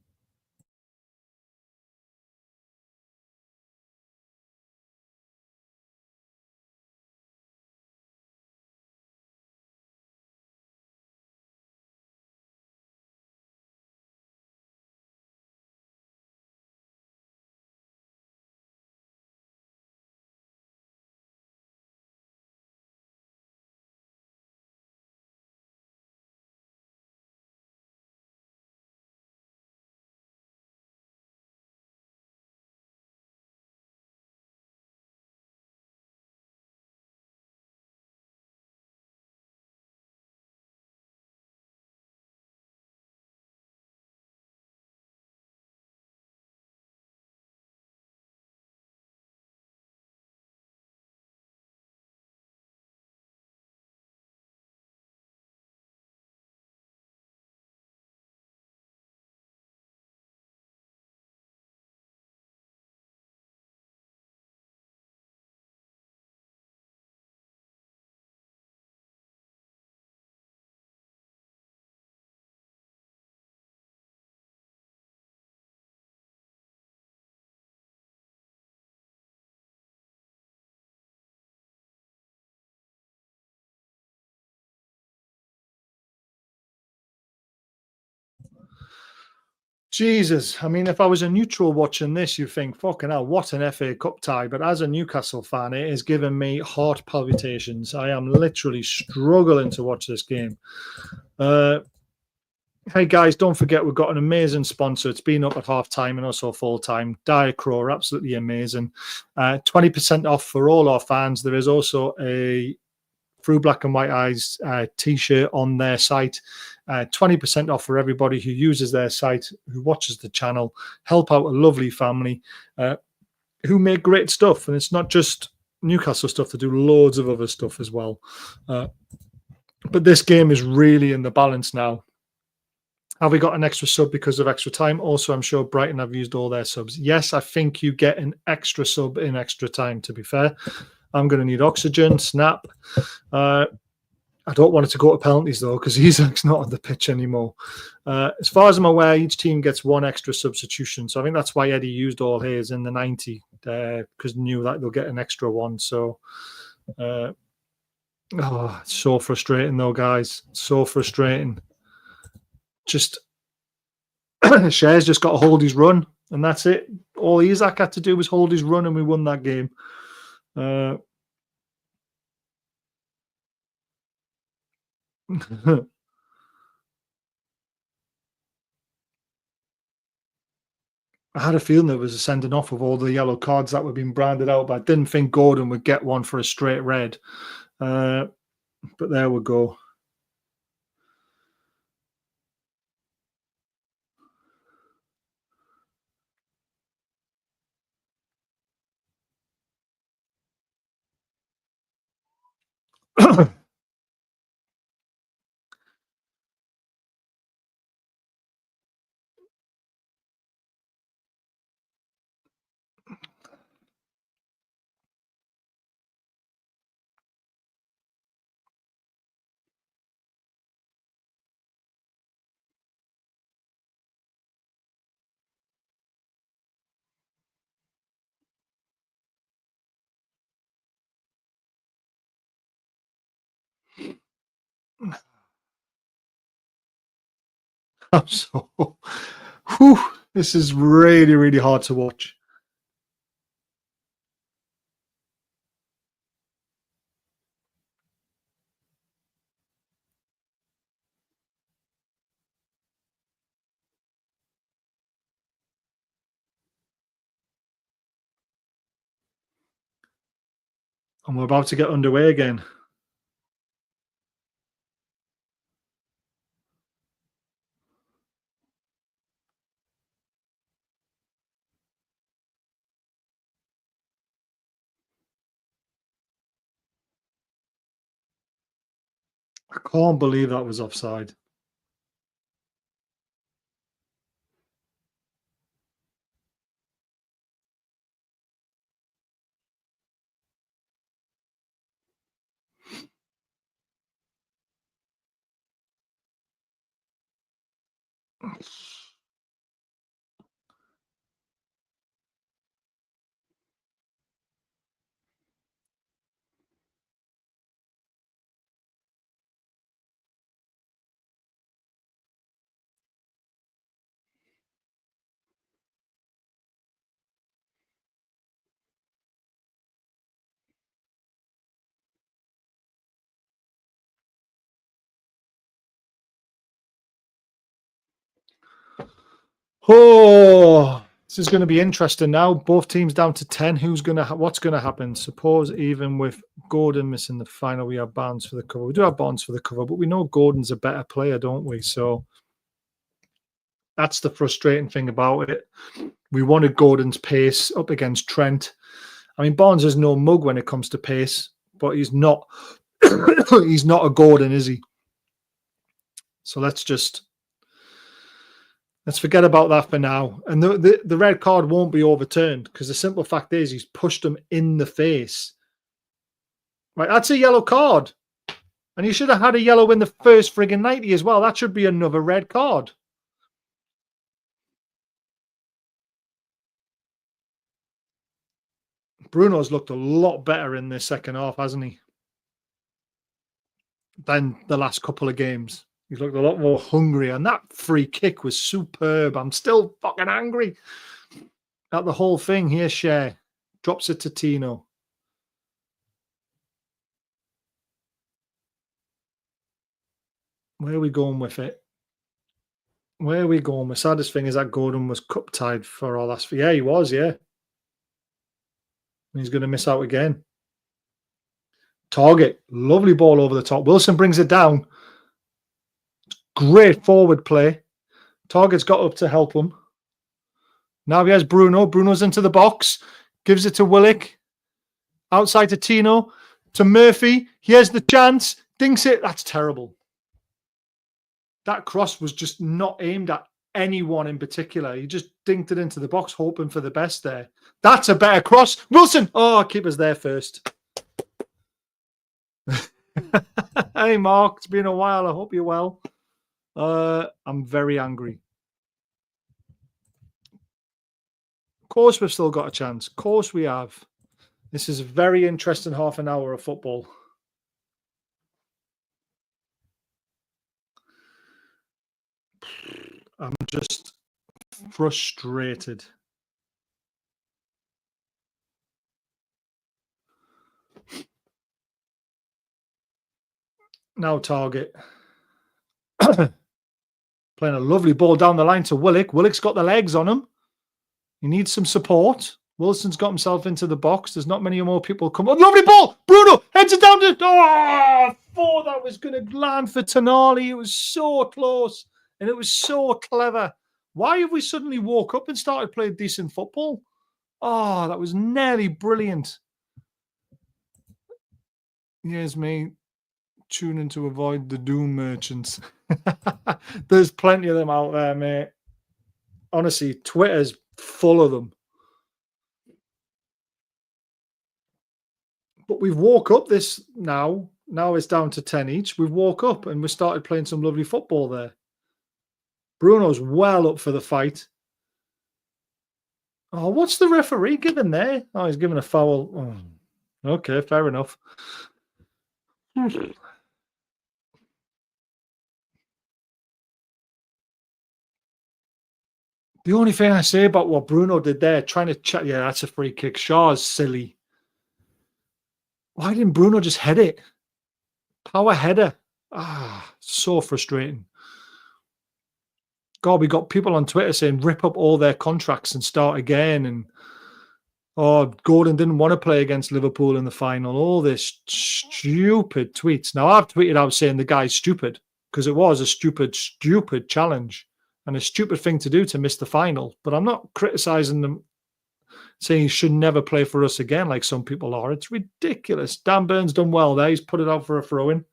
Jesus. I mean, if I was a neutral watching this, you think, fucking hell, what an FA Cup tie. But as a Newcastle fan, it has given me heart palpitations. I am literally struggling to watch this game. Hey, guys, don't forget we've got an amazing sponsor. It's been up at half time and also full time. Diacro, absolutely amazing. 20% off for all our fans. There is also a Through Black and White Eyes t-shirt on their site. 20% off for everybody who uses their site, who watches the channel. Help out a lovely family who make great stuff. And it's not just Newcastle stuff. They do loads of other stuff as well. But this game is really in the balance now. Have we got an extra sub because of extra time? Also, I'm sure Brighton have used all their subs. Yes, I think you get an extra sub in extra time, to be fair. I'm going to need oxygen, snap. I don't want it to go to penalties, though, because Isak's not on the pitch anymore. As far as I'm aware, each team gets one extra substitution. So I think that's why Eddie used all his in the 90, because knew that they'll get an extra one. So, it's so frustrating, though, guys. So frustrating. Just Share's just got to hold his run, and that's it. All Isak had to do was hold his run, and we won that game. I had a feeling there was a sending off of all the yellow cards that were being branded out, but I didn't think Gordon would get one for a straight red. But there we go. So, this is really, really hard to watch. And we're about to get underway again. I can't believe that was offside. Oh, this is going to be interesting now. Both teams down to 10. What's going to happen? Suppose even with Gordon missing the final, we have Barnes for the cover. We do have Barnes for the cover, but we know Gordon's a better player, don't we? So that's the frustrating thing about it. We wanted Gordon's pace up against Trent. I mean, Barnes is no mug when it comes to pace, but he's not. He's not a Gordon, is he? So let's forget about that for now. And the red card won't be overturned because the simple fact is he's pushed him in the face. Right, that's a yellow card. And he should have had a yellow in the first friggin' 90 as well. That should be another red card. Bruno's looked a lot better in this second half, hasn't he? Than the last couple of games. He's looked a lot more hungry, and that free kick was superb. I'm still fucking angry at the whole thing. Here, Shea drops it to Tino. Where are we going with it? Where are we going? The saddest thing is that Gordon was cup tied for our last. Yeah, he was. Yeah, he's going to miss out again. Target, lovely ball over the top. Wilson brings it down. Great forward play. Target's got up to help him. Now he has Bruno. Bruno's into the box. Gives it to Willock. Outside to Tino. To Murphy. He has the chance. Dinks it. That's terrible. That cross was just not aimed at anyone in particular. He just dinked it into the box, hoping for the best there. That's a better cross. Wilson. Oh, keeper's there first. Hey, Mark. It's been a while. I hope you're well. I'm very angry. Of course, we've still got a chance. Of course, we have. This is a very interesting half an hour of football. I'm just frustrated. Now Target. Playing a lovely ball down the line to Willock. Willock's got the legs on him. He needs some support. Wilson's got himself into the box. There's not many more people come. Oh, lovely ball! Bruno heads it down to. Oh, I thought that was going to land for Tonali. It was so close and it was so clever. Why have we suddenly woke up and started playing decent football? Oh, that was nearly brilliant. Here's me tuning to avoid the doom merchants. There's plenty of them out there, mate. Honestly, Twitter's full of them. But we've woke up this now. Now it's down to 10 each. We've woke up and we started playing some lovely football there. Bruno's well up for the fight. Oh, what's the referee giving there? Oh, he's giving a foul. Oh, okay, fair enough. The only thing I say about what Bruno did there, trying to chat, yeah, that's a free kick. Shaw's silly. Why didn't Bruno just head it? Power header. Ah, so frustrating. God, we got people on Twitter saying rip up all their contracts and start again. And Oh, Gordon didn't want to play against Liverpool in the final. All this stupid tweets. Now, I've tweeted out saying the guy's stupid because it was a stupid, stupid challenge and a stupid thing to do to miss the final. But I'm not criticizing them, saying he should never play for us again like some people are. It's ridiculous. Dan Burns done well there. He's put it out for a throw-in.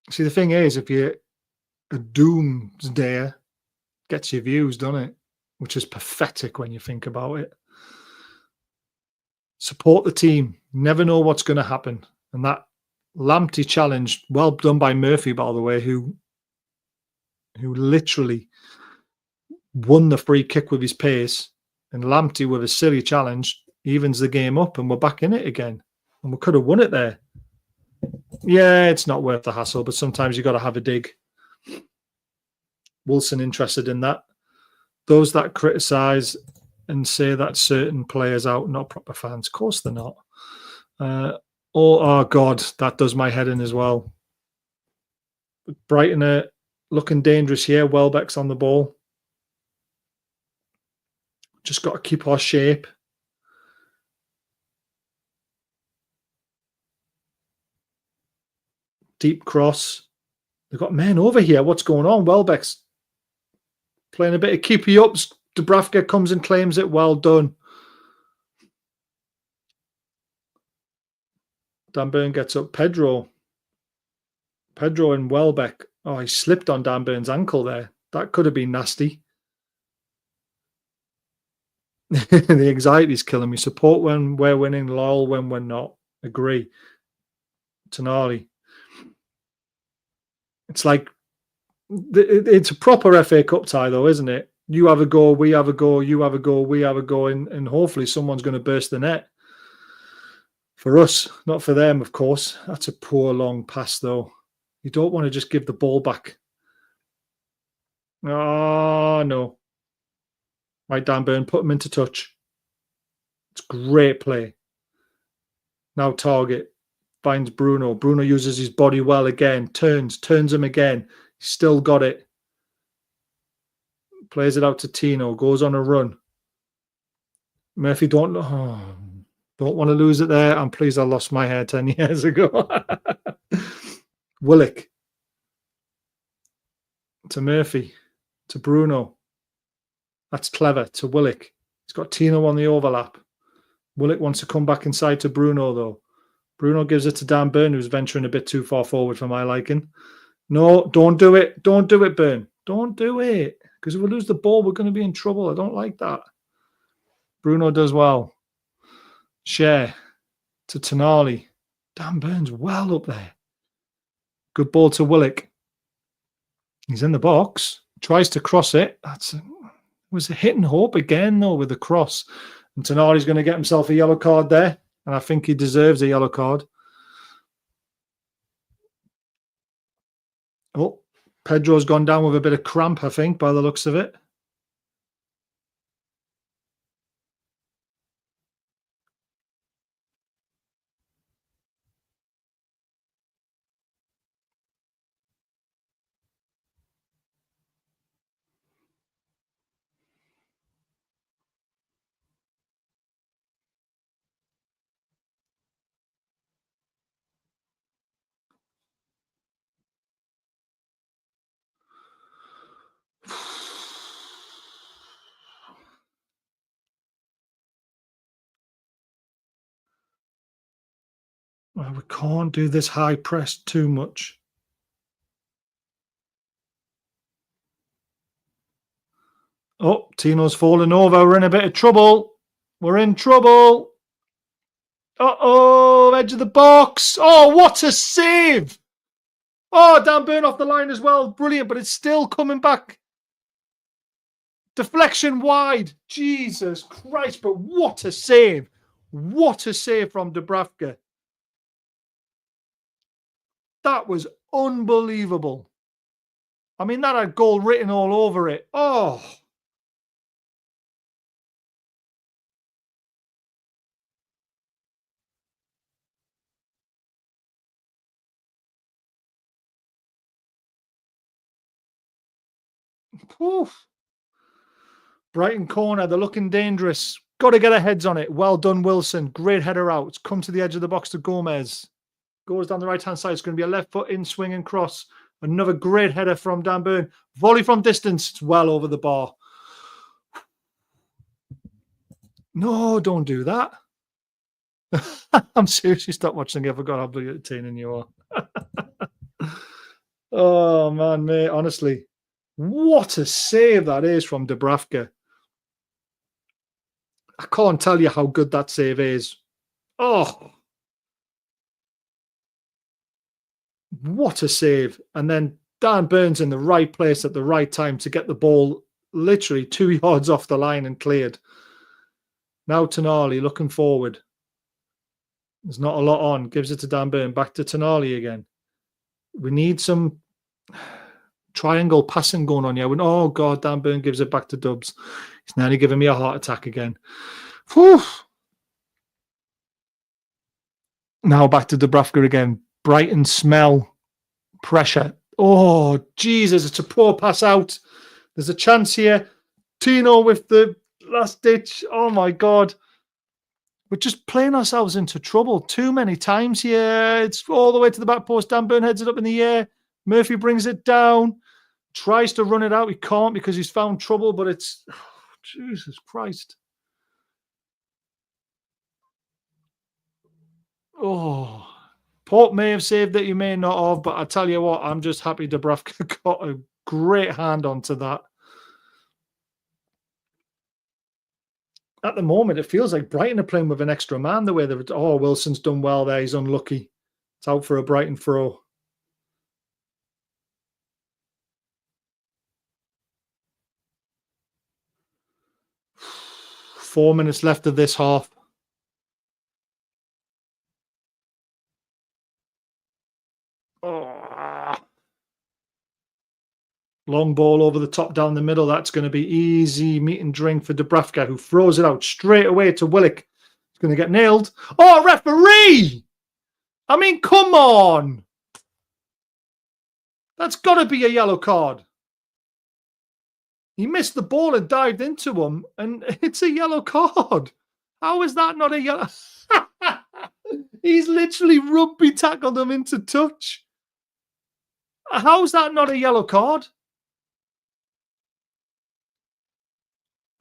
See, the thing is, if you're a doomsdayer, gets your views, doesn't it? Which is pathetic when you think about it. Support the team. Never know what's going to happen. And that Lamptey challenge, well done by Murphy, by the way, who literally won the free kick with his pace, and Lamptey with a silly challenge evens the game up, and we're back in it again. And we could have won it there. Yeah, it's not worth the hassle, but sometimes you've got to have a dig. Wilson interested in that. Those that criticise and say that certain players out, not proper fans. Of course they're not. Oh, God, that does my head in as well. Brighton are looking dangerous here. Welbeck's on the ball. Just got to keep our shape. Deep cross. They've got men over here. What's going on? Welbeck's playing a bit of keepy ups. Dubravka comes and claims it. Well done. Dan Burn gets up. Pedro and Welbeck. Oh, he slipped on Dan Burn's ankle there. That could have been nasty. The anxiety's killing me. Support when we're winning, loyal when we're not. Agree. Tonali. It's like, it's a proper FA Cup tie, though, isn't it? You have a goal, we have a goal, you have a goal, we have a goal, and hopefully someone's going to burst the net. For us, not for them, of course. That's a poor long pass, though. You don't want to just give the ball back. Oh, no. Right, Dan Burn, put him into touch. It's great play. Now target. Finds Bruno. Bruno uses his body well again. Turns him again. Still got it. Plays it out to Tino. Goes on a run. Murphy don't want to lose it there. I'm pleased I lost my hair 10 years ago. Willock. To Murphy. To Bruno. That's clever. To Willock. He's got Tino on the overlap. Willock wants to come back inside to Bruno, though. Bruno gives it to Dan Burn, who's venturing a bit too far forward for my liking. No, don't do it. Don't do it, Burn. Don't do it. Because if we lose the ball, we're going to be in trouble. I don't like that. Bruno does well. Share to Tonali. Dan Burn's well up there. Good ball to Willock. He's in the box. Tries to cross it. It was a hit and hope again, though, with the cross. And Tonali's going to get himself a yellow card there. And I think he deserves a yellow card. Oh, Pedro's gone down with a bit of cramp, I think, by the looks of it. Well, we can't do this high press too much. Oh, Tino's fallen over. We're in a bit of trouble. We're in trouble. Uh-oh, edge of the box. Oh, what a save. Oh, Dan Burn off the line as well. Brilliant, but it's still coming back. Deflection wide. Jesus Christ, but what a save. What a save from Dubravka. That was unbelievable. I mean, that had goal written all over it. Oh. Oof. Brighton corner, they're looking dangerous. Got to get our heads on it. Well done, Wilson. Great header out. Come to the edge of the box to Gomez. Goes down the right-hand side. It's going to be a left foot in, swing and cross. Another great header from Dan Burn. Volley from distance. It's well over the bar. No, don't do that. I'm seriously stopped watching. I forgot how bloody entertaining you are. Oh, man, mate. Honestly, what a save that is from Bhfc. I can't tell you how good that save is. Oh, what a save. And then Dan Burns in the right place at the right time to get the ball literally 2 yards off the line and cleared. Now Tonali looking forward. There's not a lot on. Gives it to Dan Burn. Back to Tonali again. We need some triangle passing going on here. Oh, God, Dan Burn gives it back to Dubs. He's nearly giving me a heart attack again. Whew. Now back to Bhfc again. Brighton smell pressure. Oh, Jesus, it's a poor pass out. There's a chance here. Tino with the last ditch. Oh, my God. We're just playing ourselves into trouble too many times here. It's all the way to the back post. Dan Burn heads it up in the air. Murphy brings it down. Tries to run it out. He can't because he's found trouble, but it's... Oh, Jesus Christ. Oh, Port may have saved it, you may not have, but I tell you what, I'm just happy Bhfc got a great hand onto that. At the moment, it feels like Brighton are playing with an extra man the way they're... Oh, Wilson's done well there. He's unlucky. It's out for a Brighton throw. Four minutes left of this half. Oh. Long ball over the top down the middle. That's going to be easy meat and drink for Bhfc, who throws it out straight away to Willock. He's going to get nailed. Oh, referee! I mean, come on. That's got to be a yellow card. He missed the ball and dived into him, and it's a yellow card. How is that not a yellow? He's literally rugby tackled him into touch. How's that not a yellow card?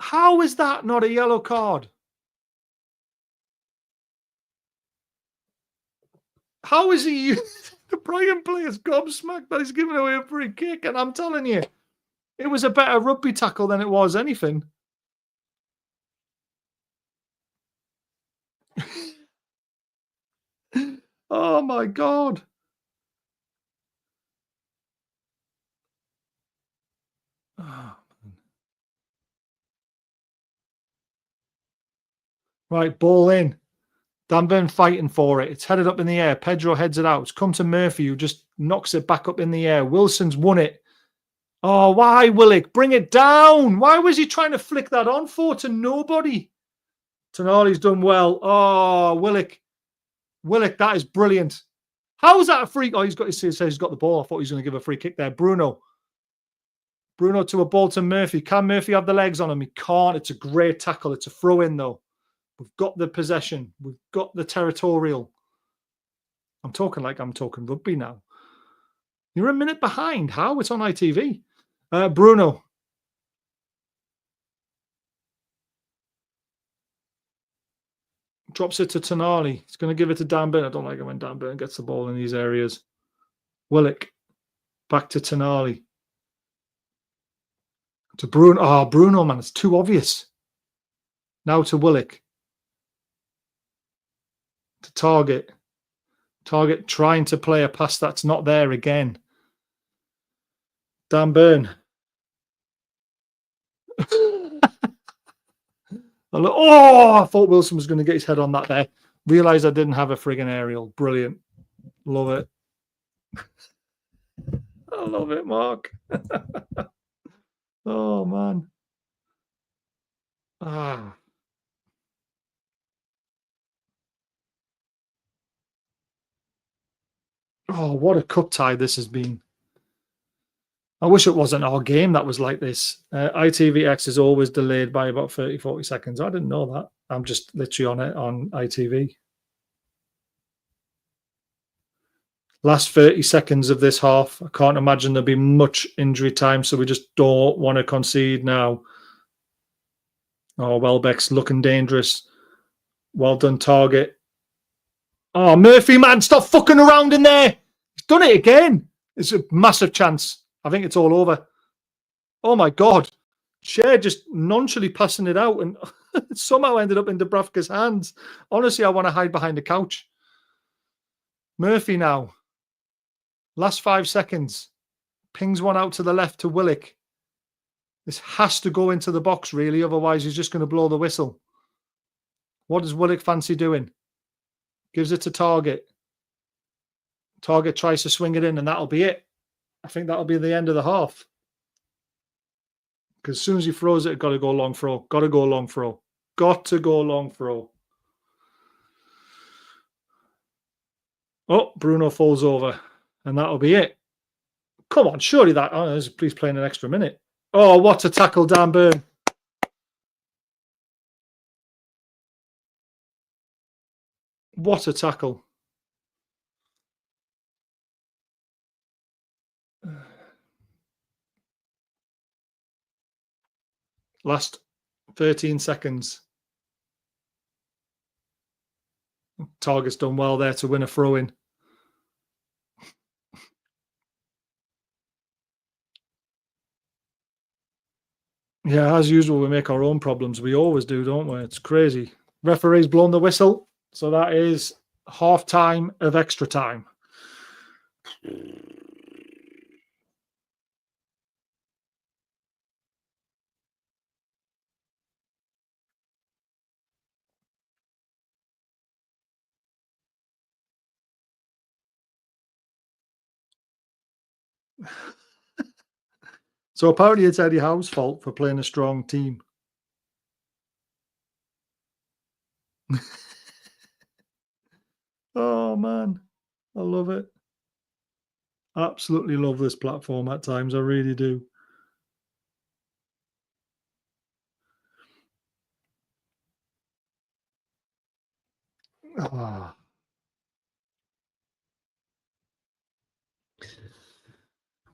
How is that not a yellow card? How is he? The Brighton player's gobsmacked that he's giving away a free kick, and I'm telling you, it was a better rugby tackle than it was anything. Oh my God. Oh, right, ball in. Dan Burn fighting for it. It's headed up in the air. Pedro heads it out. It's come to Murphy, who just knocks it back up in the air. Wilson's won it. Oh, why, Willock? Bring it down. Why was he trying to flick that on for to nobody? Tonali's done well. Oh, Willock. Willock, that is brilliant. How is that a free? Oh, he says he's got the ball. I thought he was going to give a free kick there. Bruno to a ball to Murphy. Can Murphy have the legs on him? He can't. It's a great tackle. It's a throw in, though. We've got the possession. We've got the territorial. I'm talking like I'm talking rugby now. You're a minute behind. How? It's on ITV. Bruno. Drops it to Tonali. He's going to give it to Dan Burn. I don't like it when Dan Burn gets the ball in these areas. Willock. Back to Tonali. To Bruno. Oh, Bruno, man. It's too obvious. Now to Willock. To Target. Target trying to play a pass that's not there again. Dan Burn. Oh, I thought Wilson was going to get his head on that there. Realised I didn't have a friggin' aerial. Brilliant. Love it. I love it, Mark. Oh, man. Ah. Oh, what a cup tie this has been. I wish it wasn't our game that was like this. ITVX is always delayed by about 30, 40 seconds. I didn't know that. I'm just literally on it on ITV. Last 30 seconds of this half. I can't imagine there'll be much injury time, so we just don't want to concede now. Oh, Welbeck's looking dangerous. Well done, Target. Oh, Murphy, man, stop fucking around in there. He's done it again. It's a massive chance. I think it's all over. Oh, my God. Cher just nonchalantly passing it out and somehow ended up in Dubravka's hands. Honestly, I want to hide behind the couch. Murphy now. Last 5 seconds. Pings one out to the left to Willock. This has to go into the box, really. Otherwise, he's just going to blow the whistle. What does Willock fancy doing? Gives it to Target. Target tries to swing it in, and that'll be it. I think that'll be the end of the half. Because as soon as he throws it, got to go long throw. Got to go long throw. Got to go long throw. Oh, Bruno falls over, and that'll be it. Come on, surely that. Oh, please playing an extra minute. Oh, what a tackle, Dan Burn. What a tackle. Last 13 seconds. Target's done well there to win a throw-in. Yeah, as usual, we make our own problems. We always do, don't we? It's crazy. Referee's blown the whistle. So that is half time of extra time. So apparently it's Eddie Howe's fault for playing a strong team. Oh, man. I love it. Absolutely love this platform at times. I really do. Oh.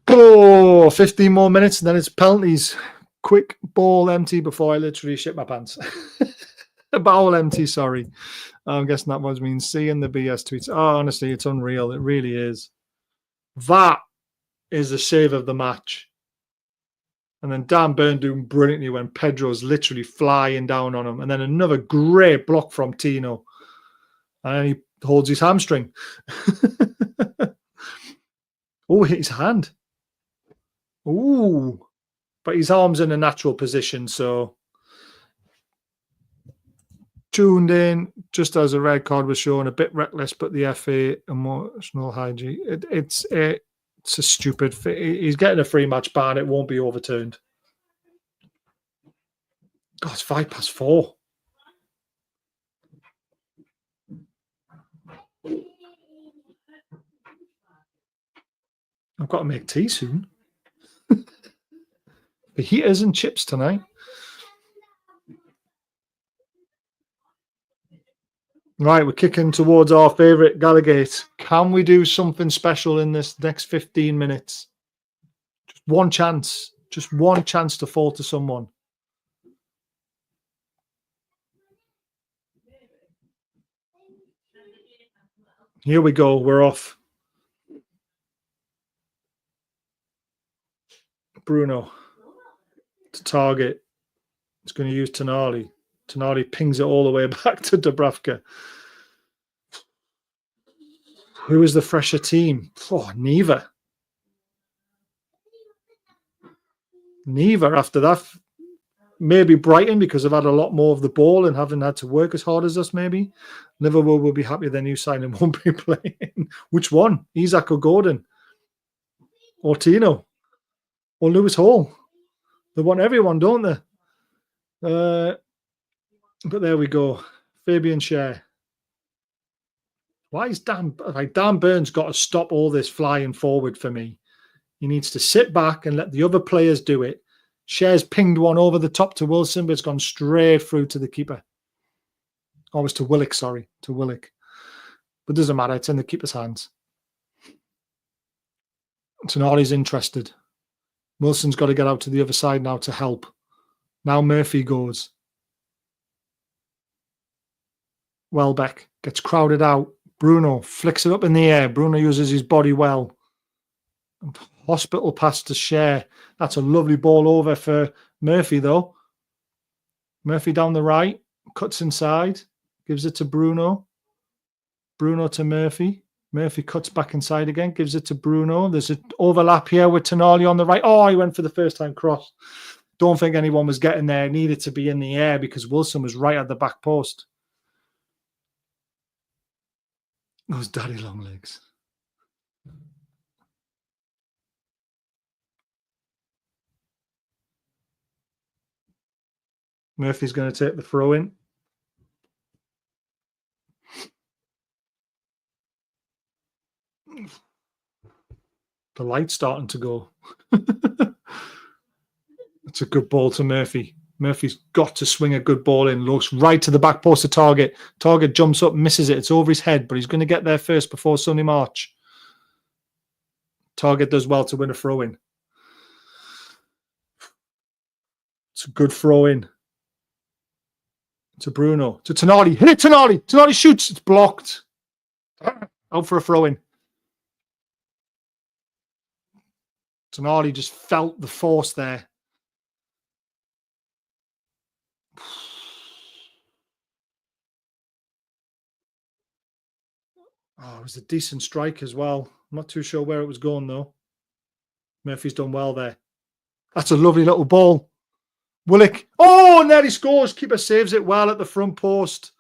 Oh, 15 more minutes and then it's penalties. Quick ball empty before I literally shit my pants. A bowel empty, sorry. I'm guessing that was means seeing the BS tweets. Oh, honestly, it's unreal. It really is. That is the save of the match. And then Dan Burn doing brilliantly when Pedro's literally flying down on him. And then another great block from Tino. And then he holds his hamstring. Oh, hit his hand. Ooh. But his arm's in a natural position, so tuned in just as a red card was shown, a bit reckless, but the FA emotional hygiene. It's a stupid. He's getting a free match ban. It won't be overturned. God, it's 4:05. I've got to make tea soon. Fajitas and chips tonight. Right, we're kicking towards our favourite Gallagate. Can we do something special in this next 15 minutes? Just one chance. Just one chance to fall to someone. Here we go. We're off. Bruno to Target. It's going to use Tonali. Tonali pings it all the way back to Dubravka. Who is the fresher team? Oh, neither. Neither after that. Maybe Brighton because they've had a lot more of the ball and haven't had to work as hard as us, maybe. Liverpool will be happy their new signing won't be playing. Which one? Isak or Gordon? Or Tino? Or Lewis Hall? They want everyone, don't they? But there we go. Fabian Schär. Why is Dan Burns got to stop all this flying forward for me? He needs to sit back and let the other players do it. Share's pinged one over the top to Wilson, but it's gone straight through to the keeper. Oh, it was to Willock, sorry, to Willock. But it doesn't matter, it's in the keeper's hands. Tonali's interested. Wilson's got to get out to the other side now to help. Now Murphy goes. Welbeck gets crowded out. Bruno flicks it up in the air. Bruno uses his body well. Hospital pass to Share. That's a lovely ball over for Murphy, though. Murphy down the right. Cuts inside. Gives it to Bruno. Bruno to Murphy. Murphy cuts back inside again. Gives it to Bruno. There's an overlap here with Tonali on the right. Oh, he went for the first time cross. Don't think anyone was getting there. It needed to be in the air because Wilson was right at the back post. Those daddy long legs. Murphy's going to take the throw in. The light's starting to go. It's a good ball to Murphy. Murphy's got to swing a good ball in. Looks right to the back post of Target. Target jumps up, misses it. It's over his head, but he's going to get there first before Sonny March. Target does well to win a throw in. It's a good throw in. To Bruno. To Tonali. Hit it, Tonali. Tonali shoots. It's blocked. Out for a throw in. Tonali just felt the force there. Oh, it was a decent strike as well. I'm not too sure where it was going, though. Murphy's done well there. That's a lovely little ball. Willock. Oh, and there he scores. Keeper saves it well at the front post.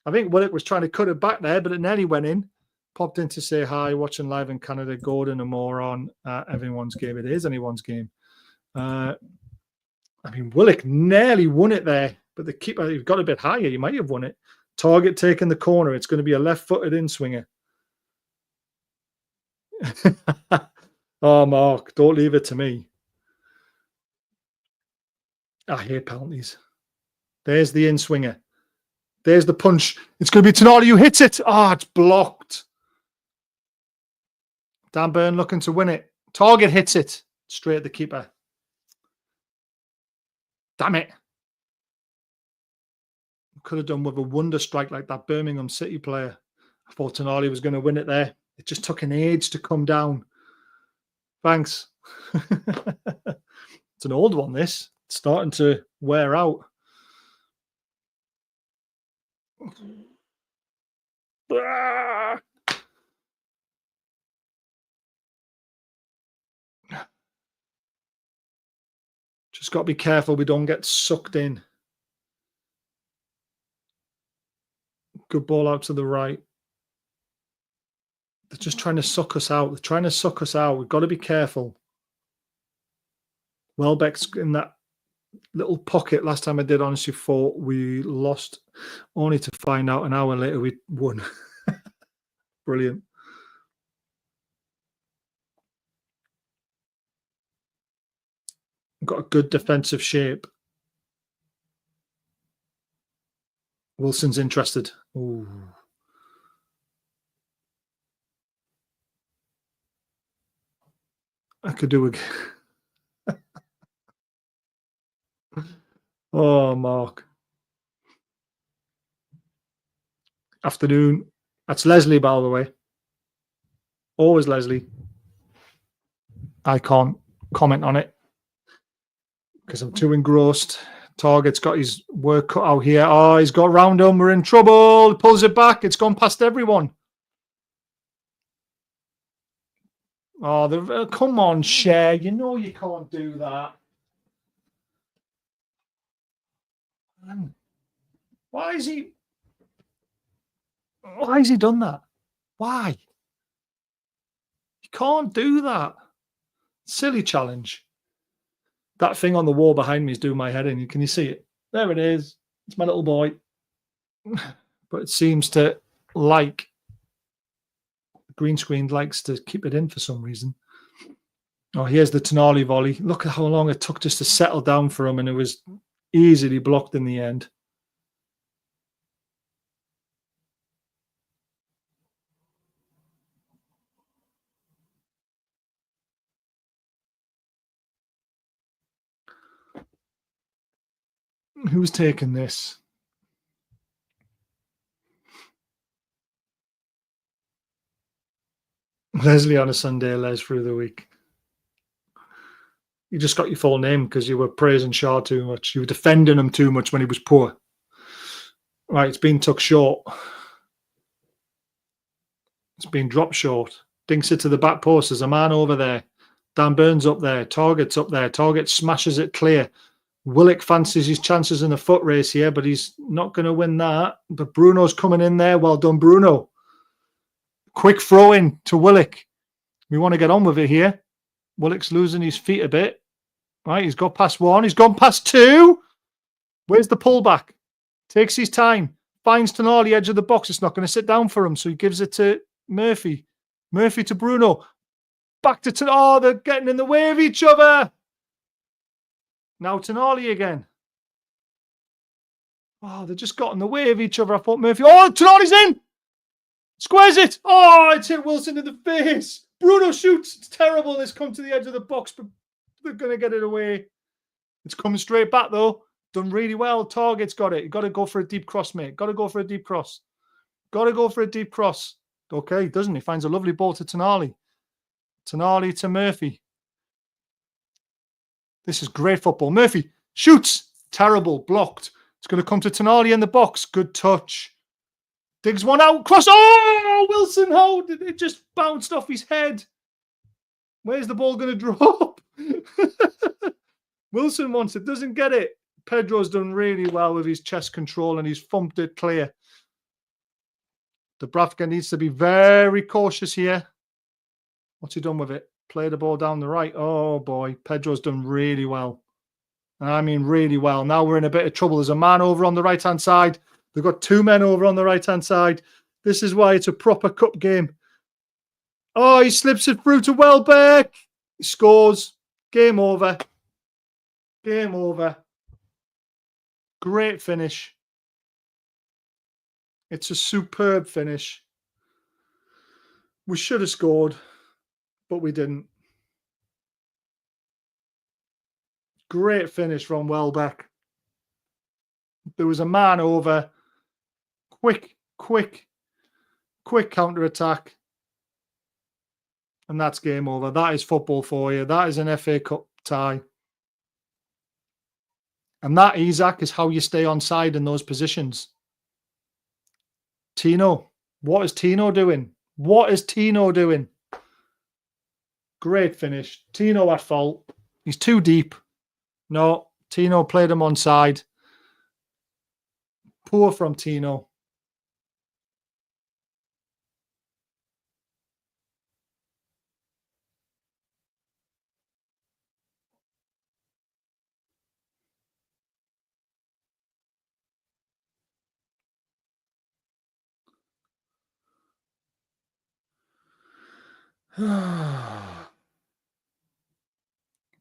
I think Willock was trying to cut it back there, but it nearly went in. Popped in to say hi, watching live in Canada. Gordon and more on everyone's game. It is anyone's game. I mean, Willock nearly won it there, but the keeper, he got a bit higher. He might have won it. Target taking the corner. It's going to be a left-footed in-swinger. Oh, Mark, don't leave it to me. I hate penalties. There's the in-swinger. There's the punch. It's going to be Tonali who hits it. Oh, it's blocked. Dan Burn looking to win it. Target hits it. Straight at the keeper. Damn it. Could have done with a wonder strike like that Birmingham City player. I thought Tonali was going to win it there. It just took an age to come down. Thanks. It's an old one, this. It's starting to wear out. Just got to be careful we don't get sucked in. Good ball out to the right. They're just trying to suck us out. They're trying to suck us out. We've got to be careful. Welbeck's in that little pocket. Last time I did honestly thought we lost, only to find out an hour later we won. Brilliant. Got a good defensive shape. Wilson's interested. Ooh. I could do a... Oh, Mark. Afternoon. That's Leslie, by the way. Always Leslie. I can't comment on it because I'm too engrossed. Target's got his work cut out here. Oh, he's got round him. We're in trouble. He pulls it back. It's gone past everyone. Oh, come on, Cher. You know you can't do that. Why has he done that? Why? You can't do that. Silly challenge. That thing on the wall behind me is doing my head in. Can you see it? There it is. It's my little boy. But it seems to like... The green screen likes to keep it in for some reason. Oh, here's the Tonali volley. Look at how long it took just to settle down for him, and it was easily blocked in the end. Who's taking this? Leslie on a Sunday, Les through the week. You just got your full name because you were praising Shaw too much. You were defending him too much when he was poor. Right, it's been tucked short. It's been dropped short. Dinks it to the back post. There's a man over there. Dan Burns up there. Target's up there. Target smashes it clear. Willock fancies his chances in the foot race here, but he's not going to win that. But Bruno's coming in there. Well done, Bruno. Quick throw in to Willock. We want to get on with it here. Willock's losing his feet a bit. Right, he's got past one. He's gone past two. Where's the pullback? Takes his time. Finds Tonali edge of the box. It's not going to sit down for him, so he gives it to Murphy. Murphy to Bruno. Back to Tonali. Oh, they're getting in the way of each other. Now Tonali again. Oh, they just got in the way of each other. I thought Murphy. Oh, Tonali's in. Squares it. Oh, it's hit Wilson in the face. Bruno shoots. It's terrible. It's come to the edge of the box, but they're going to get it away. It's coming straight back, though. Done really well. Target's got it. You've got to go for a deep cross, mate. Got to go for a deep cross. Got to go for a deep cross. Okay, doesn't he? Finds a lovely ball to Tonali. Tonali to Murphy. This is great football. Murphy shoots. Terrible. Blocked. It's going to come to Tonali in the box. Good touch. Digs one out. Cross. Oh, Wilson. How did it just bounced off his head? Where's the ball going to drop? Wilson wants it. Doesn't get it. Pedro's done really well with his chest control and he's thumped it clear. Bhfc needs to be very cautious here. What's he done with it? Play the ball down the right. Oh, boy. Pedro's done really well. I mean, really well. Now we're in a bit of trouble. There's a man over on the right-hand side. They've got two men over on the right-hand side. This is why it's a proper cup game. Oh, he slips it through to Welbeck. He scores. Game over. Game over. Great finish. It's a superb finish. We should have scored, but we didn't. Great finish from Welbeck. There was a man over. Quick counter-attack. And that's game over. That is football for you. That is an FA Cup tie. And that, Isaac, is how you stay on side in those positions. Tino. What is Tino doing? What is Tino doing? Great finish. Tino at fault. He's too deep. No, Tino played him on side. Poor from Tino.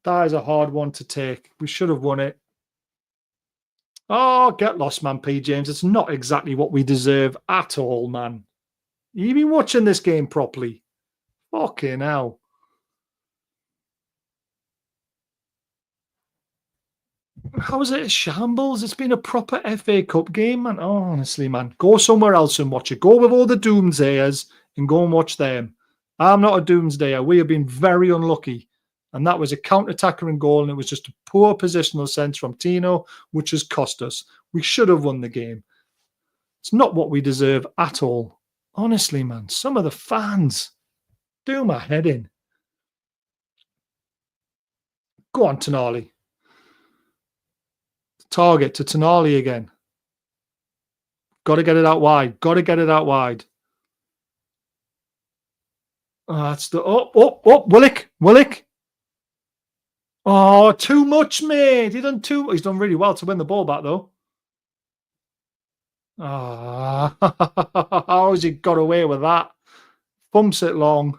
That is a hard one to take. We should have won it. Oh, get lost, man, P. James. It's not exactly what we deserve at all, man. You been watching this game properly? Fucking hell. How is it a shambles? It's been a proper FA Cup game, man. Oh, honestly, man. Go somewhere else and watch it. Go with all the doomsayers and go and watch them. I'm not a doomsdayer. We have been very unlucky. And that was a counter-attacker in goal, and it was just a poor positional sense from Tino, which has cost us. We should have won the game. It's not what we deserve at all. Honestly, man, some of the fans do my head in. Go on, Tonali. Target to Tonali again. Got to get it out wide. Got to get it out wide. Oh, that's the... Oh, Willock. Oh, too much, mate. He's done really well to win the ball back, though. Oh, how has he got away with that? Bumps it long.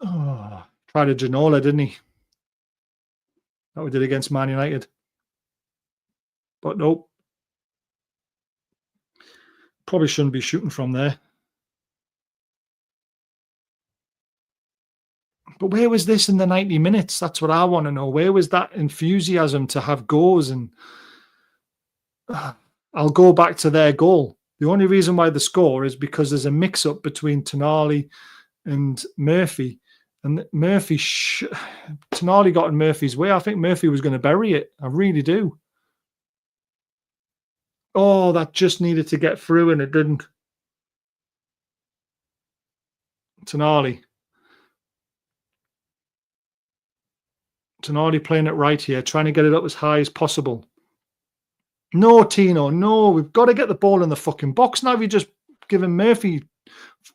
Oh, tried a Ginola, didn't he? That we did against Man United. But nope. Probably shouldn't be shooting from there. But where was this in the 90 minutes? That's what I want to know. Where was that enthusiasm to have goals? And I'll go back to their goal. The only reason why they score is because there's a mix-up between Tonali and Murphy. And Tonali got in Murphy's way. I think Murphy was going to bury it. I really do. Oh, that just needed to get through and it didn't. Tonali playing it right here, trying to get it up as high as possible. No, Tino, no. We've got to get the ball in the fucking box now. We've just given Murphy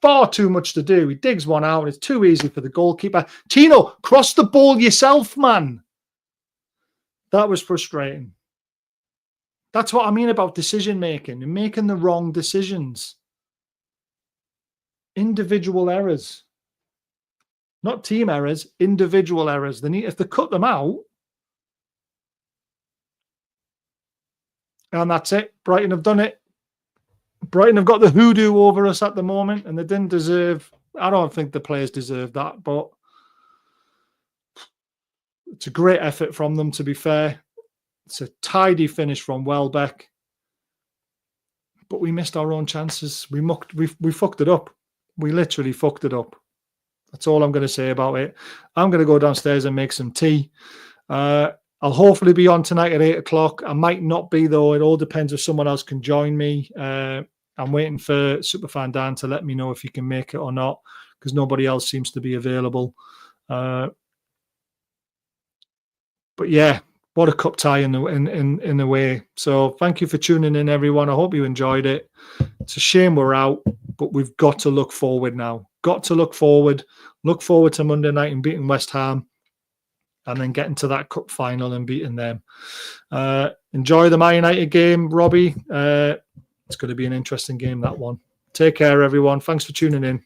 far too much to do. He digs one out. It's too easy for the goalkeeper. Tino, cross the ball yourself, man. That was frustrating. That's what I mean about decision making. You're making the wrong decisions. Individual errors. Not team errors, individual errors. They need, if they cut them out, and that's it. Brighton have done it. Brighton have got the hoodoo over us at the moment, and they didn't deserve. I don't think the players deserve that, but it's a great effort from them, to be fair. It's a tidy finish from Welbeck, but we missed our own chances. We fucked it up. We literally fucked it up. That's all I'm going to say about it. I'm going to go downstairs and make some tea. I'll hopefully be on tonight at 8 o'clock. I might not be, though. It all depends if someone else can join me. I'm waiting for Superfan Dan to let me know if he can make it or not, because nobody else seems to be available. But yeah, what a cup tie in a way. So thank you for tuning in, everyone. I hope you enjoyed it. It's a shame we're out, but we've got to look forward now. Got to look forward. Look forward to Monday night and beating West Ham, and then getting to that cup final and beating them. Enjoy the Man United game, Robbie. It's going to be an interesting game, that one. Take care, everyone. Thanks for tuning in.